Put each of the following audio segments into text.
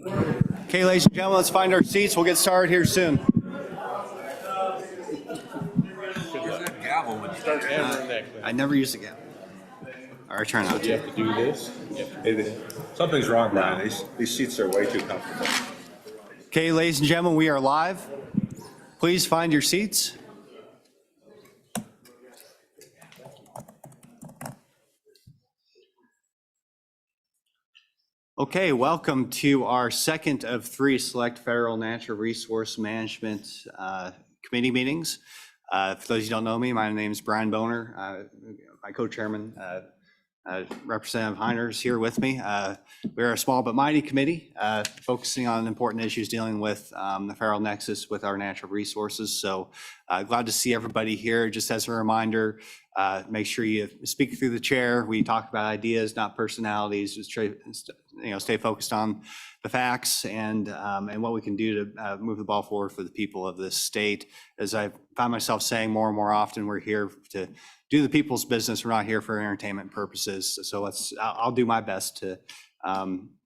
Okay, ladies and gentlemen, let's find our seats. We'll get started here soon. Gavel when you start hammering that. I never use the gavel. Or I try not You to. have to do this. Something's wrong, Brian. These seats are way too comfortable. Okay, ladies and gentlemen, we are live. Please find your seats. Okay, welcome to our second of three Select Federal Natural Resource Management Committee meetings. For those who don't know me, my name is Brian Boner. My co-chairman, Representative Heiner, is here with me. We're a small but mighty committee focusing on important issues dealing with the federal nexus with our natural resources. So glad to see everybody here. Just as a reminder, make sure you speak through the chair. We talk about ideas, not personalities. Just try, stay focused on the facts and what we can do to move the ball forward for the people of this state. As I find myself saying more and more often, we're here to do the people's business. We're not here for entertainment purposes. So I'll do my best to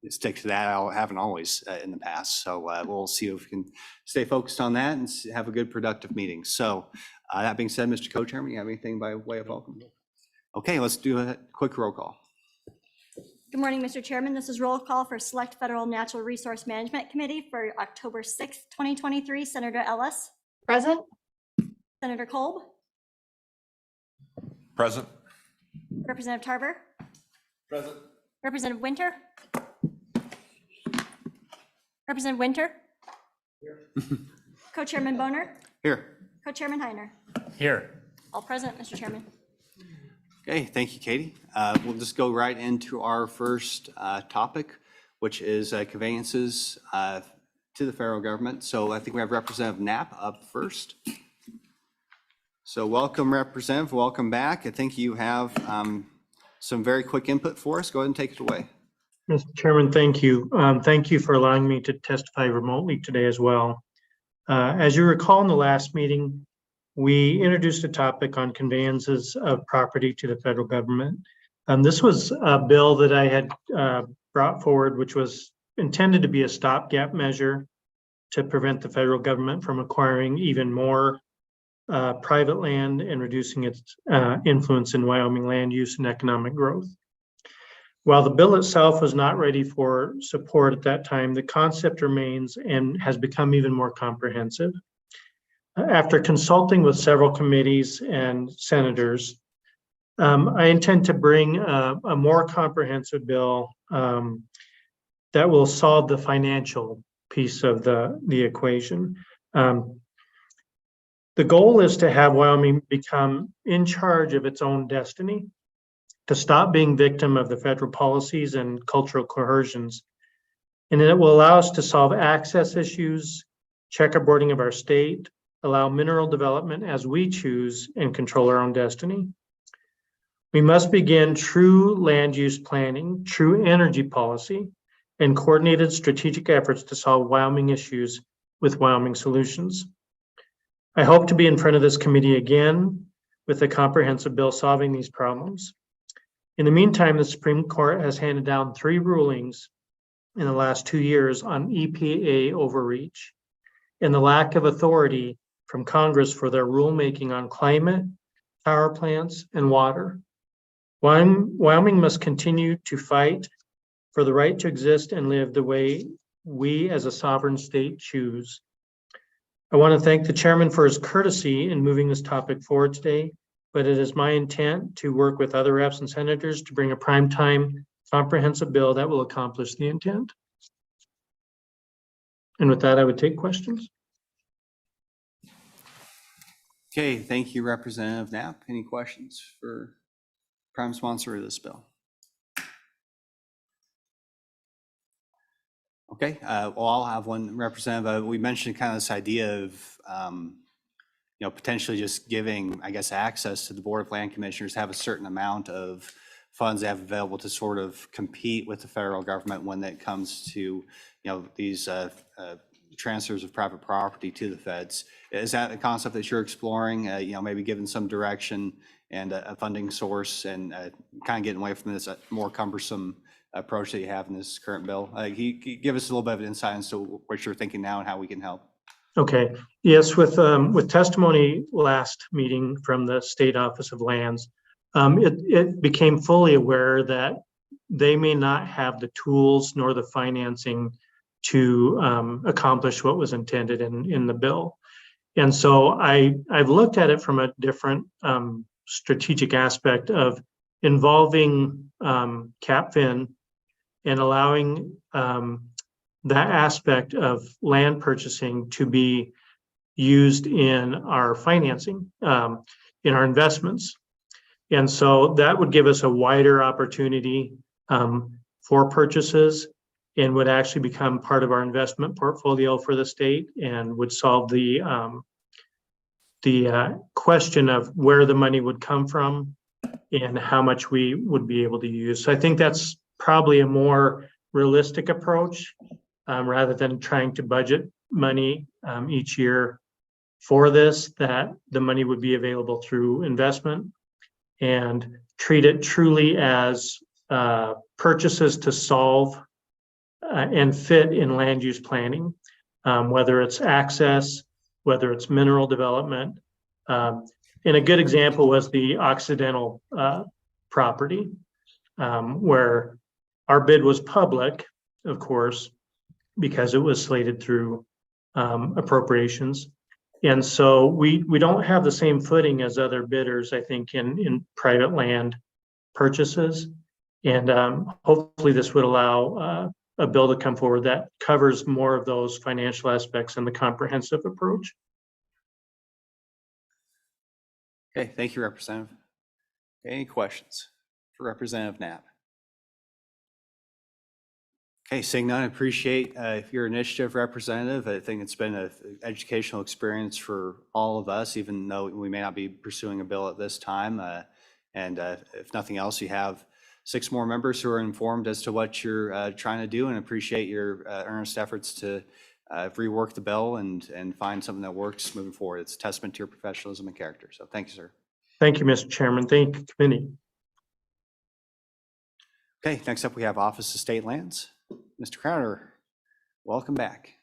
stick to that. I haven't always in the past. So we'll see if we can stay focused on that and have a good productive meeting. So that being said, Mr. Co-Chairman, you have anything by way of welcome? Okay, let's do a quick roll call. Good morning, Mr. Chairman. This is roll call for Select Federal Natural Resource Management Committee for October 6th, 2023. Senator Ellis. Present. Senator Kolb. Present. Representative Tarver. Present. Representative Winter. Representative Winter. Here. Co-Chairman Boner. Here. Co-Chairman Heiner. Here. All present, Mr. Chairman. Okay, thank you, Katie. We'll just go right into our first topic, which is conveyances to the federal government. So I think we have Representative Knapp up first. So welcome, Representative. Welcome back. I think you have some very quick input for us. Go ahead and take it away. Mr. Chairman, thank you. Thank you for allowing me to testify remotely today as well. As you recall in the last meeting, we introduced a topic on conveyances of property to the federal government. This was a bill that I had brought forward, which was intended to be a stopgap measure to prevent the federal government from acquiring even more private land and reducing its influence in Wyoming land use and economic growth. While the bill itself was not ready for support at that time, the concept remains and has become even more comprehensive. After consulting with several committees and senators, I intend to bring a more comprehensive bill that will solve the financial piece of the equation. The goal is to have Wyoming become in charge of its own destiny, to stop being victim of the federal policies and cultural coercions. And it will allow us to solve access issues, checkerboarding of our state, allow mineral development as we choose, and control our own destiny. We must begin true land use planning, true energy policy, and coordinated strategic efforts to solve Wyoming issues with Wyoming solutions. I hope to be in front of this committee again with a comprehensive bill solving these problems. In the meantime, the Supreme Court has handed down 3 rulings in the last 2 years on EPA overreach and the lack of authority from Congress for their rulemaking on climate, power plants, and water. Wyoming must continue to fight for the right to exist and live the way we as a sovereign state choose. I want to thank the chairman for his courtesy in moving this topic forward today, but it is my intent to work with other reps and senators to bring a primetime comprehensive bill that will accomplish the intent. And with that, I would take questions. Okay, thank you, Representative Knapp. Any questions for prime sponsor of this bill? Okay, well, I'll have one, Representative. We mentioned kind of this idea of, potentially just giving, I guess, access to the Board of Land Commissioners, have a certain amount of funds they have available to sort of compete with the federal government when it comes to, these transfers of private property to the feds. Is that a concept that you're exploring, maybe given some direction and a funding source and kind of getting away from this more cumbersome approach that you have in this current bill. Give us a little bit of insight into what you're thinking now and how we can help. Okay, yes, with testimony last meeting from the State Office of Lands, it became fully aware that they may not have the tools nor the financing to accomplish what was intended in the bill. And so I've looked at it from a different strategic aspect of involving CAPFIN and allowing that aspect of land purchasing to be used in our financing, in our investments. And so that would give us a wider opportunity for purchases and would actually become part of our investment portfolio for the state and would solve the question of where the money would come from and how much we would be able to use. So I think that's probably a more realistic approach rather than trying to budget money each year for this, that the money would be available through investment and treat it truly as purchases to solve and fit in land use planning, whether it's access, whether it's mineral development. And a good example was the Occidental property, where our bid was public, of course, because it was slated through appropriations. And so we don't have the same footing as other bidders, I think, in private land purchases. And hopefully this would allow a bill to come forward that covers more of those financial aspects in the comprehensive approach. Okay, thank you, Representative. Any questions for Representative Knapp? Okay, seeing none, I appreciate your initiative, Representative. I think it's been an educational experience for all of us, even though we may not be pursuing a bill at this time. And if nothing else, you have 6 more members who are informed as to what you're trying to do, and appreciate your earnest efforts to rework the bill and find something that works moving forward. It's a testament to your professionalism and character. So thank you, sir. Thank you, Mr. Chairman. Thank you, committee. Okay, next up we have Office of State Lands. Mr. Crowder, welcome back.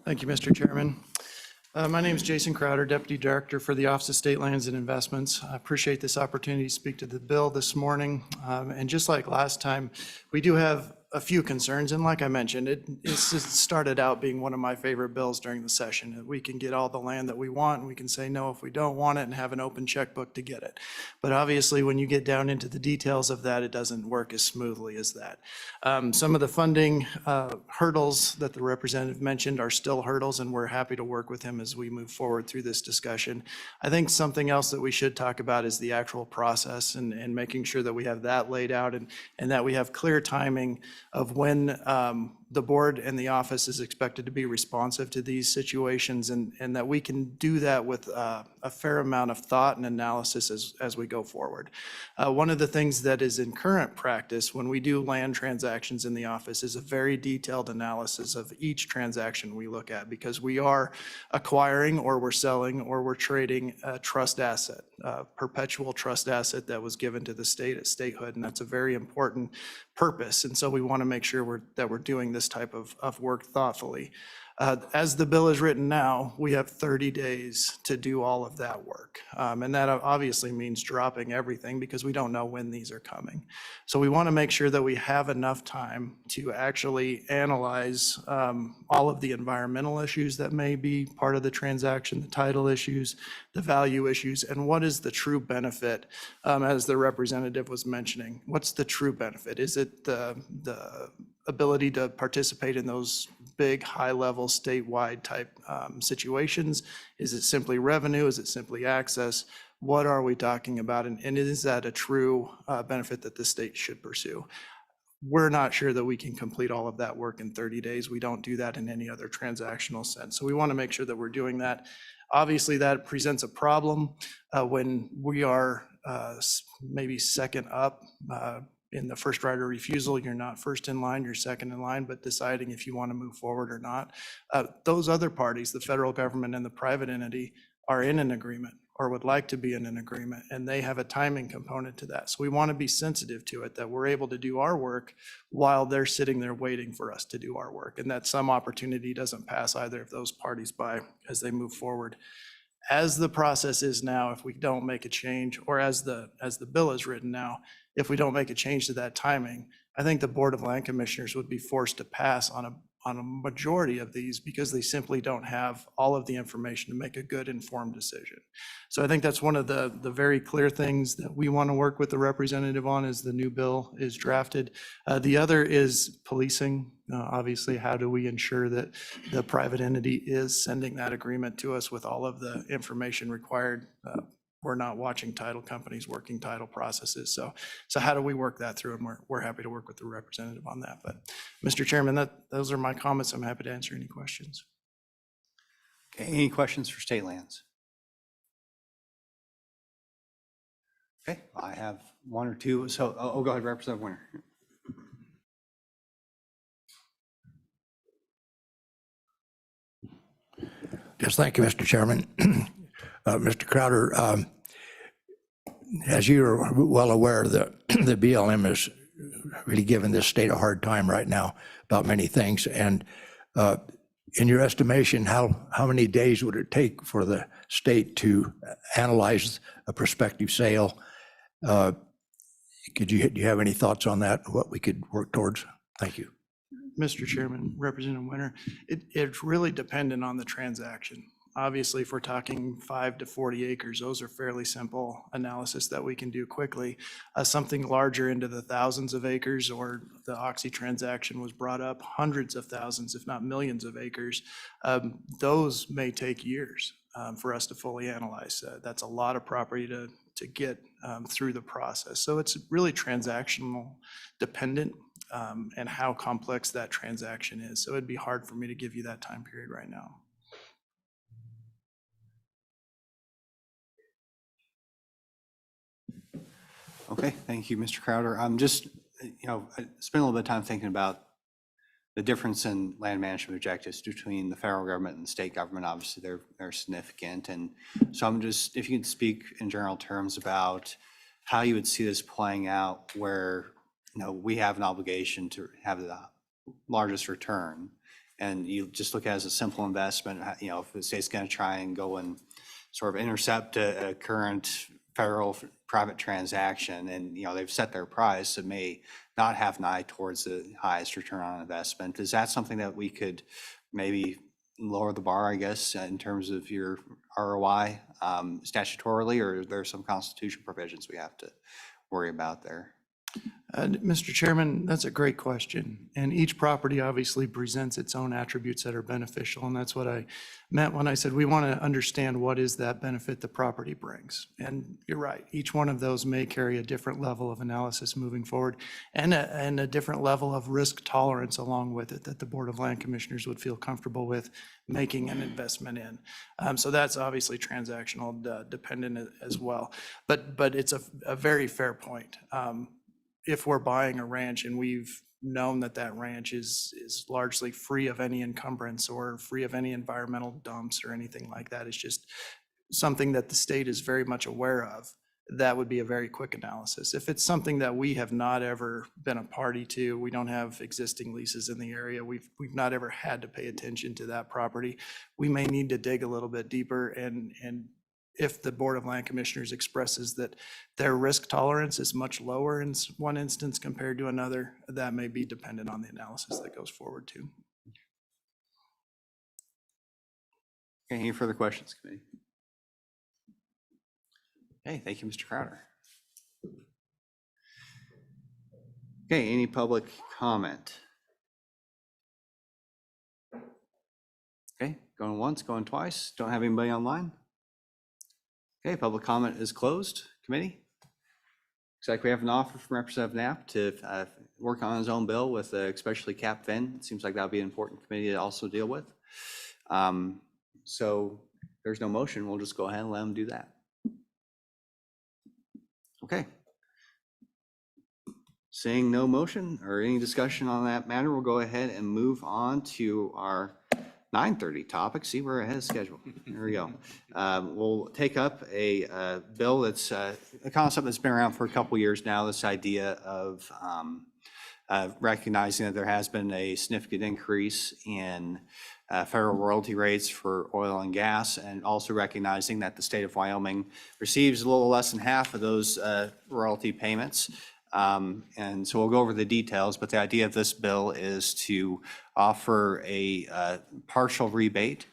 Thank you, Mr. Chairman. My name is Jason Crowder, Deputy Director for the Office of State Lands and Investments. I appreciate this opportunity to speak to the bill this morning. And just like last time, we do have a few concerns. And like I mentioned, it started out being one of my favorite bills during the session. We can get all the land that we want, and we can say no if we don't want it and have an open checkbook to get it. But obviously, when you get down into the details of that, it doesn't work as smoothly as that. Some of the funding hurdles that the representative mentioned are still hurdles, and we're happy to work with him as we move forward through this discussion. I think something else that we should talk about is the actual process and making sure that we have that laid out and that we have clear timing of when the board and the office is expected to be responsive to these situations, and that we can do that with a fair amount of thought and analysis as we go forward. One of the things that is in current practice when we do land transactions in the office is a very detailed analysis of each transaction we look at, because we are acquiring or we're selling or we're trading a trust asset, a perpetual trust asset that was given to the state at statehood, and that's a very important purpose. And so we want to make sure that we're doing this type of work thoughtfully. As the bill is written now, we have 30 days to do all of that work. And that obviously means dropping everything because we don't know when these are coming. So we want to make sure that we have enough time to actually analyze all of the environmental issues that may be part of the transaction, the title issues, the value issues, and what is the true benefit, as the representative was mentioning. What's the true benefit? Is it the ability to participate in those big, high-level, statewide type situations? Is it simply revenue? Is it simply access? What are we talking about? And is that a true benefit that the state should pursue? We're not sure that we can complete all of that work in 30 days. We don't do that in any other transactional sense. So we want to make sure that we're doing that. Obviously, that presents a problem when we are maybe second up in the first right of refusal, you're not first in line, you're second in line, but deciding if you want to move forward or not. Those other parties, the federal government and the private entity, are in an agreement or would like to be in an agreement, and they have a timing component to that. So we want to be sensitive to it, that we're able to do our work while they're sitting there waiting for us to do our work, and that some opportunity doesn't pass either of those parties by as they move forward. As the process is now, if we don't make a change, or as the bill is written now, if we don't make a change to that timing, I think the Board of Land Commissioners would be forced to pass on a majority of these because they simply don't have all of the information to make a good informed decision. So I think that's one of the very clear things that we want to work with the representative on as the new bill is drafted. The other is policing. Obviously, how do we ensure that the private entity is sending that agreement to us with all of the information required? We're not watching title companies working title processes. So how do we work that through? And we're happy to work with the representative on that. But Mr. Chairman, those are my comments. I'm happy to answer any questions. Okay, any questions for state lands? Okay, I have one or two. So, go ahead, Representative Winter. Yes, thank you, Mr. Chairman. Mr. Crowder, as you're well aware, the BLM is really giving this state a hard time right now about many things. And in your estimation, how many days would it take for the state to analyze a prospective sale? Do you have any thoughts on that, what we could work towards? Thank you. Mr. Chairman, Representative Winter, it's really dependent on the transaction. Obviously, if we're talking 5 to 40 acres, those are fairly simple analysis that we can do quickly. Something larger into the thousands of acres, or the Oxy transaction was brought up, hundreds of thousands, if not millions of acres, those may take years for us to fully analyze. That's a lot of property to get through the process. So it's really transactional dependent and how complex that transaction is. So it'd be hard for me to give you that time period right now. Okay, thank you, Mr. Crowder. I'm just, I spent a little bit of time thinking about the difference in land management objectives between the federal government and the state government. Obviously, they're significant. And so I'm just, if you could speak in general terms about how you would see this playing out where, we have an obligation to have the largest return. And you just look at it as a simple investment, if the state's going to try and go and sort of intercept a current federal private transaction, and they've set their price, it may not have an eye towards the highest return on investment. Is that something that we could maybe lower the bar, I guess, in terms of your ROI statutorily, or are there some constitutional provisions we have to worry about there? Mr. Chairman, that's a great question. And each property obviously presents its own attributes that are beneficial. And that's what I meant when I said we want to understand what is that benefit the property brings. And you're right, each one of those may carry a different level of analysis moving forward and a different level of risk tolerance along with it that the Board of Land Commissioners would feel comfortable with making an investment in. So that's obviously transactional dependent as well. But it's a very fair point. If we're buying a ranch and we've known that that ranch is largely free of any encumbrance or free of any environmental dumps or anything like that, it's just something that the state is very much aware of, that would be a very quick analysis. If it's something that we have not ever been a party to, we don't have existing leases in the area, we've not ever had to pay attention to that property, we may need to dig a little bit deeper, and if the Board of Land Commissioners expresses that their risk tolerance is much lower in one instance compared to another, that may be dependent on the analysis that goes forward too. Okay, any further questions, committee? Okay, thank you, Mr. Crowder. Okay, any public comment? Okay, going once, going twice. Don't have anybody online? Okay, public comment is closed. Committee? Looks like we have an offer from Representative Knapp to work on his own bill with especially cap fin. It seems like that would be an important committee to also deal with. So there's no motion. We'll just go ahead and let him do that. Okay. Seeing no motion or any discussion on that matter, we'll go ahead and move on to our 9:30 topic. See, we're ahead of schedule. There we go. We'll take up a bill that's a concept that's been around for a couple years now, this idea of recognizing that there has been a significant increase in federal royalty rates for oil and gas, and also recognizing that the state of Wyoming receives a little less than half of those royalty payments. And so we'll go over the details, but the idea of this bill is to offer a partial rebate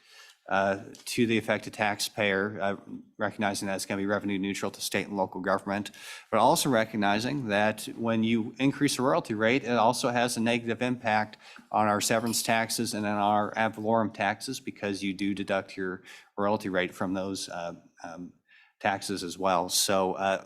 to the affected taxpayer, recognizing that it's going to be revenue neutral to state and local government, but also recognizing that when you increase the royalty rate, it also has a negative impact on our severance taxes and on our ad valorem taxes, because you do deduct your royalty rate from those taxes as well. So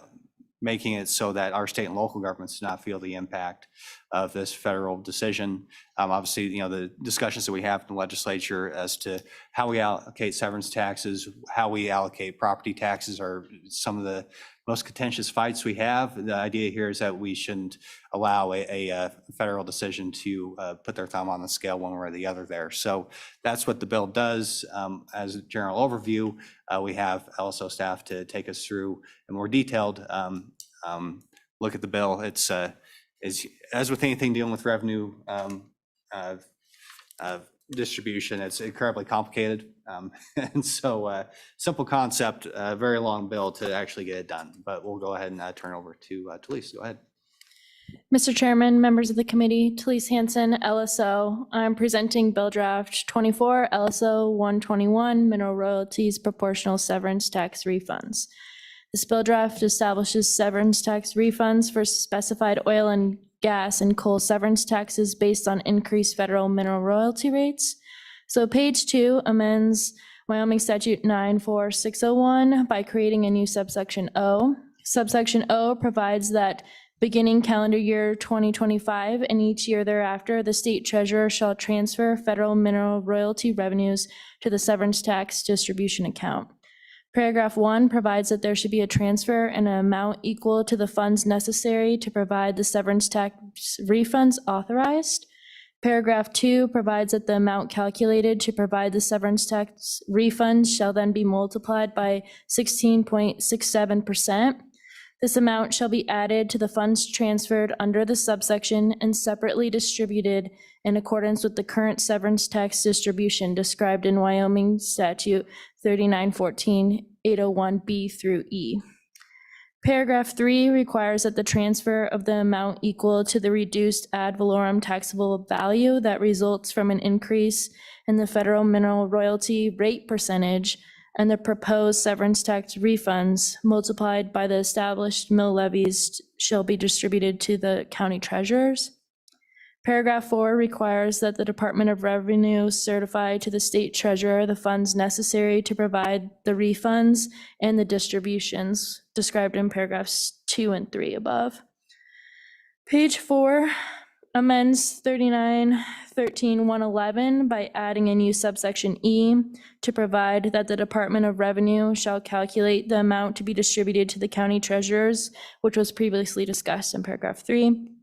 making it so that our state and local governments do not feel the impact of this federal decision. Obviously, the discussions that we have in the legislature as to how we allocate severance taxes, how we allocate property taxes are some of the most contentious fights we have. The idea here is that we shouldn't allow a federal decision to put their thumb on the scale one way or the other there. So that's what the bill does. As a general overview, we have LSO staff to take us through a more detailed look at the bill. It's as with anything dealing with revenue distribution, it's incredibly complicated. And so simple concept, very long bill to actually get it done. But we'll go ahead and turn over to Talise. Go ahead. Mr. Chairman, members of the committee, Talise Hansen, LSO. I'm presenting Bill Draft 24, LSO 121, Mineral Royalties Proportional Severance Tax Refunds. This bill draft establishes severance tax refunds for specified oil and gas and coal severance taxes based on increased federal mineral royalty rates. So page 2 amends Wyoming Statute 94601 by creating a new subsection O. Subsection O provides that beginning calendar year 2025 and each year thereafter, the state treasurer shall transfer federal mineral royalty revenues to the severance tax distribution account. Paragraph 1 provides that there should be a transfer in an amount equal to the funds necessary to provide the severance tax refunds authorized. Paragraph 2 provides that the amount calculated to provide the severance tax refunds shall then be multiplied by 16.67%. This amount shall be added to the funds transferred under the subsection and separately distributed in accordance with the current severance tax distribution described in Wyoming Statute 3914-801B through E. Paragraph 3 requires that the transfer of the amount equal to the reduced ad valorem taxable value that results from an increase in the federal mineral royalty rate percentage and the proposed severance tax refunds multiplied by the established mill levies shall be distributed to the county treasurers. Paragraph 4 requires that the Department of Revenue certify to the state treasurer the funds necessary to provide the refunds and the distributions described in paragraphs 2 and 3 above. Page 4 amends 3913-111 by adding a new subsection E to provide that the Department of Revenue shall calculate the amount to be distributed to the county treasurers, which was previously discussed in paragraph 3.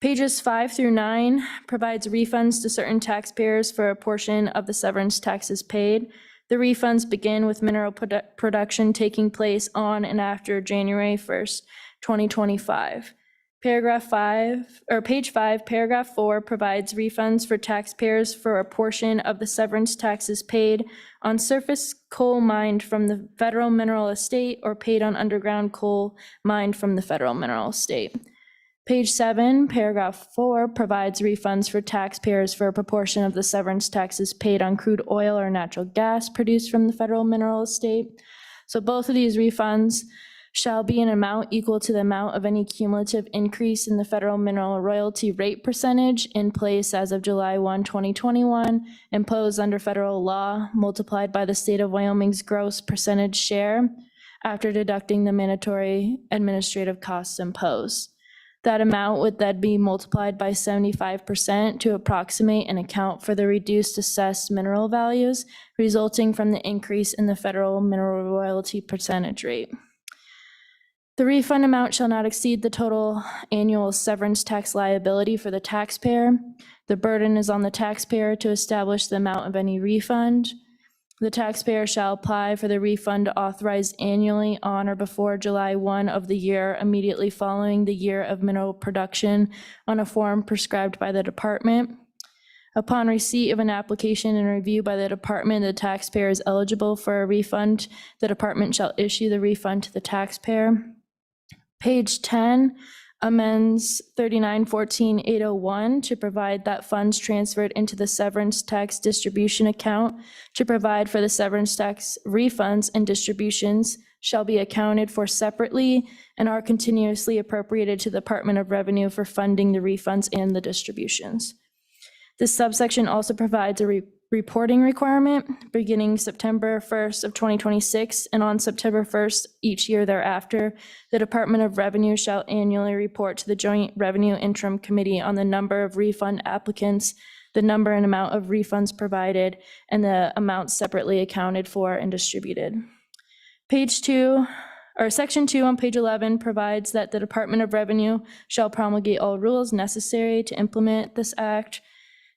Pages 5 through 9 provides refunds to certain taxpayers for a portion of the severance taxes paid. The refunds begin with mineral production taking place on and after January 1st, 2025. Page 5, paragraph 4 provides refunds for taxpayers for a portion of the severance taxes paid on surface coal mined from the federal mineral estate or paid on underground coal mined from the federal mineral estate. Page 7, paragraph 4 provides refunds for taxpayers for a proportion of the severance taxes paid on crude oil or natural gas produced from the federal mineral estate. So both of these refunds shall be an amount equal to the amount of any cumulative increase in the federal mineral royalty rate percentage in place as of July 1, 2021, imposed under federal law, multiplied by the state of Wyoming's gross percentage share after deducting the mandatory administrative costs imposed. That amount would then be multiplied by 75% to approximate and account for the reduced assessed mineral values resulting from the increase in the federal mineral royalty percentage rate. The refund amount shall not exceed the total annual severance tax liability for the taxpayer. The burden is on the taxpayer to establish the amount of any refund. The taxpayer shall apply for the refund authorized annually on or before July 1 of the year immediately following the year of mineral production on a form prescribed by the department. Upon receipt of an application and review by the department, the taxpayer is eligible for a refund. The department shall issue the refund to the taxpayer. Page 10 amends 3914-801 to provide that funds transferred into the severance tax distribution account to provide for the severance tax refunds and distributions shall be accounted for separately and are continuously appropriated to the Department of Revenue for funding the refunds and the distributions. This subsection also provides a reporting requirement beginning September 1st of 2026 and on September 1st each year thereafter. The Department of Revenue shall annually report to the Joint Revenue Interim Committee on the number of refund applicants, the number and amount of refunds provided, and the amounts separately accounted for and distributed. Section 2 on page 11 provides that the Department of Revenue shall promulgate all rules necessary to implement this act.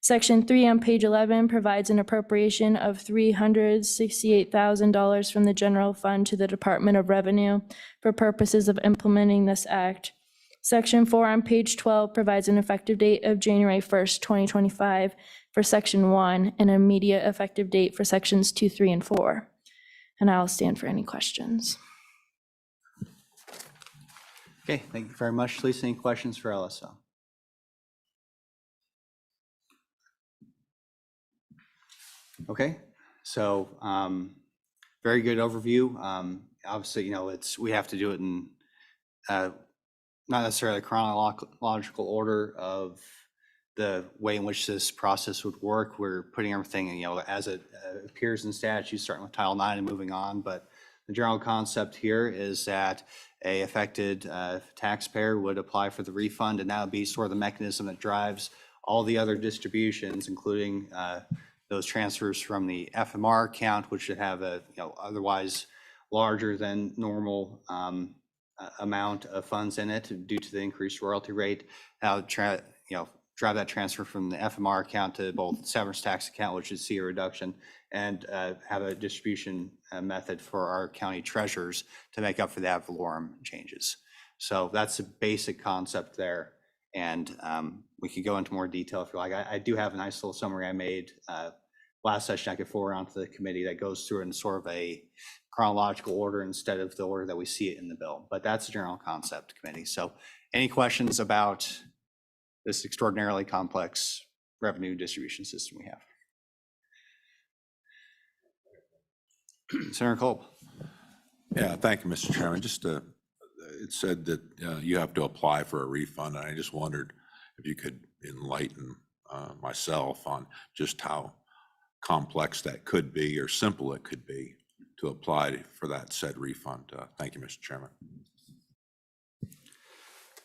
Section 3 on page 11 provides an appropriation of $368,000 from the general fund to the Department of Revenue for purposes of implementing this act. Section 4 on page 12 provides an effective date of January 1st, 2025 for Section 1 and an immediate effective date for Sections 2, 3, and 4. And I'll stand for any questions. Okay, thank you very much, Lisa. Any questions for LSO? Okay, so very good overview. Obviously, we have to do it in not necessarily chronological order of the way in which this process would work. We're putting everything, as it appears in statute, starting with Title IX and moving on. But the general concept here is that a affected taxpayer would apply for the refund, and that would be sort of the mechanism that drives all the other distributions, including those transfers from the FMR account, which should have a otherwise larger than normal amount of funds in it due to the increased royalty rate. Now, drive that transfer from the FMR account to both severance tax account, which is see a reduction, and have a distribution method for our county treasurers to make up for the ad valorem changes. So that's a basic concept there. And we could go into more detail if you like. I do have a nice little summary I made last session I could forward on to the committee that goes through in sort of a chronological order instead of the order that we see it in the bill. But that's the general concept, committee. So any questions about this extraordinarily complex revenue distribution system we have? Senator Kolb. Yeah, thank you, Mr. Chairman. Just it said that you have to apply for a refund, and I just wondered if you could enlighten myself on just how complex that could be or simple it could be to apply for that said refund. Thank you, Mr. Chairman.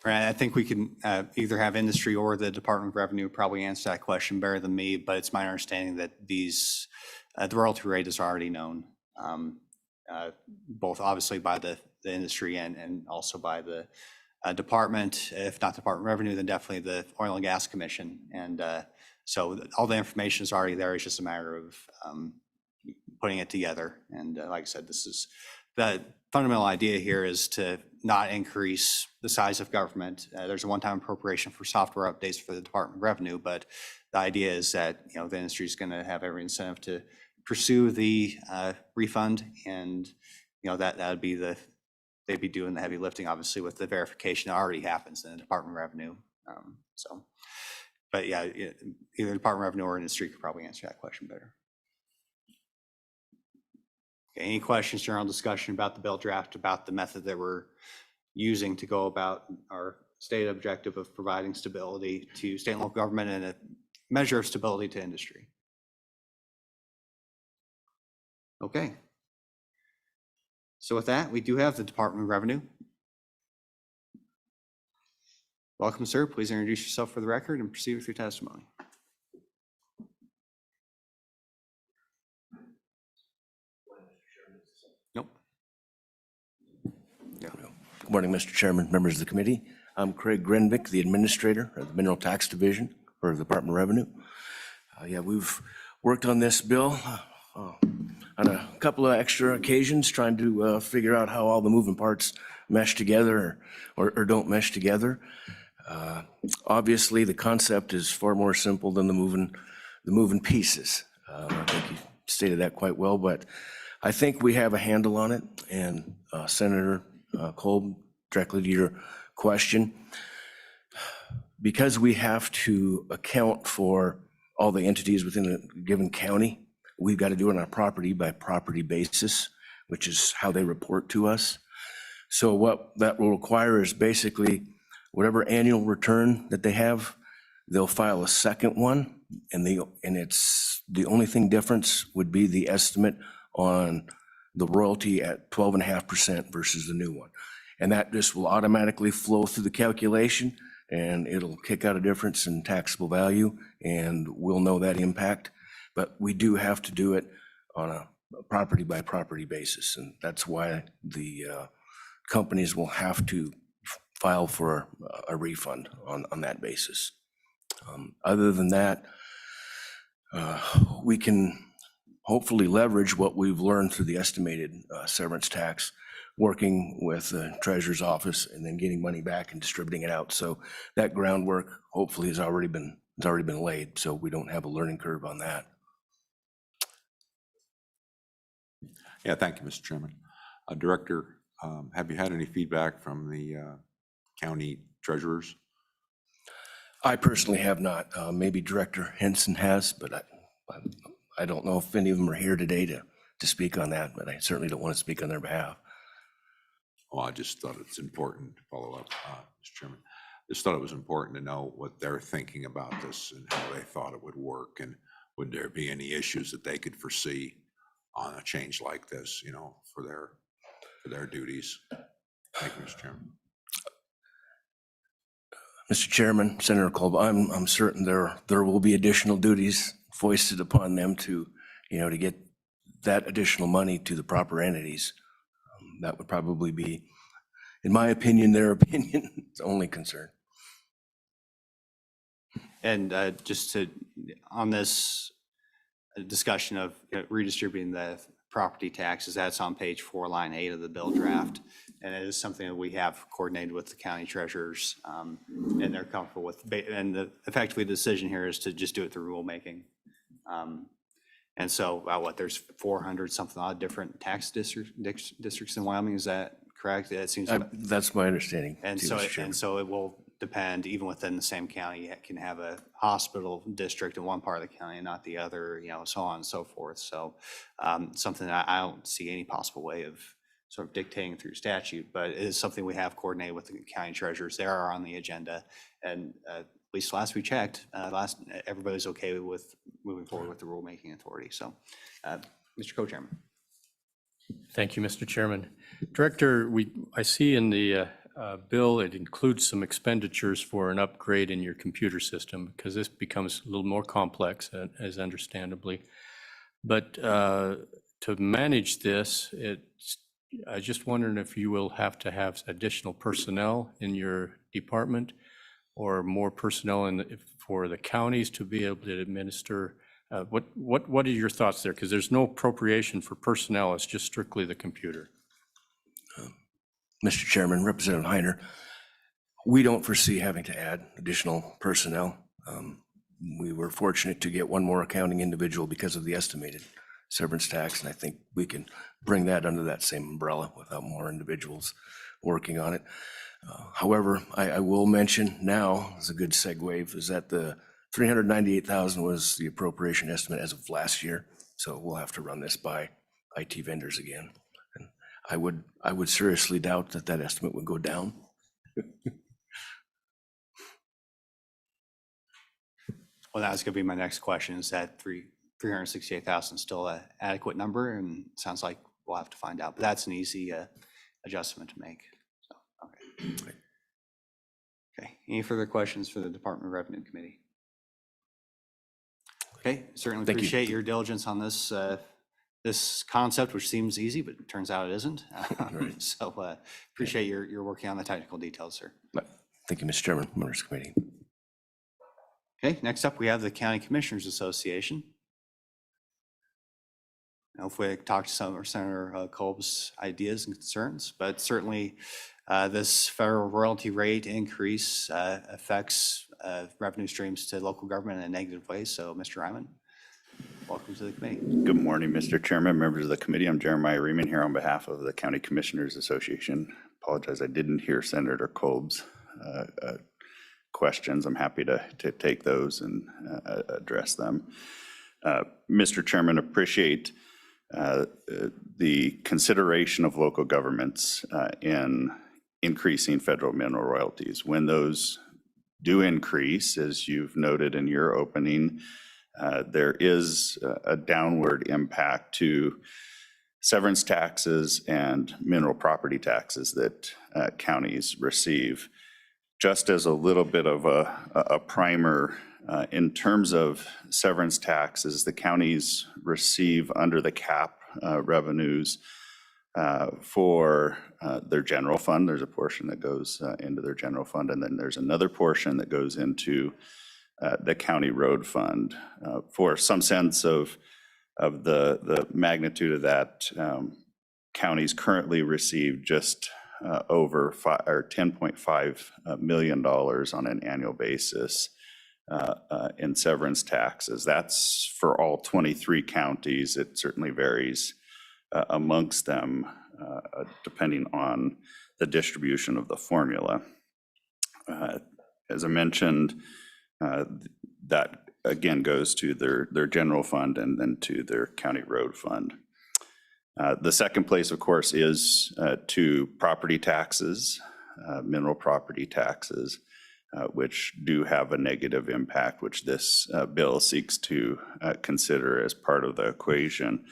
Right, I think we can either have industry or the Department of Revenue probably answer that question better than me, but it's my understanding that the royalty rate is already known, both obviously by the industry and also by the department. If not Department of Revenue, then definitely the Oil and Gas Commission. And so all the information is already there. It's just a matter of putting it together. And like I said, this is the fundamental idea here is to not increase the size of government. There's a one-time appropriation for software updates for the Department of Revenue, but the idea is that the industry is going to have every incentive to pursue the refund, and that would be they'd be doing the heavy lifting, obviously, with the verification that already happens in the Department of Revenue. But yeah, either Department of Revenue or industry could probably answer that question better. Okay, any questions, general discussion about the bill draft, about the method that we're using to go about our state objective of providing stability to state and local government and a measure of stability to industry? Okay. So with that, we do have the Department of Revenue. Welcome, sir. Please introduce yourself for the record and proceed with your testimony. Nope. Yeah. Good morning, Mr. Chairman, members of the committee. I'm Craig Grenvik, the Administrator of the Mineral Tax Division for the Department of Revenue. Yeah, we've worked on this bill on a couple of extra occasions, trying to figure out how all the moving parts mesh together or don't mesh together. Obviously, the concept is far more simple than the moving pieces. I think you stated that quite well, but I think we have a handle on it. And Senator Kolb, directly to your question, because we have to account for all the entities within a given county, we've got to do it on a property by property basis, which is how they report to us. So what that will require is basically whatever annual return that they have, they'll file a second one, and it's the only thing difference would be the estimate on the royalty at 12.5% versus the new one. And that just will automatically flow through the calculation, and it'll kick out a difference in taxable value, and we'll know that impact. But we do have to do it on a property by property basis, and that's why the companies will have to file for a refund on that basis. Other than that, we can hopefully leverage what we've learned through the estimated severance tax, working with the treasurer's office and then getting money back and distributing it out. So that groundwork hopefully has already been laid, so we don't have a learning curve on that. Yeah, thank you, Mr. Chairman. Director, have you had any feedback from the county treasurers? I personally have not. Maybe Director Henson has, but I don't know if any of them are here today to speak on that, but I certainly don't want to speak on their behalf. Well, I just thought it's important to follow up, Mr. Chairman. Just thought it was important to know what they're thinking about this and how they thought it would work, and would there be any issues that they could foresee on a change like this, you know, for their duties. Thank you, Mr. Chairman. Mr. Chairman, Senator Kolb, I'm certain there will be additional duties foisted upon them to get that additional money to the proper entities. That would probably be, in my opinion, their opinion, it's only concern. And just on this discussion of redistributing the property taxes, that's on page 4, line 8 of the bill draft. And it is something that we have coordinated with the county treasurers, and they're comfortable with. And effectively, the decision here is to just do it through rulemaking. And so, there's 400 something odd different tax districts in Wyoming. Is that correct? That seems. That's my understanding. And too, so, Mr. Chairman. it will depend, even within the same county, you can have a hospital district in one part of the county and not the other, so on and so forth. So something that I don't see any possible way of sort of dictating through statute, but it is something we have coordinated with the county treasurers. They are on the agenda. And at least last we checked, everybody's okay with moving forward with the rulemaking authority. So, Mr. Co-Chairman. Thank you, Mr. Chairman. Director, I see in the bill, it includes some expenditures for an upgrade in your computer system, because this becomes a little more complex, as understandably. But to manage this, I just wondering if you will have to have additional personnel in your department, or more personnel for the counties to be able to administer. What are your thoughts there? Because there's no appropriation for personnel, it's just strictly the computer. Mr. Chairman, Representative Heiner, we don't foresee having to add additional personnel. We were fortunate to get one more accounting individual because of the estimated severance tax, and I think we can bring that under that same umbrella without more individuals working on it. However, I will mention now, as a good segue, is that the $398,000 was the appropriation estimate as of last year, so we'll have to run this by IT vendors again. And I would seriously doubt that estimate would go down. Well, that was going to be my next question. Is that 368,000 still an adequate number? And it sounds like we'll have to find out, but that's an easy adjustment to make. So, okay. Okay. Any further questions for the Department of Revenue Committee? Okay. Certainly appreciate your diligence on this this concept, which seems easy, but it turns out it isn't. So appreciate your working on the technical details, sir. Thank you, Mr. Chairman, members of the committee. Okay, next up, we have the County Commissioners Association. Hopefully I talked to some of Senator Kolb's ideas and concerns, but certainly this federal royalty rate increase affects revenue streams to local government in a negative way. So Mr. Ryman, welcome to the committee. Good morning, Mr. Chairman, members of the committee. I'm Jeremiah Riemann here on behalf of the County Commissioners Association. Apologize, I didn't hear Senator Kolb's questions. I'm happy to take those and address them. Mr. Chairman, appreciate the consideration of local governments in increasing federal mineral royalties. When those do increase, as you've noted in your opening, there is a downward impact to severance taxes and mineral property taxes that counties receive. Just as a little bit of a primer, in terms of severance taxes, the counties receive under the cap revenues for their general fund. There's a portion that goes into their general fund, and then there's another portion that goes into the county road fund. For some sense of the magnitude of that, counties currently receive just over $10.5 million on an annual basis in severance taxes. That's for all 23 counties. It certainly varies amongst them depending on the distribution of the formula. As I mentioned, that again goes to their general fund and then to their county road fund. The second place, of course, is to property taxes, mineral property taxes, which do have a negative impact, which this bill seeks to consider as part of the equation.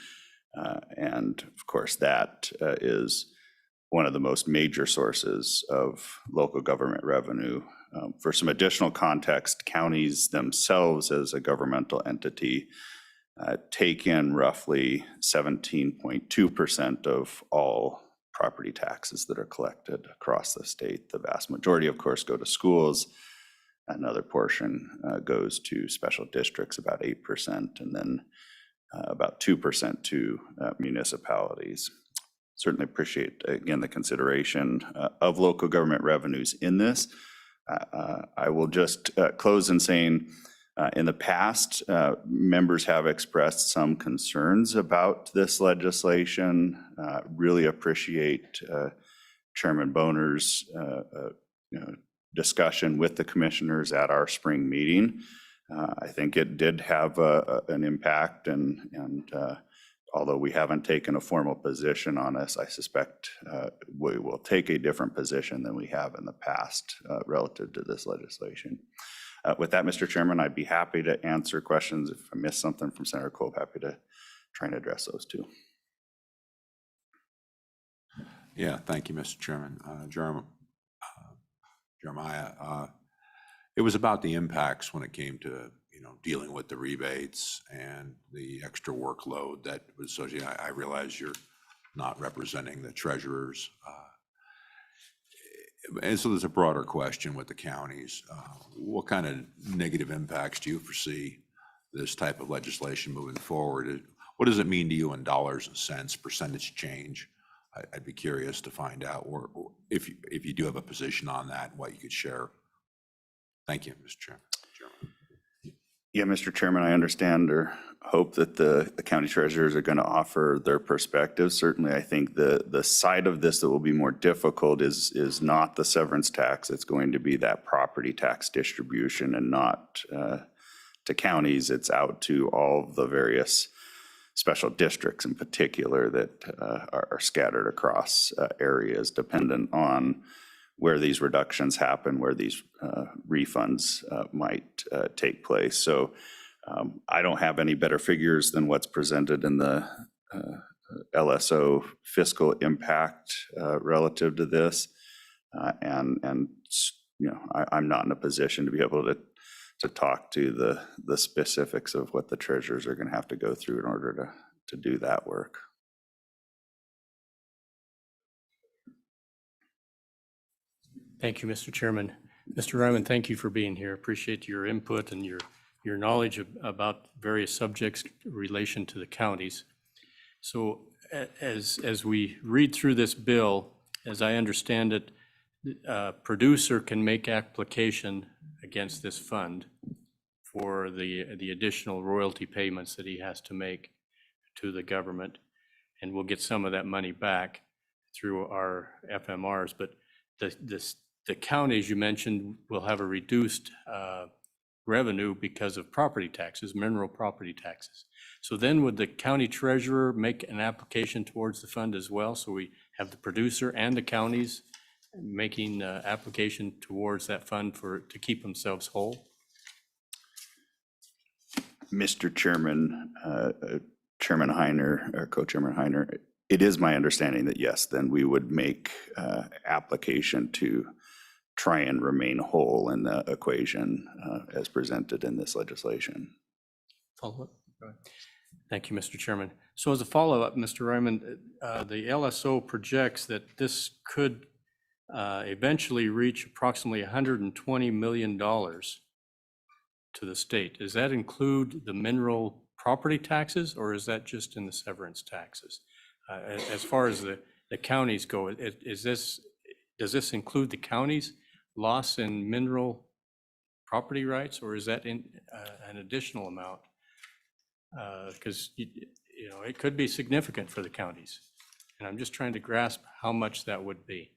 And of course, that is one of the most major sources of local government revenue. For some additional context, counties themselves as a governmental entity take in roughly 17.2% of all property taxes that are collected across the state. The vast majority, of course, go to schools. Another portion goes to special districts, about 8%, and then about 2% to municipalities. Certainly appreciate, again, the consideration of local government revenues in this. I will just close in saying, in the past, members have expressed some concerns about this legislation. Really appreciate Chairman Boner's discussion with the commissioners at our spring meeting. I think it did have an impact, and although we haven't taken a formal position on this, I suspect we will take a different position than we have in the past relative to this legislation. With that, Mr. Chairman, I'd be happy to answer questions. If I missed something from Senator Kolb, happy to try and address those too. Yeah, thank you, Mr. Chairman. Jeremiah, it was about the impacts when it came to dealing with the rebates and the extra workload that was associated. I realize you're not representing the treasurers. And so there's a broader question with the counties. What kind of negative impacts do you foresee this type of legislation moving forward? What does it mean to you in dollars and cents, percentage change? I'd be curious to find out, or if you do have a position on that, what you could share. Thank you, Mr. Chairman. Yeah, Mr. Chairman, I understand or hope that the county treasurers are going to offer their perspective. Certainly, I think the side of this that will be more difficult is not the severance tax. It's going to be that property tax distribution, and not to counties. It's out to all of the various special districts in particular that are scattered across areas dependent on where these reductions happen, where these refunds might take place. So I don't have any better figures than what's presented in the LSO fiscal impact relative to this. And I'm not in a position to be able to talk to the specifics of what the treasurers are going to have to go through in order to do that work. Thank you, Mr. Chairman. Mr. Ryman, thank you for being here. Appreciate your input and your knowledge about various subjects in relation to the counties. So as we read through this bill, as I understand it, a producer can make application against this fund for the additional royalty payments that he has to make to the government, and we'll get some of that money back through our FMRs. But the counties you mentioned will have a reduced revenue because of property taxes, mineral property taxes. So then would the county treasurer make an application towards the fund as well? So we have the producer and the counties making application towards that fund to keep themselves whole? Mr. Chairman, Chairman Heiner, or Co-Chairman Heiner, it is my understanding that yes, then we would make application to try and remain whole in the equation as presented in this legislation. Follow-up? Thank you, Mr. Chairman. So as a follow-up, Mr. Ryman, the LSO projects that this could eventually reach approximately $120 million to the state. Does that include the mineral property taxes, or is that just in the severance taxes? As far as the counties go, does this include the counties' loss in mineral property rights, or is that in an additional amount? Because it could be significant for the counties, and I'm just trying to grasp how much that would be.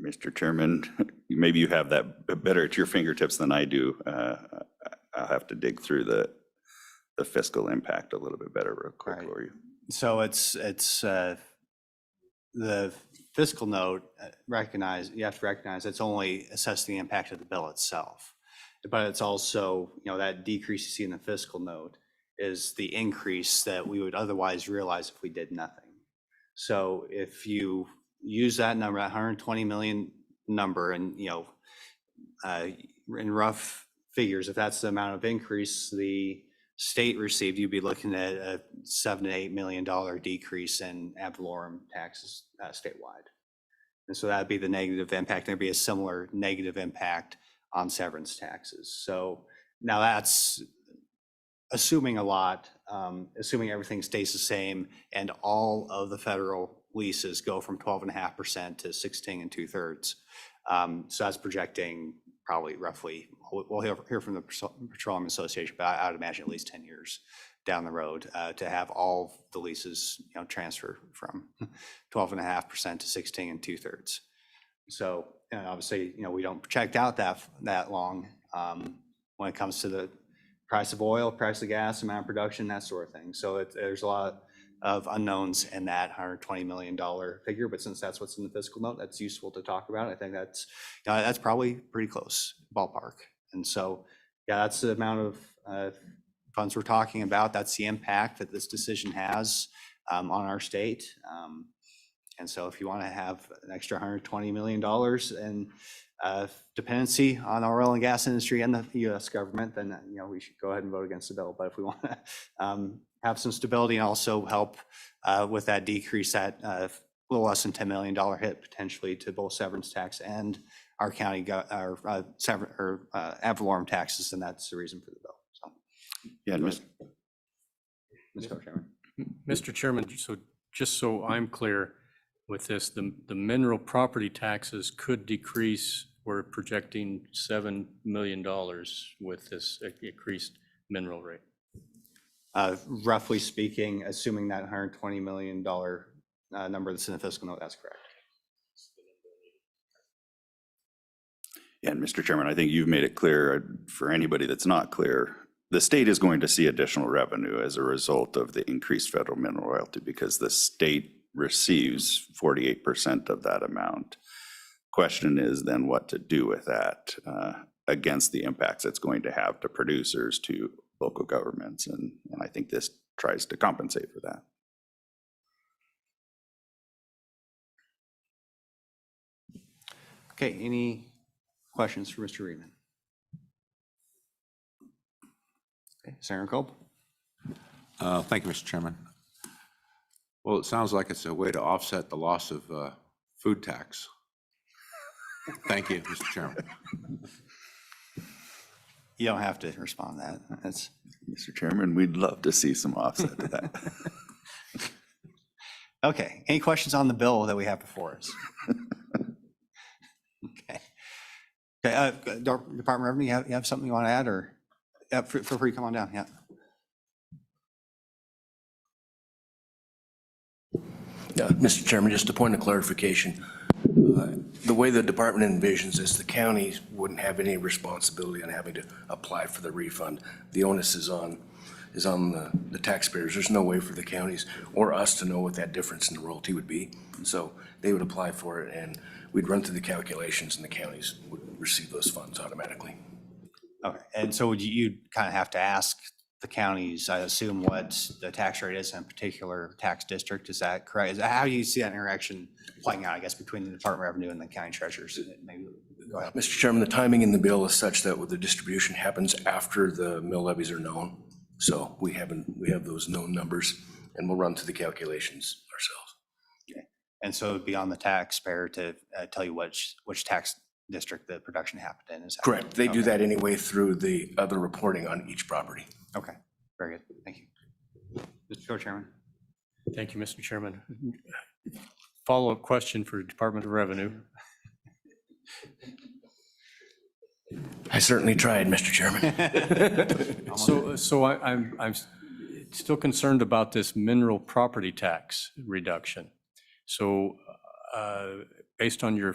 Mr. Chairman, maybe you have that better at your fingertips than I do. I'll have to dig through the fiscal impact a little bit better real quick Right. for you. So it's the fiscal note, you have to recognize it's only assessing the impact of the bill itself. But it's also, that decrease you see in the fiscal note is the increase that we would otherwise realize if we did nothing. So if you use that number, that 120 million number, and, in rough figures, if that's the amount of increase the state received, you'd be looking at a $7 to $8 million decrease in ad valorem taxes statewide. And so that'd be the negative impact. There'd be a similar negative impact on severance taxes. So now that's assuming a lot, assuming everything stays the same and all of the federal leases go from 12.5% to 16 2/3. So that's projecting probably roughly, we'll hear from the Petroleum Association, but I would imagine at least 10 years down the road to have all the leases, transfer from 12.5% to 16 2/3. So obviously, we don't project out that long when it comes to the price of oil, price of gas, amount of production, that sort of thing. So there's a lot of unknowns in that $120 million figure, but since that's what's in the fiscal note, that's useful to talk about. I think that's probably pretty close ballpark. And so, that's the amount of funds we're talking about. That's the impact that this decision has on our state. And so if you want to have an extra $120 million in dependency on the oil and gas industry and the U.S. government, then we should go ahead and vote against the bill. But if we want to have some stability and also help with that decrease, that a little less than $10 million hit potentially to both severance tax and our county ad valorem taxes, and that's the reason for the bill. So, Yeah, Ms. Co-Chairman. Mr. Chairman, so just so I'm clear with this, the mineral property taxes could decrease. We're projecting $7 million with this increased mineral rate. Roughly speaking, assuming that $120 million number that's in the fiscal note, that's correct. Yeah, and Mr. Chairman, I think you've made it clear for anybody that's not clear, the state is going to see additional revenue as a result of the increased federal mineral royalty because the state receives 48% of that amount. Question is then what to do with that against the impacts it's going to have to producers, to local governments, and I think this tries to compensate for that. Okay, any questions for Mr. Reedman? Okay, Senator Culp. Thank you, Mr. Chairman. Well, it sounds like it's a way to offset the loss of food tax. Thank you, Mr. Chairman. You don't have to respond to that. That's, Mr. Chairman, we'd love to see some offset to that. okay. Any questions on the bill that we have before us? Okay. Okay, Department of Revenue, you have something you want to add, or feel free to come on down, yeah. Mr. Chairman, just a point of clarification. The way the department envisions this, the county wouldn't have any responsibility on having to apply for the refund. The onus is on the taxpayers. There's no way for the counties or us to know what that difference in the royalty would be. So they would apply for it, and we'd run through the calculations, and the counties would receive those funds automatically. Okay, and so you'd kind of have to ask the counties, I assume, what the tax rate is in a particular tax district. Is that correct? How do you see that interaction playing out, I guess, between the Department of Revenue and the county treasurers? Maybe go ahead. Mr. Chairman, the timing in the bill is such that the distribution happens after the mill levies are known. So we have those known numbers, and we'll run through the calculations ourselves. Okay. And so it'd be on the taxpayer to tell you which tax district the production happened in. Is that Correct. They do okay. that anyway through the other reporting on each property. Okay, very good. Thank you. Mr. Co-Chairman. Thank you, Mr. Chairman. Follow-up question for Department of Revenue. I certainly tried, Mr. Chairman. So I'm still concerned about this mineral property tax reduction. So based on your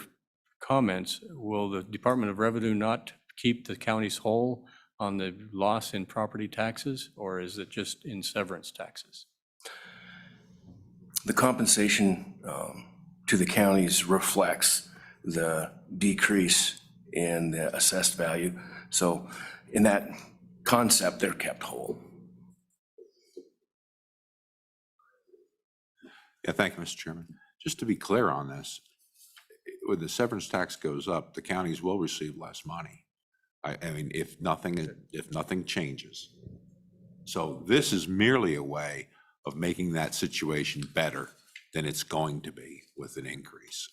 comments, will the Department of Revenue not keep the counties whole on the loss in property taxes, or is it just in severance taxes? The compensation to the counties reflects the decrease in the assessed value. So in that concept, they're kept whole. Yeah, thank you, Mr. Chairman. Just to be clear on this, when the severance tax goes up, the counties will receive less money. I mean, if nothing changes. So this is merely a way of making that situation better than it's going to be with an increase,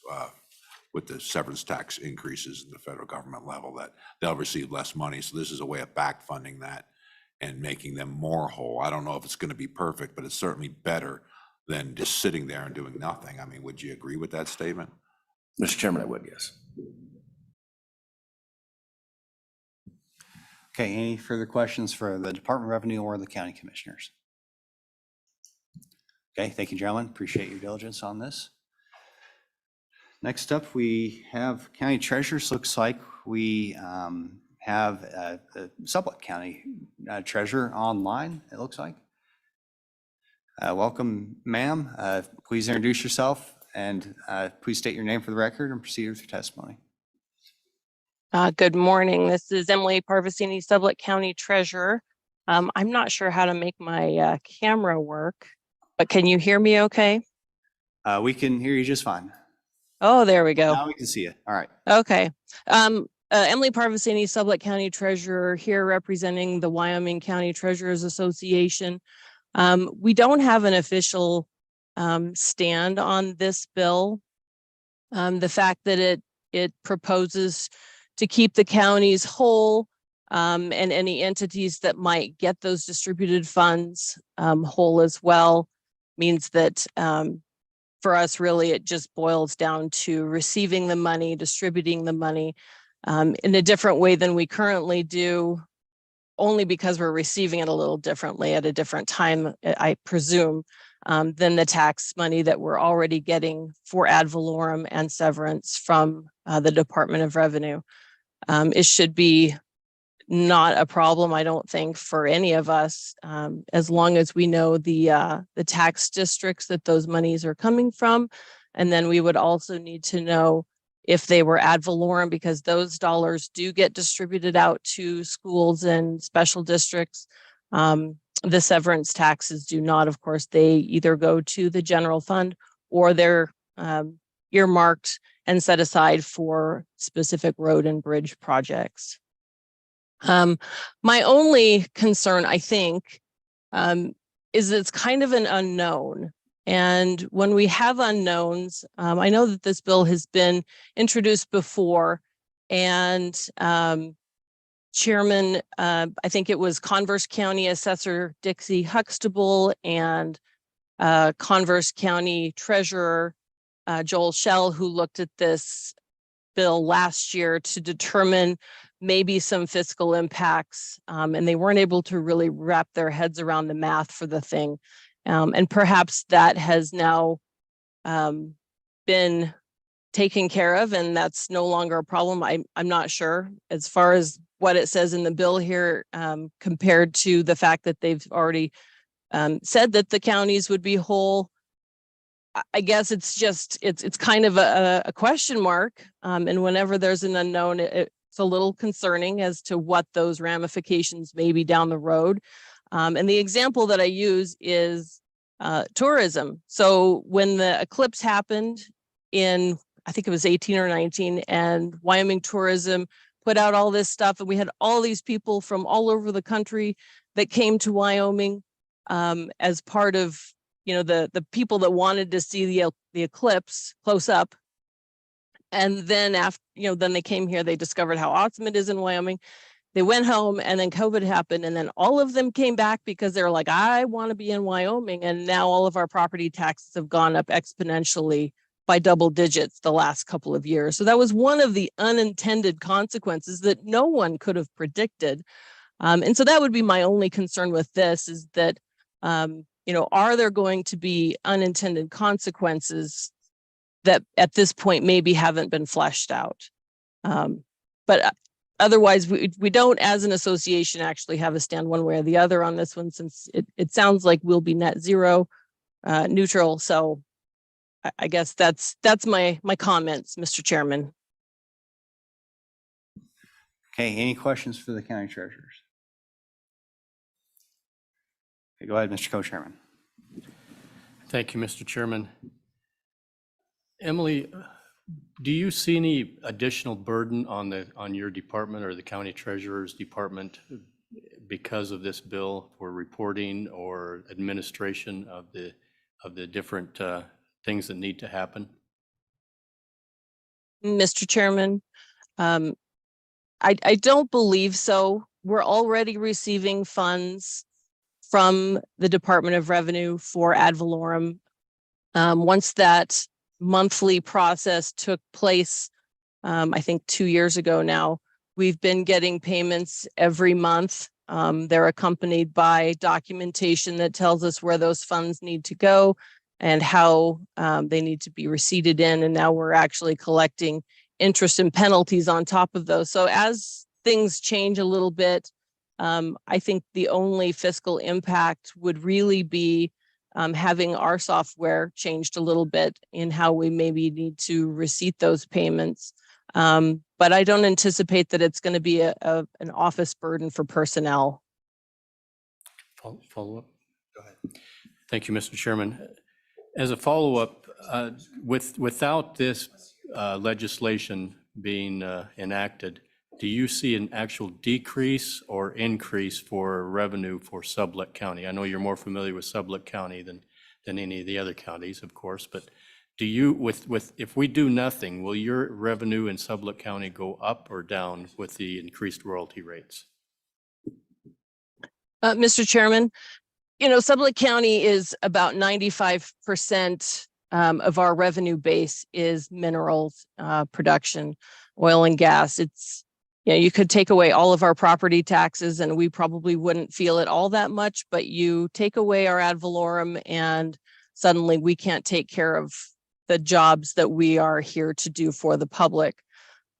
with the severance tax increases in the federal government level, that they'll receive less money. So this is a way of back funding that and making them more whole. I don't know if it's going to be perfect, but it's certainly better than just sitting there and doing nothing. I mean, would you agree with that statement? Mr. Chairman, I would, yes. Okay, any further questions for the Department of Revenue or the county commissioners? Okay, thank you, gentlemen. Appreciate your diligence on this. Next up, we have county treasurers. Looks like we have the Sublette County treasurer online, it looks like. Welcome, ma'am. Please introduce yourself and please state your name for the record and proceed with your testimony. Good morning. This is Emily Parvasini, Sublette County Treasurer. I'm not sure how to make my camera work, but can you hear me okay? We can hear you just fine. Oh, there we go. Now we can see you. All right. Okay. Emily Parvasini, Sublette County Treasurer, here representing the Wyoming County Treasurers Association. We don't have an official stand on this bill. The fact that it proposes to keep the counties whole and any entities that might get those distributed funds whole as well means that for us, really, it just boils down to receiving the money, distributing the money in a different way than we currently do, only because we're receiving it a little differently at a different time, I presume, than the tax money that we're already getting for ad valorem and severance from the Department of Revenue. It should be not a problem, I don't think, for any of us, as long as we know the tax districts that those monies are coming from. And then we would also need to know if they were ad valorem, because those dollars do get distributed out to schools and special districts. The severance taxes do not, of course. They either go to the general fund or they're earmarked and set aside for specific road and bridge projects. My only concern, I think, is it's kind of an unknown. And when we have unknowns, I know that this bill has been introduced before, and Chairman, I think it was Converse County Assessor Dixie Huxtable and Converse County Treasurer Joel Shell, who looked at this bill last year to determine maybe some fiscal impacts, and they weren't able to really wrap their heads around the math for the thing. And perhaps that has now been taken care of, and that's no longer a problem. I'm not sure as far as what it says in the bill here, compared to the fact that they've already said that the counties would be whole. I guess it's just, it's kind of a question mark. And whenever there's an unknown, it's a little concerning as to what those ramifications may be down the road. And the example that I use is tourism. So when the eclipse happened in, I think it was 18 or 19, and Wyoming tourism put out all this stuff, and we had all these people from all over the country that came to Wyoming as part of, you know, the people that wanted to see the eclipse close up. And then after, you know, then they came here, they discovered how awesome it is in Wyoming. They went home, and then COVID happened, and then all of them came back because they're like, I want to be in Wyoming. And now all of our property taxes have gone up exponentially by double digits the last couple of years. So that was one of the unintended consequences that no one could have predicted. And so that would be my only concern with this, is that, you know, are there going to be unintended consequences that at this point maybe haven't been fleshed out? But otherwise, we don't, as an association, actually have a stand one way or the other on this one, since it sounds like we'll be net zero neutral. So I guess that's my comments, Mr. Chairman. Okay, any questions for the county treasurers? Okay, go ahead, Mr. Co-Chairman. Thank you, Mr. Chairman. Emily, do you see any additional burden on your department or the county treasurer's department because of this bill for reporting or administration of the different things that need to happen? Mr. Chairman, I don't believe so. We're already receiving funds from the Department of Revenue for ad valorem. Once that monthly process took place, I think 2 years ago now, we've been getting payments every month. They're accompanied by documentation that tells us where those funds need to go and how they need to be receipted in. And now we're actually collecting interest and penalties on top of those. So as things change a little bit, I think the only fiscal impact would really be having our software changed a little bit in how we maybe need to receipt those payments. But I don't anticipate that it's going to be an office burden for personnel. Follow up? Go ahead. Thank you, Mr. Chairman. As a follow-up, without this legislation being enacted, do you see an actual decrease or increase for revenue for Sublette County? I know you're more familiar with Sublette County than any of the other counties, of course, but do you, if we do nothing, will your revenue in Sublette County go up or down with the increased royalty rates? Mr. Chairman, you know, Sublette County is about 95% of our revenue base is minerals production, oil and gas. It's, you know, you could take away all of our property taxes and we probably wouldn't feel it all that much, but you take away our ad valorem and suddenly we can't take care of the jobs that we are here to do for the public.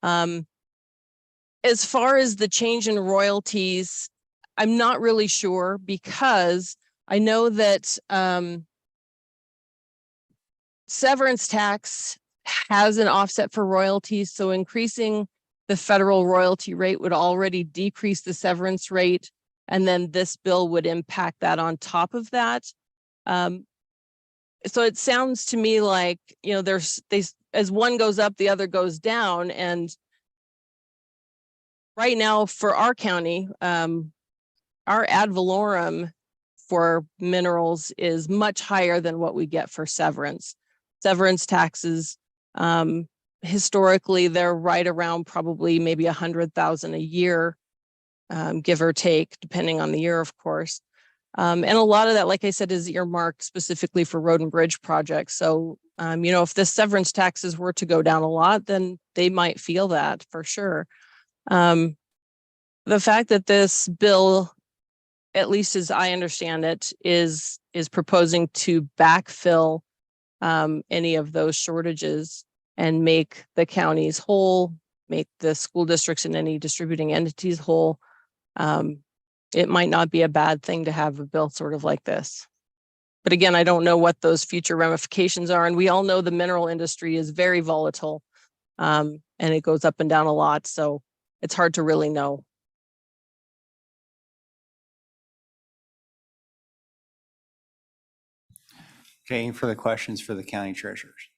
As far as the change in royalties, I'm not really sure, because I know that severance tax has an offset for royalties, so increasing the federal royalty rate would already decrease the severance rate, and then this bill would impact that on top of that. So it sounds to me like, you know, as one goes up, the other goes down, and right now for our county, our ad valorem for minerals is much higher than what we get for severance. Severance taxes, historically, they're right around probably maybe 100,000 a year, give or take, depending on the year, of course. And a lot of that, like I said, is earmarked specifically for road and bridge projects. So, if the severance taxes were to go down a lot, then they might feel that for sure. The fact that this bill, at least as I understand it, is proposing to backfill any of those shortages and make the counties whole, make the school districts and any distributing entities whole. It might not be a bad thing to have a bill sort of like this. But again, I don't know what those future ramifications are. And we all know the mineral industry is very volatile, and it goes up and down a lot. So it's hard to really know. Okay, any further questions for the county treasurers?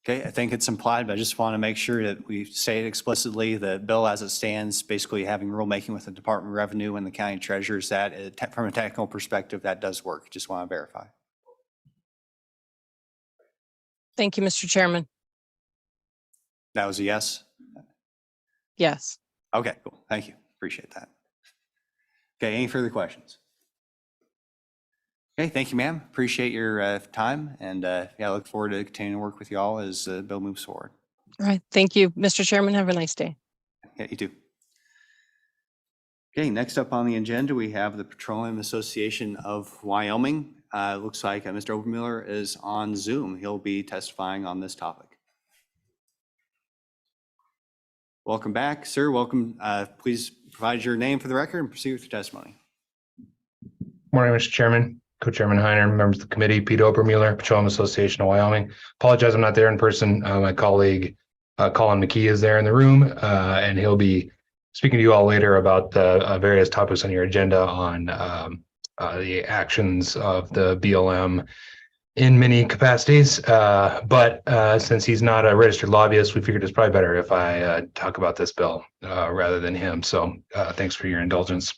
Okay, I think it's implied, but I just want to make sure that we say it explicitly, the bill as it stands, basically having rulemaking with the Department of Revenue and the county treasurers, that from a technical perspective, that does work. Just want to verify. Thank you, Mr. Chairman. That was a yes? Yes. Okay, cool. Thank you. Appreciate that. Okay, any further questions? Okay, thank you, ma'am. Appreciate your time, and yeah, I look forward to continuing to work with you all as the bill moves forward. All right. Thank you, Mr. Chairman. Have a nice day. Yeah, you too. Okay, next up on the agenda, we have the Petroleum Association of Wyoming. Looks like Mr. Obermuller is on Zoom. He'll be testifying on this topic. Welcome back, sir. Welcome. Please provide your name for the record and proceed with your testimony. Morning, Mr. Chairman, Co-Chairman Heiner, members of the committee, Pete Obermuller, Petroleum Association of Wyoming. Apologize, I'm not there in person. My colleague, Colin McKee, is there in the room, and he'll be speaking to you all later about the various topics on your agenda on the actions of the BLM in many capacities. But since he's not a registered lobbyist, we figured it's probably better if I talk about this bill rather than him. So thanks for your indulgence.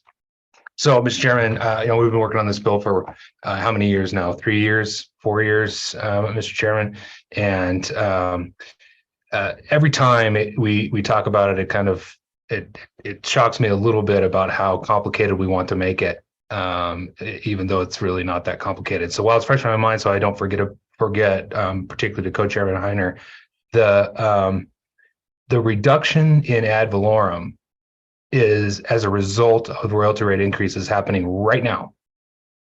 So, Mr. Chairman, we've been working on this bill for how many years now? 3 years, 4 years, Mr. Chairman. And every time we talk about it, it shocks me a little bit about how complicated we want to make it, even though it's really not that complicated. So while it's fresh in my mind, so I don't forget, particularly to Co-Chairman Heiner, the reduction in ad valorem is as a result of royalty rate increases happening right now.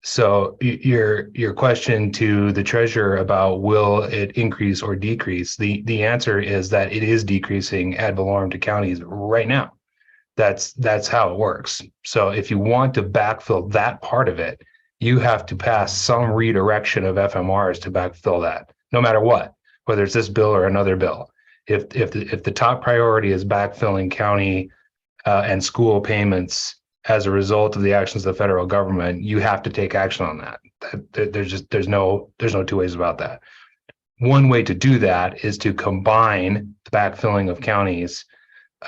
So your question to the treasurer about will it increase or decrease, the answer is that it is decreasing ad valorem to counties right now. That's how it works. So if you want to backfill that part of it, you have to pass some redirection of FMRs to backfill that, no matter what, whether it's this bill or another bill. If the top priority is backfilling county and school payments as a result of the actions of the federal government, you have to take action on that. There's no two ways about that. One way to do that is to combine the backfilling of counties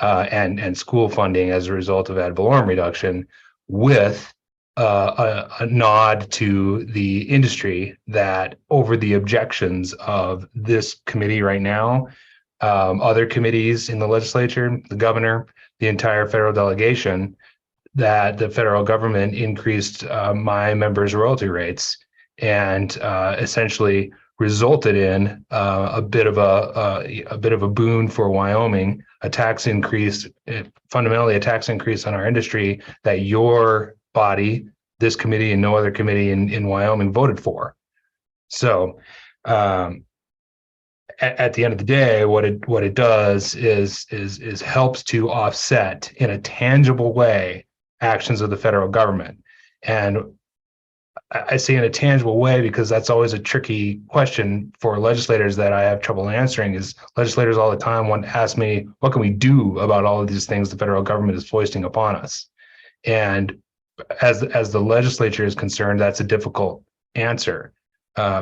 and school funding as a result of ad valorem reduction with a nod to the industry that over the objections of this committee right now, other committees in the legislature, the governor, the entire federal delegation, that the federal government increased my members' royalty rates and essentially resulted in a bit of a boon for Wyoming, a tax increase, fundamentally a tax increase on our industry that your body, this committee, and no other committee in Wyoming voted for. So at the end of the day, what it does is helps to offset in a tangible way actions of the federal government. And I say in a tangible way because that's always a tricky question for legislators that I have trouble answering. Is legislators all the time want to ask me, what can we do about all of these things the federal government is foisting upon us? And as the legislature is concerned, that's a difficult answer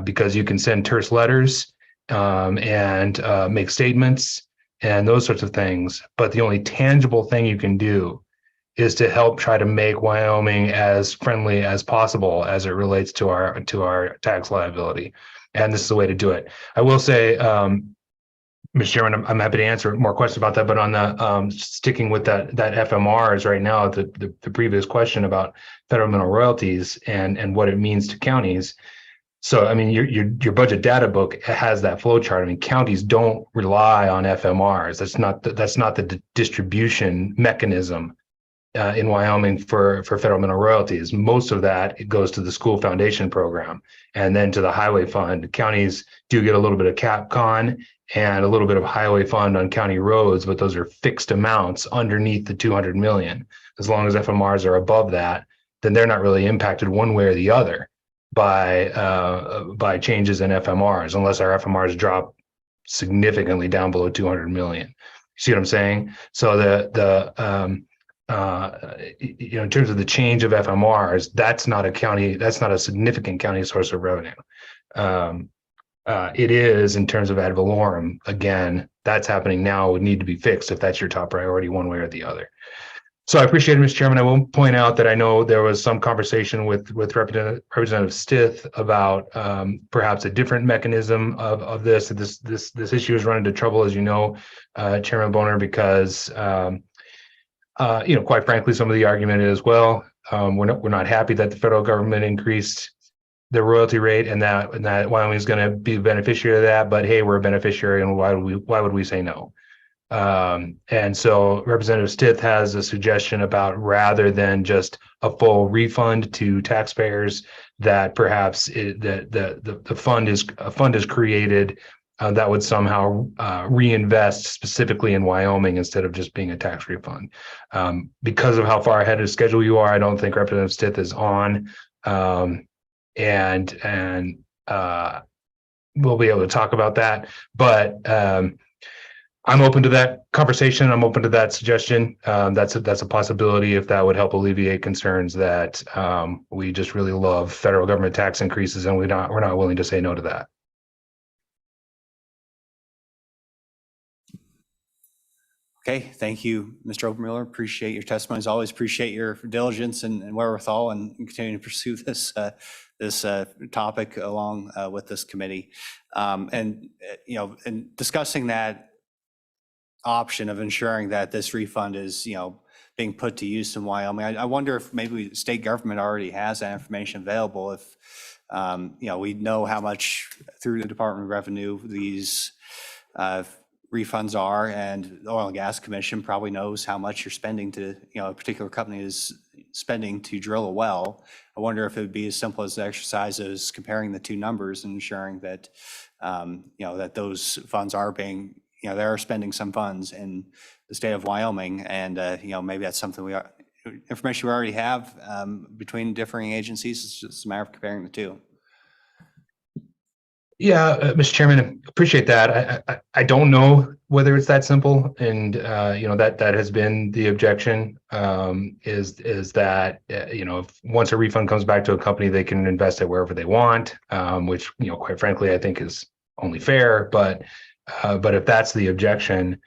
because you can send terse letters and make statements and those sorts of things. But the only tangible thing you can do is to help try to make Wyoming as friendly as possible as it relates to our tax liability. And this is the way to do it. I will say, Mr. Chairman, I'm happy to answer more questions about that, but on the sticking with that FMRs right now, the previous question about federal mineral royalties and what it means to counties. So, I mean, your budget data book has that flow chart. I mean, counties don't rely on FMRs. That's not the distribution mechanism in Wyoming for federal mineral royalties. Most of that, it goes to the school foundation program and then to the highway fund. Counties do get a little bit of CapCon and a little bit of highway fund on county roads, but those are fixed amounts underneath the 200 million. As long as FMRs are above that, then they're not really impacted one way or the other by changes in FMRs, unless our FMRs drop significantly down below 200 million. See what I'm saying? So in terms of the change of FMRs, that's not a significant county source of revenue. It is in terms of ad valorem. Again, that's happening now, would need to be fixed if that's your top priority one way or the other. So I appreciate it, Mr. Chairman. I will point out that I know there was some conversation with Representative Stith about perhaps a different mechanism of this. This issue has run into trouble, as you know, Chairman Boner, because quite frankly, some of the argument is, well, we're not happy that the federal government increased the royalty rate and that Wyoming is going to be the beneficiary of that. But hey, we're a beneficiary, and why would we say no? And so Representative Stith has a suggestion about, rather than just a full refund to taxpayers, that perhaps the fund is created that would somehow reinvest specifically in Wyoming instead of just being a tax refund. Because of how far ahead of schedule you are, I don't think Representative Stith is on, and we'll be able to talk about that. But I'm open to that conversation. I'm open to that suggestion. That's a possibility if that would help alleviate concerns that we just really love federal government tax increases, and we're not willing to say no to that. Okay, thank you, Mr. Obermuller. Appreciate your testimony. As always, appreciate your diligence and wherewithal and continuing to pursue this topic along with this committee. And discussing that option of ensuring that this refund is, being put to use in Wyoming. I wonder if maybe the state government already has that information available. If, we know how much through the Department of Revenue these refunds are, and the Oil and Gas Commission probably knows how much you're spending to, a particular company is spending to drill a well. I wonder if it would be as simple as the exercise as comparing the two numbers and ensuring that, that those funds are being, they are spending some funds in the state of Wyoming, and maybe that's something information we already have between differing agencies. It's just a matter of comparing the two. Yeah, Mr. Chairman, appreciate that. I don't know whether it's that simple, and that has been the objection. Is that if once a refund comes back to a company, they can invest it wherever they want, which quite frankly I think is only fair. But if that's the objection,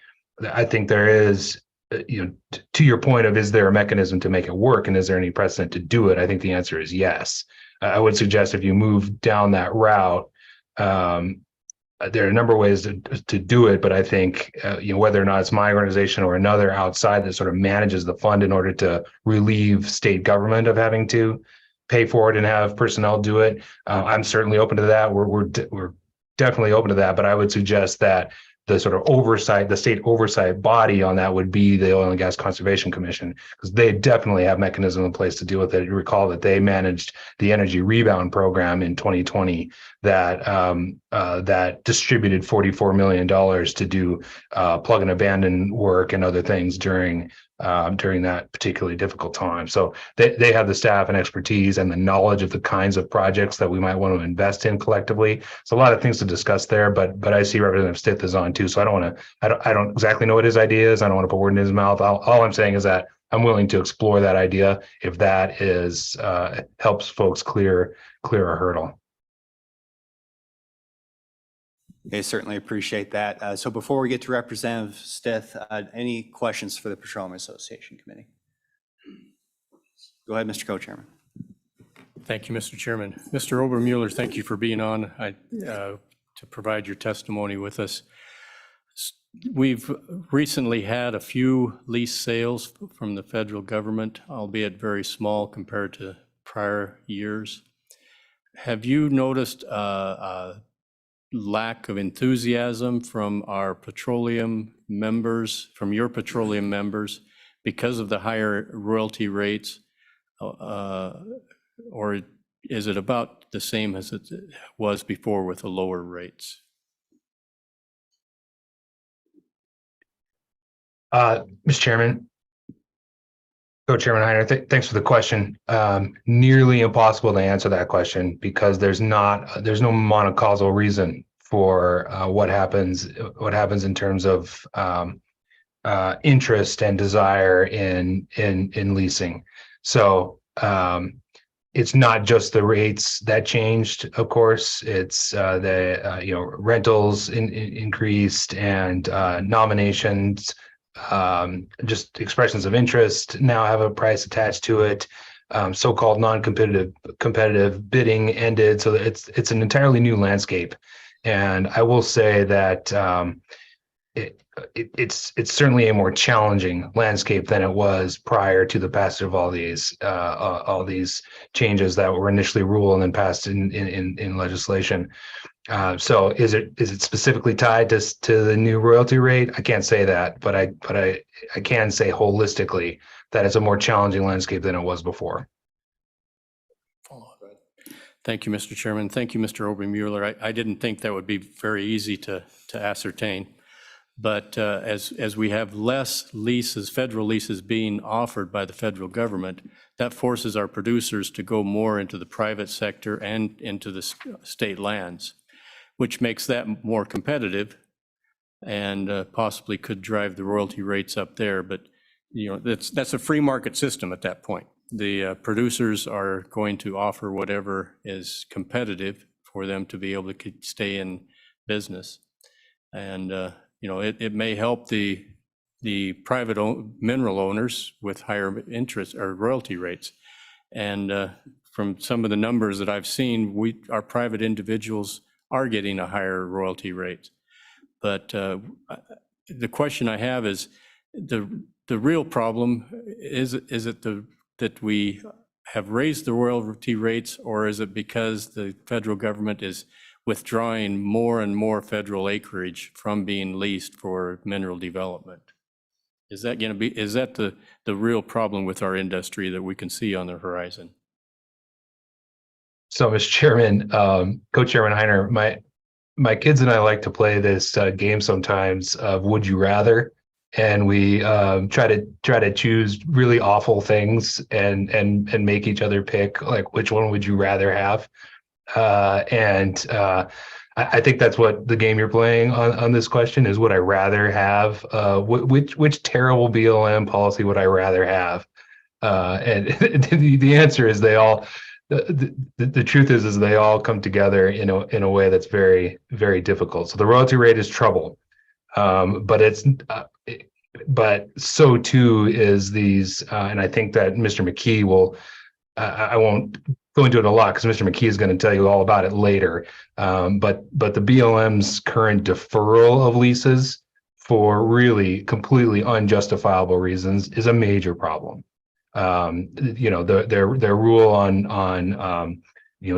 I think there is, to your point of, is there a mechanism to make it work, and is there any precedent to do it? I think the answer is yes. I would suggest if you move down that route, there are a number of ways to do it, but I think whether or not it's my organization or another outside that sort of manages the fund in order to relieve state government of having to pay for it and have personnel do it, I'm certainly open to that. We're definitely open to that, but I would suggest that the sort of oversight, the state oversight body on that would be the Oil and Gas Conservation Commission, because they definitely have mechanism in place to deal with it. You recall that they managed the Energy Rebound Program in 2020 that distributed $44 million to do plug and abandon work and other things during that particularly difficult time. So they have the staff and expertise and the knowledge of the kinds of projects that we might want to invest in collectively. So a lot of things to discuss there, but I see Representative Stith is on too. So I don't exactly know what his idea is. I don't want to put word in his mouth. All I'm saying is that I'm willing to explore that idea if that is helps folks clear a hurdle. I certainly appreciate that. So before we get to Representative Stith, any questions for the Petroleum Association Committee? Go ahead, Mr. Co-Chairman. Thank you, Mr. Chairman. Mr. Obermueller, thank you for being on to provide your testimony with us. We've recently had a few lease sales from the federal government, albeit very small compared to prior years. Have you noticed a lack of enthusiasm from our petroleum members, from your petroleum members, because of the higher royalty rates? Or is it about the same as it was before with the lower rates? Mr. Chairman, Co-Chairman Heiner, thanks for the question. Nearly impossible to answer that question because there's no monocausal reason for what happens in terms of interest and desire in leasing. So it's not just the rates that changed, of course. It's the rentals increased and nominations. Just expressions of interest now have a price attached to it. So-called competitive bidding ended, so it's an entirely new landscape. And I will say that it's certainly a more challenging landscape than it was prior to the passage of all these changes that were initially ruled and then passed in legislation. So is it specifically tied to the new royalty rate? I can't say that, but I can say holistically that it's a more challenging landscape than it was before. Thank you, Mr. Chairman. Thank you, Mr. Obermueller. I didn't think that would be very easy to ascertain. But as we have less leases, federal leases being offered by the federal government, that forces our producers to go more into the private sector and into the state lands, which makes that more competitive and possibly could drive the royalty rates up there. But that's a free market system at that point. The producers are going to offer whatever is competitive for them to be able to stay in business. And it may help the private mineral owners with higher interest or royalty rates. And from some of the numbers that I've seen, our private individuals are getting a higher royalty rate. But the question I have is the real problem is it that we have raised the royalty rates, or is it because the federal government is withdrawing more and more federal acreage from being leased for mineral development? Is that the real problem with our industry that we can see on the horizon? So, Mr. Chairman, Co-Chairman Heiner, my kids and I like to play this game sometimes of Would You Rather, and we try to choose really awful things and make each other pick like which one would you rather have. I think that's what the game you're playing on this question is. Would I rather have which terrible BLM policy would I rather have? And the answer is they all. The truth is they all come together in a way that's very, very difficult. So the royalty rate is trouble, but so too is these, and I think that Mr. McKee will. I won't go into it a lot because Mr. McKee is going to tell you all about it later. But the BLM's current deferral of leases for really completely unjustifiable reasons is a major problem. Their rule on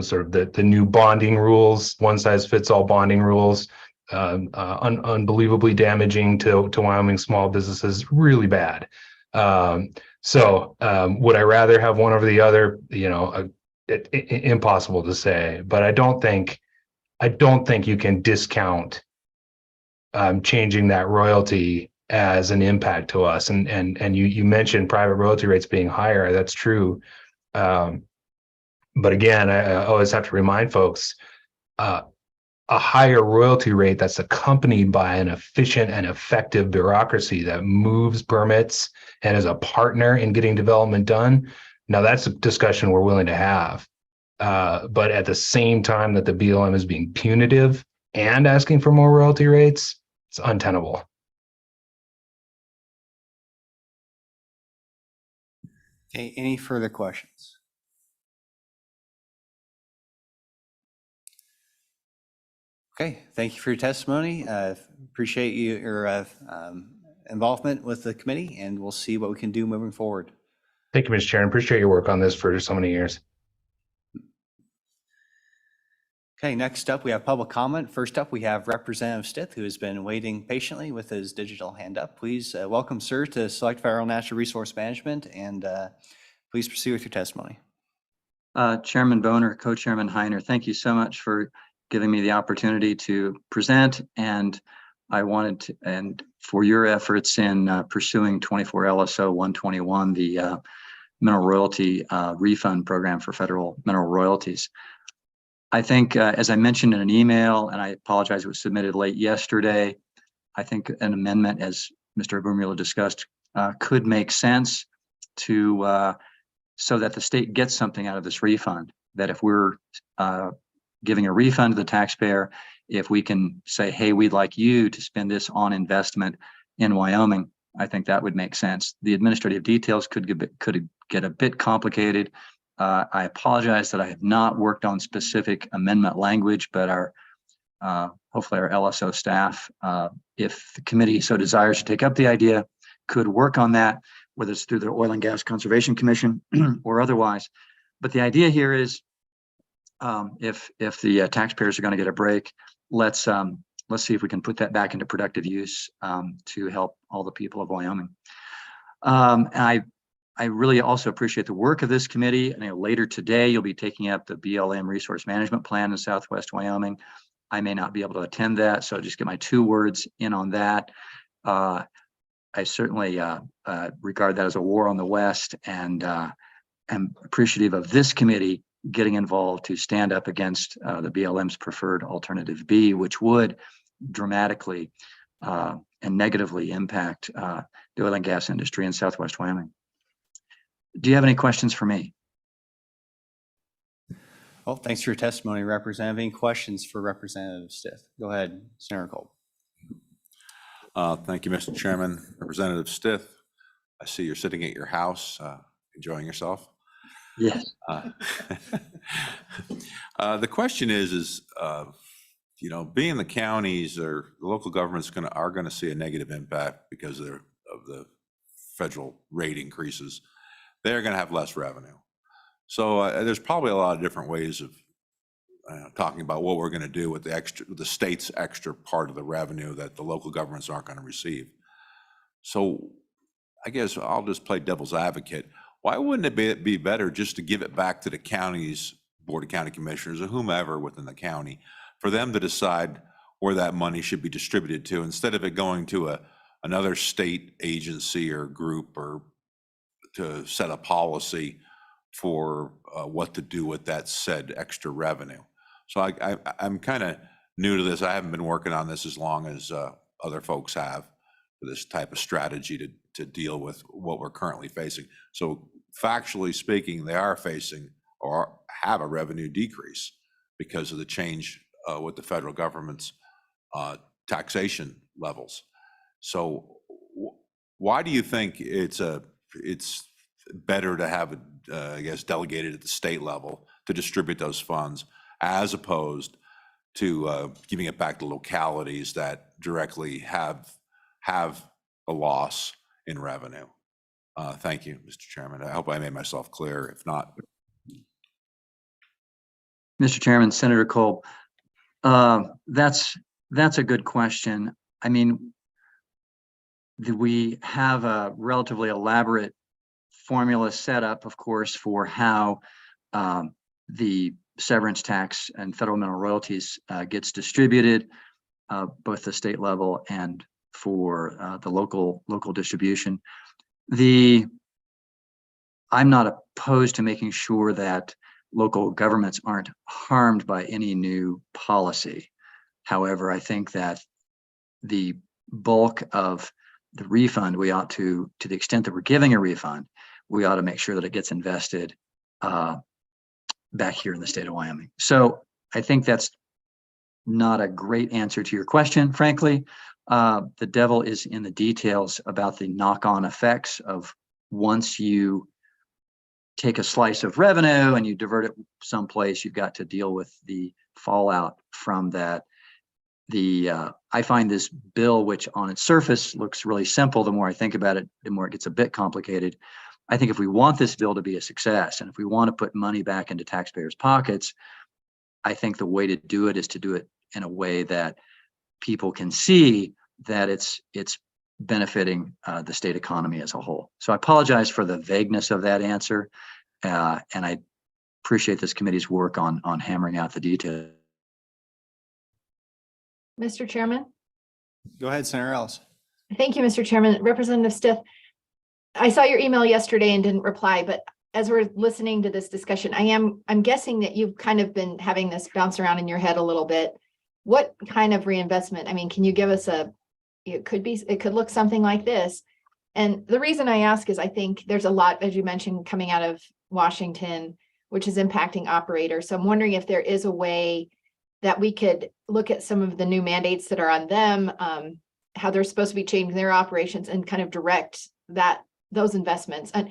sort of the new bonding rules, one size fits all bonding rules, unbelievably damaging to Wyoming small businesses, really bad. So would I rather have one over the other? Impossible to say, but I don't think you can discount changing that royalty as an impact to us. And you mentioned private royalty rates being higher. That's true. But again, I always have to remind folks, a higher royalty rate that's accompanied by an efficient and effective bureaucracy that moves permits and is a partner in getting development done. Now that's a discussion we're willing to have. But at the same time that the BLM is being punitive and asking for more royalty rates, it's untenable. Okay, any further questions? Okay, thank you for your testimony. Appreciate your involvement with the committee, and we'll see what we can do moving forward. Thank you, Mr. Chairman. Appreciate your work on this for so many years. Okay, next up, we have public comment. First up, we have Representative Stith, who has been waiting patiently with his digital hand up. Please welcome, sir, to Select Federal Natural Resource Management, and please proceed with your testimony. Chairman Boner, Co-Chairman Heiner, thank you so much for giving me the opportunity to present. And I wanted to, and for your efforts in pursuing 24 LSO 121, the mineral royalty refund program for federal mineral royalties. I think, as I mentioned in an email, and I apologize, it was submitted late yesterday, I think an amendment, as Mr. Obermuller discussed, could make sense to so that the state gets something out of this refund. That if we're giving a refund to the taxpayer, if we can say, hey, we'd like you to spend this on investment in Wyoming, I think that would make sense. The administrative details could get a bit complicated. I apologize that I have not worked on specific amendment language, but our hopefully our LSO staff, if the committee so desires to take up the idea, could work on that, whether it's through the Oil and Gas Conservation Commission or otherwise. But the idea here is, if the taxpayers are going to get a break, let's see if we can put that back into productive use to help all the people of Wyoming. And I really also appreciate the work of this committee. And later today, you'll be taking up the BLM Resource Management Plan in Southwest Wyoming. I may not be able to attend that, so I'll just get my 2 words in on that. I certainly regard that as a war on the West, and am appreciative of this committee getting involved to stand up against the BLM's preferred alternative B, which would dramatically and negatively impact the oil and gas industry in Southwest Wyoming. Do you have any questions for me? Well, thanks for your testimony, Representative. Any questions for Representative Stith? Go ahead, Senator Kolb. Thank you, Mr. Chairman. Representative Stith, I see you're sitting at your house enjoying yourself. Yes. The question is, you know, being the counties or the local governments are going to see a negative impact because of the federal rate increases. They're going to have less revenue. So there's probably a lot of different ways of talking about what we're going to do with the state's extra part of the revenue that the local governments aren't going to receive. So I guess I'll just play devil's advocate. Why wouldn't it be better just to give it back to the county's Board of County Commissioners or whomever within the county for them to decide where that money should be distributed to, instead of it going to another state agency or group, or to set a policy for what to do with that said extra revenue? So I'm kind of new to this. I haven't been working on this as long as other folks have, for this type of strategy to deal with what we're currently facing. So factually speaking, they are facing or have a revenue decrease because of the change with the federal government's taxation levels. So why do you think it's better to have it, I guess, delegated at the state level to distribute those funds, as opposed to giving it back to localities that directly have a loss in revenue? Thank you, Mr. Chairman. I hope I made myself clear. If not. Mr. Chairman, Senator Kolb, that's a good question. I mean, we have a relatively elaborate formula set up, of course, for how the severance tax and federal mineral royalties gets distributed, both the state level and for the local distribution. I'm not opposed to making sure that local governments aren't harmed by any new policy. However, I think that the bulk of the refund, we ought to the extent that we're giving a refund, we ought to make sure that it gets invested back here in the state of Wyoming. So I think that's not a great answer to your question, frankly. The devil is in the details about the knock-on effects of once you take a slice of revenue and you divert it someplace, you've got to deal with the fallout from that. I find this bill, which on its surface looks really simple, the more I think about it, the more it gets a bit complicated. I think if we want this bill to be a success, and if we want to put money back into taxpayers' pockets, I think the way to do it is to do it in a way that people can see that it's benefiting the state economy as a whole. So I apologize for the vagueness of that answer, and I appreciate this committee's work on hammering out the details. Mr. Chairman. Go ahead, Senator Ellis. Thank you, Mr. Chairman. Representative Stith, I saw your email yesterday and didn't reply, but as we're listening to this discussion, I'm guessing that you've kind of been having this bounce around in your head a little bit. What kind of reinvestment? I mean, can you give us it could look something like this. And the reason I ask is I think there's a lot, as you mentioned, coming out of Washington, which is impacting operators. So I'm wondering if there is a way that we could look at some of the new mandates that are on them, how they're supposed to be changing their operations and kind of direct those investments. And,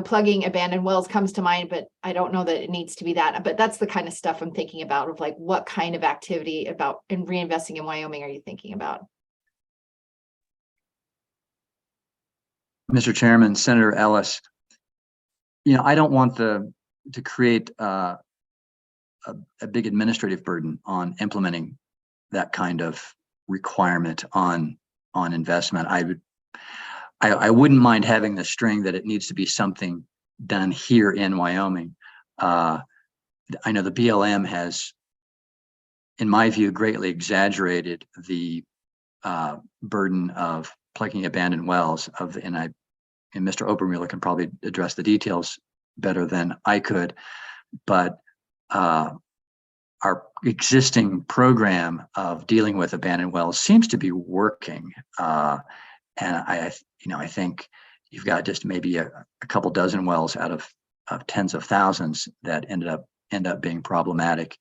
plugging abandoned wells comes to mind, but I don't know that it needs to be that. But that's the kind of stuff I'm thinking about, of like, what kind of activity in reinvesting in Wyoming are you thinking about? Mr. Chairman, Senator Ellis, I don't want to create a big administrative burden on implementing that kind of requirement on investment. I wouldn't mind having the string that it needs to be something done here in Wyoming. I know the BLM has, in my view, greatly exaggerated the burden of plugging abandoned wells and Mr. Obermuller can probably address the details better than I could, but our existing program of dealing with abandoned wells seems to be working. And I think you've got just maybe a couple dozen wells out of tens of thousands that end up being problematic.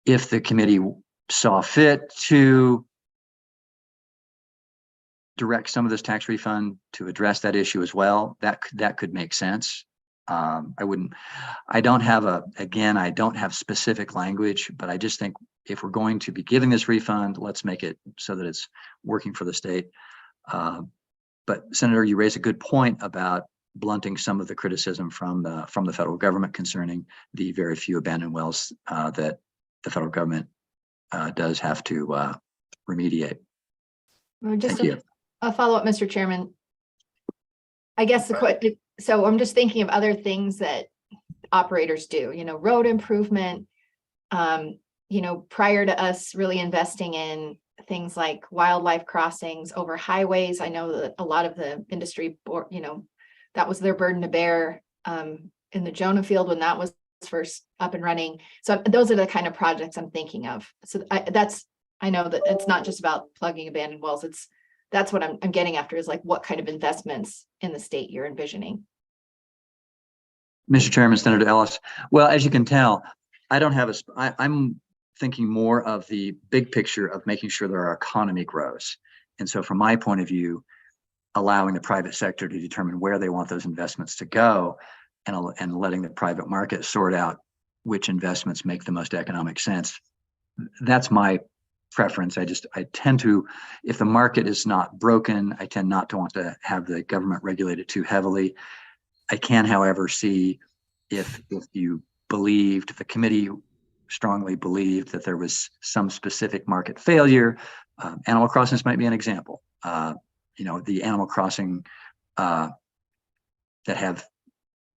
If the committee saw fit to direct some of this tax refund to address that issue as well, that could make sense. I don't have specific language, but I just think if we're going to be giving this refund, let's make it so that it's working for the state. But Senator, you raise a good point about blunting some of the criticism from the federal government concerning the very few abandoned wells that the federal government does have to remediate. Just Thank you. a follow-up, Mr. Chairman. I guess so I'm just thinking of other things that operators do, road improvement, prior to us really investing in things like wildlife crossings over highways. I know that a lot of the industry, that was their burden to bear in the Jonah Field when that was first up and running. So those are the kind of projects I'm thinking of. So I know that it's not just about plugging abandoned wells. That's what I'm getting after, is like, what kind of investments in the state you're envisioning? Mr. Chairman, Senator Ellis. Well, as you can tell, I'm thinking more of the big picture of making sure that our economy grows. And so from my point of view, allowing the private sector to determine where they want those investments to go and letting the private market sort out which investments make the most economic sense. That's my preference. I tend to, if the market is not broken, I tend not to want to have the government regulate it too heavily. I can, however, see if the committee strongly believed that there was some specific market failure. Animal crossings might be an example. The Animal Crossing that have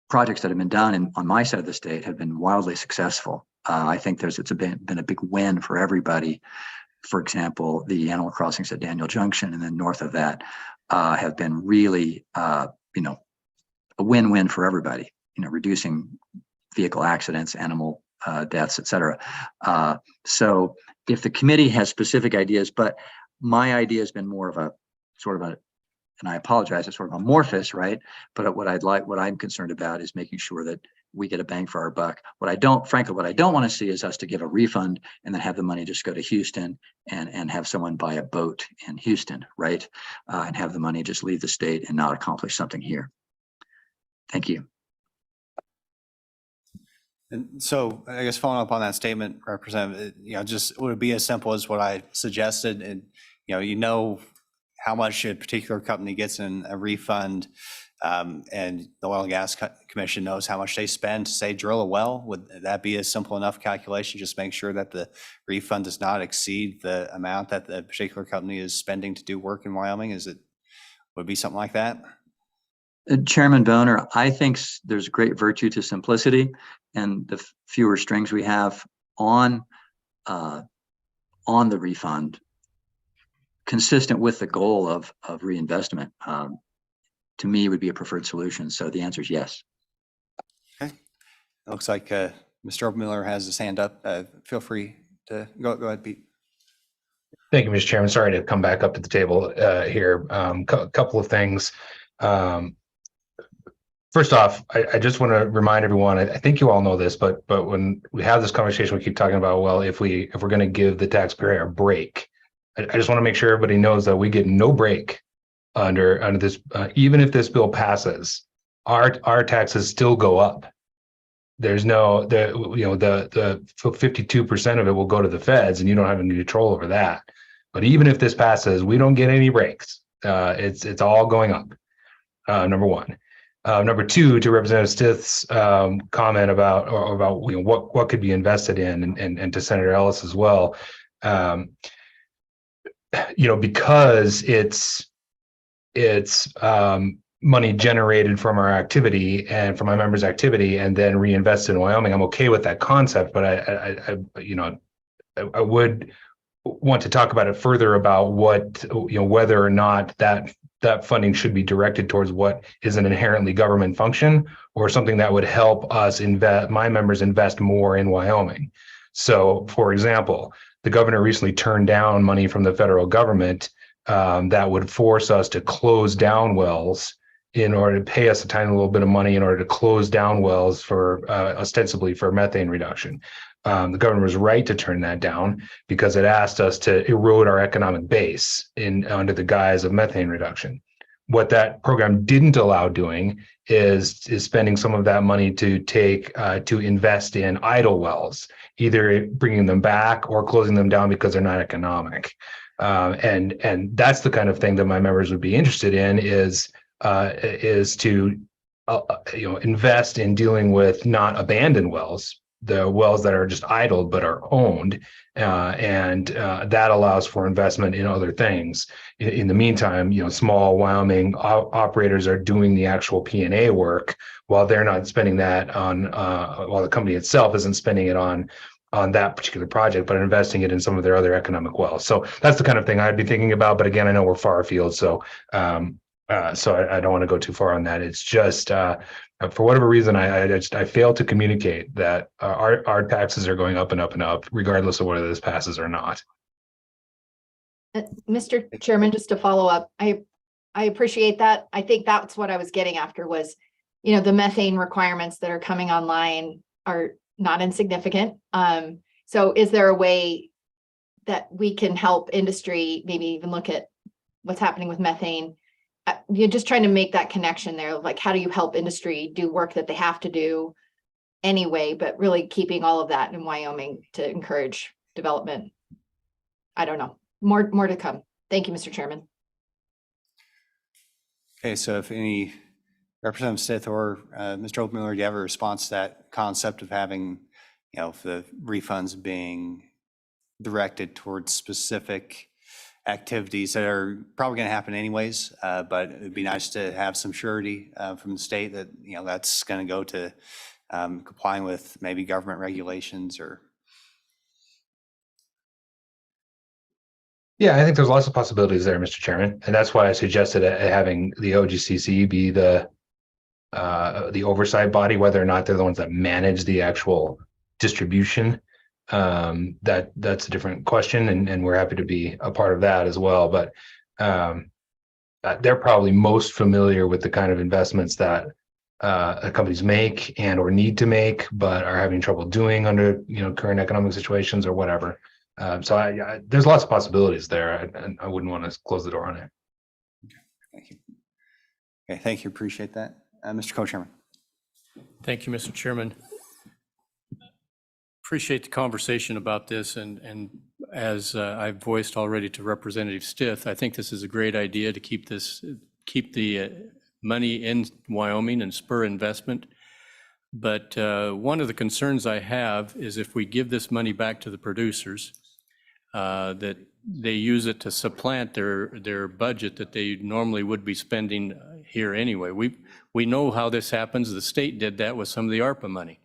projects that have been done on my side of the state have been wildly successful. I think it's been a big win for everybody. For example, the Animal Crossings at Daniel Junction and then north of that have been really, a win-win for everybody. Reducing vehicle accidents, animal deaths, et cetera. So if the committee has specific ideas, but my idea has been more of a sort of and I apologize, it's sort of amorphous, right? But what I'm concerned about is making sure that we get a bang for our buck. Frankly, what I don't want to see is us to give a refund and then have the money just go to Houston and have someone buy a boat in Houston, right? And have the money just leave the state and not accomplish something here. Thank you. And so I guess following up on that statement, Representative, just would it be as simple as what I suggested? And, you know how much a particular company gets in a refund, and the Oil and Gas Commission knows how much they spend to, say, drill a well. Would that be a simple enough calculation? Just make sure that the refund does not exceed the amount that the particular company is spending to do work in Wyoming? Would it be something like that? Chairman Boner, I think there's great virtue to simplicity, and the fewer strings we have on the refund, consistent with the goal of reinvestment, to me would be a preferred solution. So the answer is yes. Okay. It looks like Mr. Obermiller has his hand up. Feel free to go ahead, Pete. Thank you, Mr. Chairman. Sorry to come back up to the table here. Couple of things. First off, I just want to remind everyone, I think you all know this, but when we have this conversation, we keep talking about, well, if we're going to give the taxpayer a break, I just want to make sure everybody knows that we get no break under this. Even if this bill passes, our taxes still go up. There's no, the 52% of it will go to the feds, and you don't have any control over that. But even if this passes, we don't get any breaks. It's all going up. Number one. Number two, to Representative Stith's comment about what could be invested in, and to Senator Ellis as well, because it's money generated from our activity and from my members' activity and then reinvested in Wyoming. I'm okay with that concept, but I would want to talk about it further about whether or not that funding should be directed towards what is an inherently government function, or something that would help us my members invest more in Wyoming. So, for example, the governor recently turned down money from the federal government that would force us to close down wells in order to pay us a tiny little bit of money in order to close down wells for ostensibly for methane reduction. The governor was right to turn that down because it asked us to erode our economic base under the guise of methane reduction. What that program didn't allow doing is spending some of that money to invest in idle wells, either bringing them back or closing them down because they're not economic. And that's the kind of thing that my members would be interested in is to invest in dealing with not abandoned wells, the wells that are just idled but are owned, and that allows for investment in other things. In the meantime, small Wyoming operators are doing the actual P&A work while they're not spending that on, while the company itself isn't spending it on that particular project, but investing it in some of their other economic wells. So that's the kind of thing I'd be thinking about. But again, I know we're far afield, so I don't want to go too far on that. It's just for whatever reason, I fail to communicate that our taxes are going up and up and up, regardless of whether this passes or not. Mr. Chairman, just to follow up, I appreciate that. I think that's what I was getting after was, the methane requirements that are coming online are not insignificant. So is there a way that we can help industry, maybe even look at what's happening with methane? You're just trying to make that connection there. Like, how do you help industry do work that they have to do anyway, but really keeping all of that in Wyoming to encourage development? I don't know. More to come. Thank you, Mr. Chairman. Okay, so if any Representative Stith or Mr. Obermiller, do you have a response to that concept of having, the refunds being directed towards specific activities that are probably going to happen anyways, but it'd be nice to have some surety from the state that, that's going to go to complying with maybe government regulations or. Yeah, I think there's lots of possibilities there, Mr. Chairman, and that's why I suggested having the OGCC be the oversight body, whether or not they're the ones that manage the actual distribution. That's a different question, and we're happy to be a part of that as well. But they're probably most familiar with the kind of investments that companies make and or need to make, but are having trouble doing under current economic situations or whatever. So there's lots of possibilities there, and I wouldn't want to close the door on it. Okay, thank you. Okay, thank you. Appreciate that, Mr. Co-Chairman. Thank you, Mr. Chairman. appreciate the conversation about this, and as I've voiced already to Representative Stith, I think this is a great idea to keep the money in Wyoming and spur investment. But one of the concerns I have is if we give this money back to the producers, that they use it to supplant their budget that they normally would be spending here anyway. We know how this happens. The state did that with some of the ARPA money.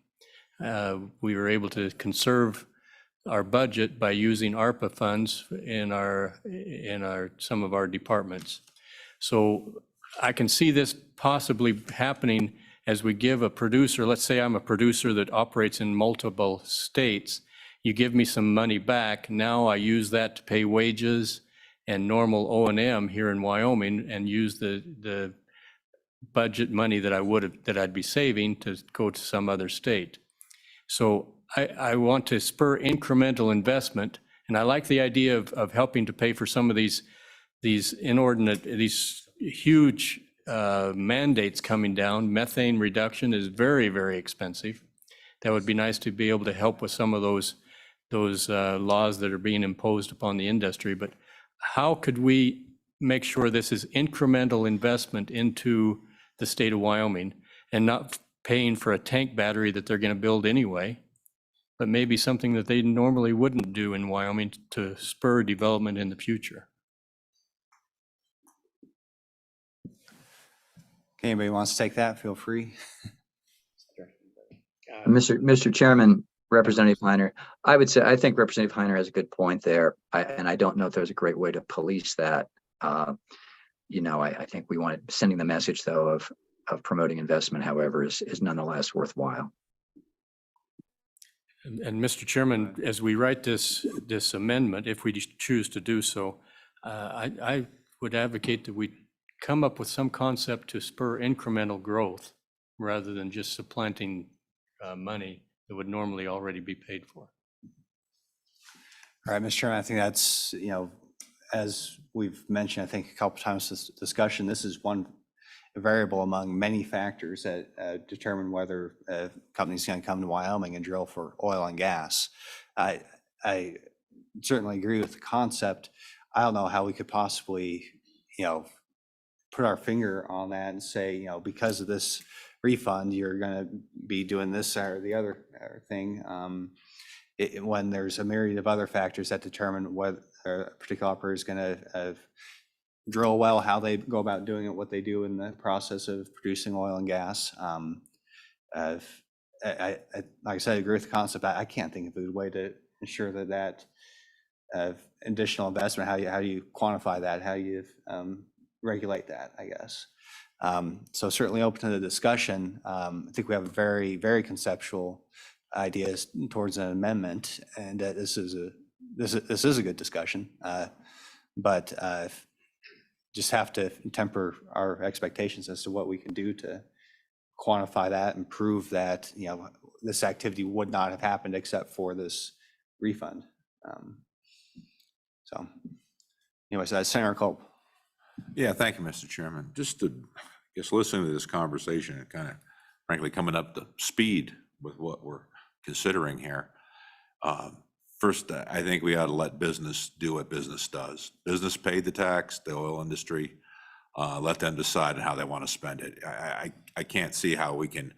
We were able to conserve our budget by using ARPA funds in some of our departments. So I can see this possibly happening as we give a producer, let's say I'm a producer that operates in multiple states, you give me some money back, now I use that to pay wages and normal O&M here in Wyoming and use the budget money that I'd be saving to go to some other state. So I want to spur incremental investment, and I like the idea of helping to pay for some of these huge mandates coming down. Methane reduction is very, very expensive. That would be nice to be able to help with some of those laws that are being imposed upon the industry. But how could we make sure this is incremental investment into the state of Wyoming and not paying for a tank battery that they're going to build anyway, but maybe something that they normally wouldn't do in Wyoming to spur development in the future? Anybody wants to take that, feel free. Mr. Chairman, Representative Heiner, I would say, I think Representative Heiner has a good point there. And I don't know if there's a great way to police that. I think we want sending the message though of promoting investment, however, is nonetheless worthwhile. And Mr. Chairman, as we write this amendment, if we choose to do so, I would advocate that we come up with some concept to spur incremental growth rather than just supplanting money that would normally already be paid for. All right, Mr. Chairman, I think that's, as we've mentioned, I think a couple times this discussion, this is one variable among many factors that determine whether a company's going to come to Wyoming and drill for oil and gas. I certainly agree with the concept. I don't know how we could possibly, put our finger on that and say, because of this refund, you're going to be doing this or the other thing. When there's a myriad of other factors that determine whether a particular operator is going to drill well, how they go about doing it, what they do in the process of producing oil and gas. Like I said, I agree with the concept. I can't think of a good way to ensure that additional investment, how do you quantify that? How do you regulate that, I guess. So certainly open to the discussion. I think we have very, very conceptual ideas towards an amendment, and that this is a good discussion, but just have to temper our expectations as to what we can do to quantify that and prove that this activity would not have happened except for this refund. So anyway, so that's Senator Culp. Yeah, thank you, Mr. Chairman. Just to, I guess, listening to this conversation and kind of frankly coming up to speed with what we're considering here. First, I think we ought to let business do what business does. Business paid the tax, the oil industry, let them decide on how they want to spend it. I can't see how we can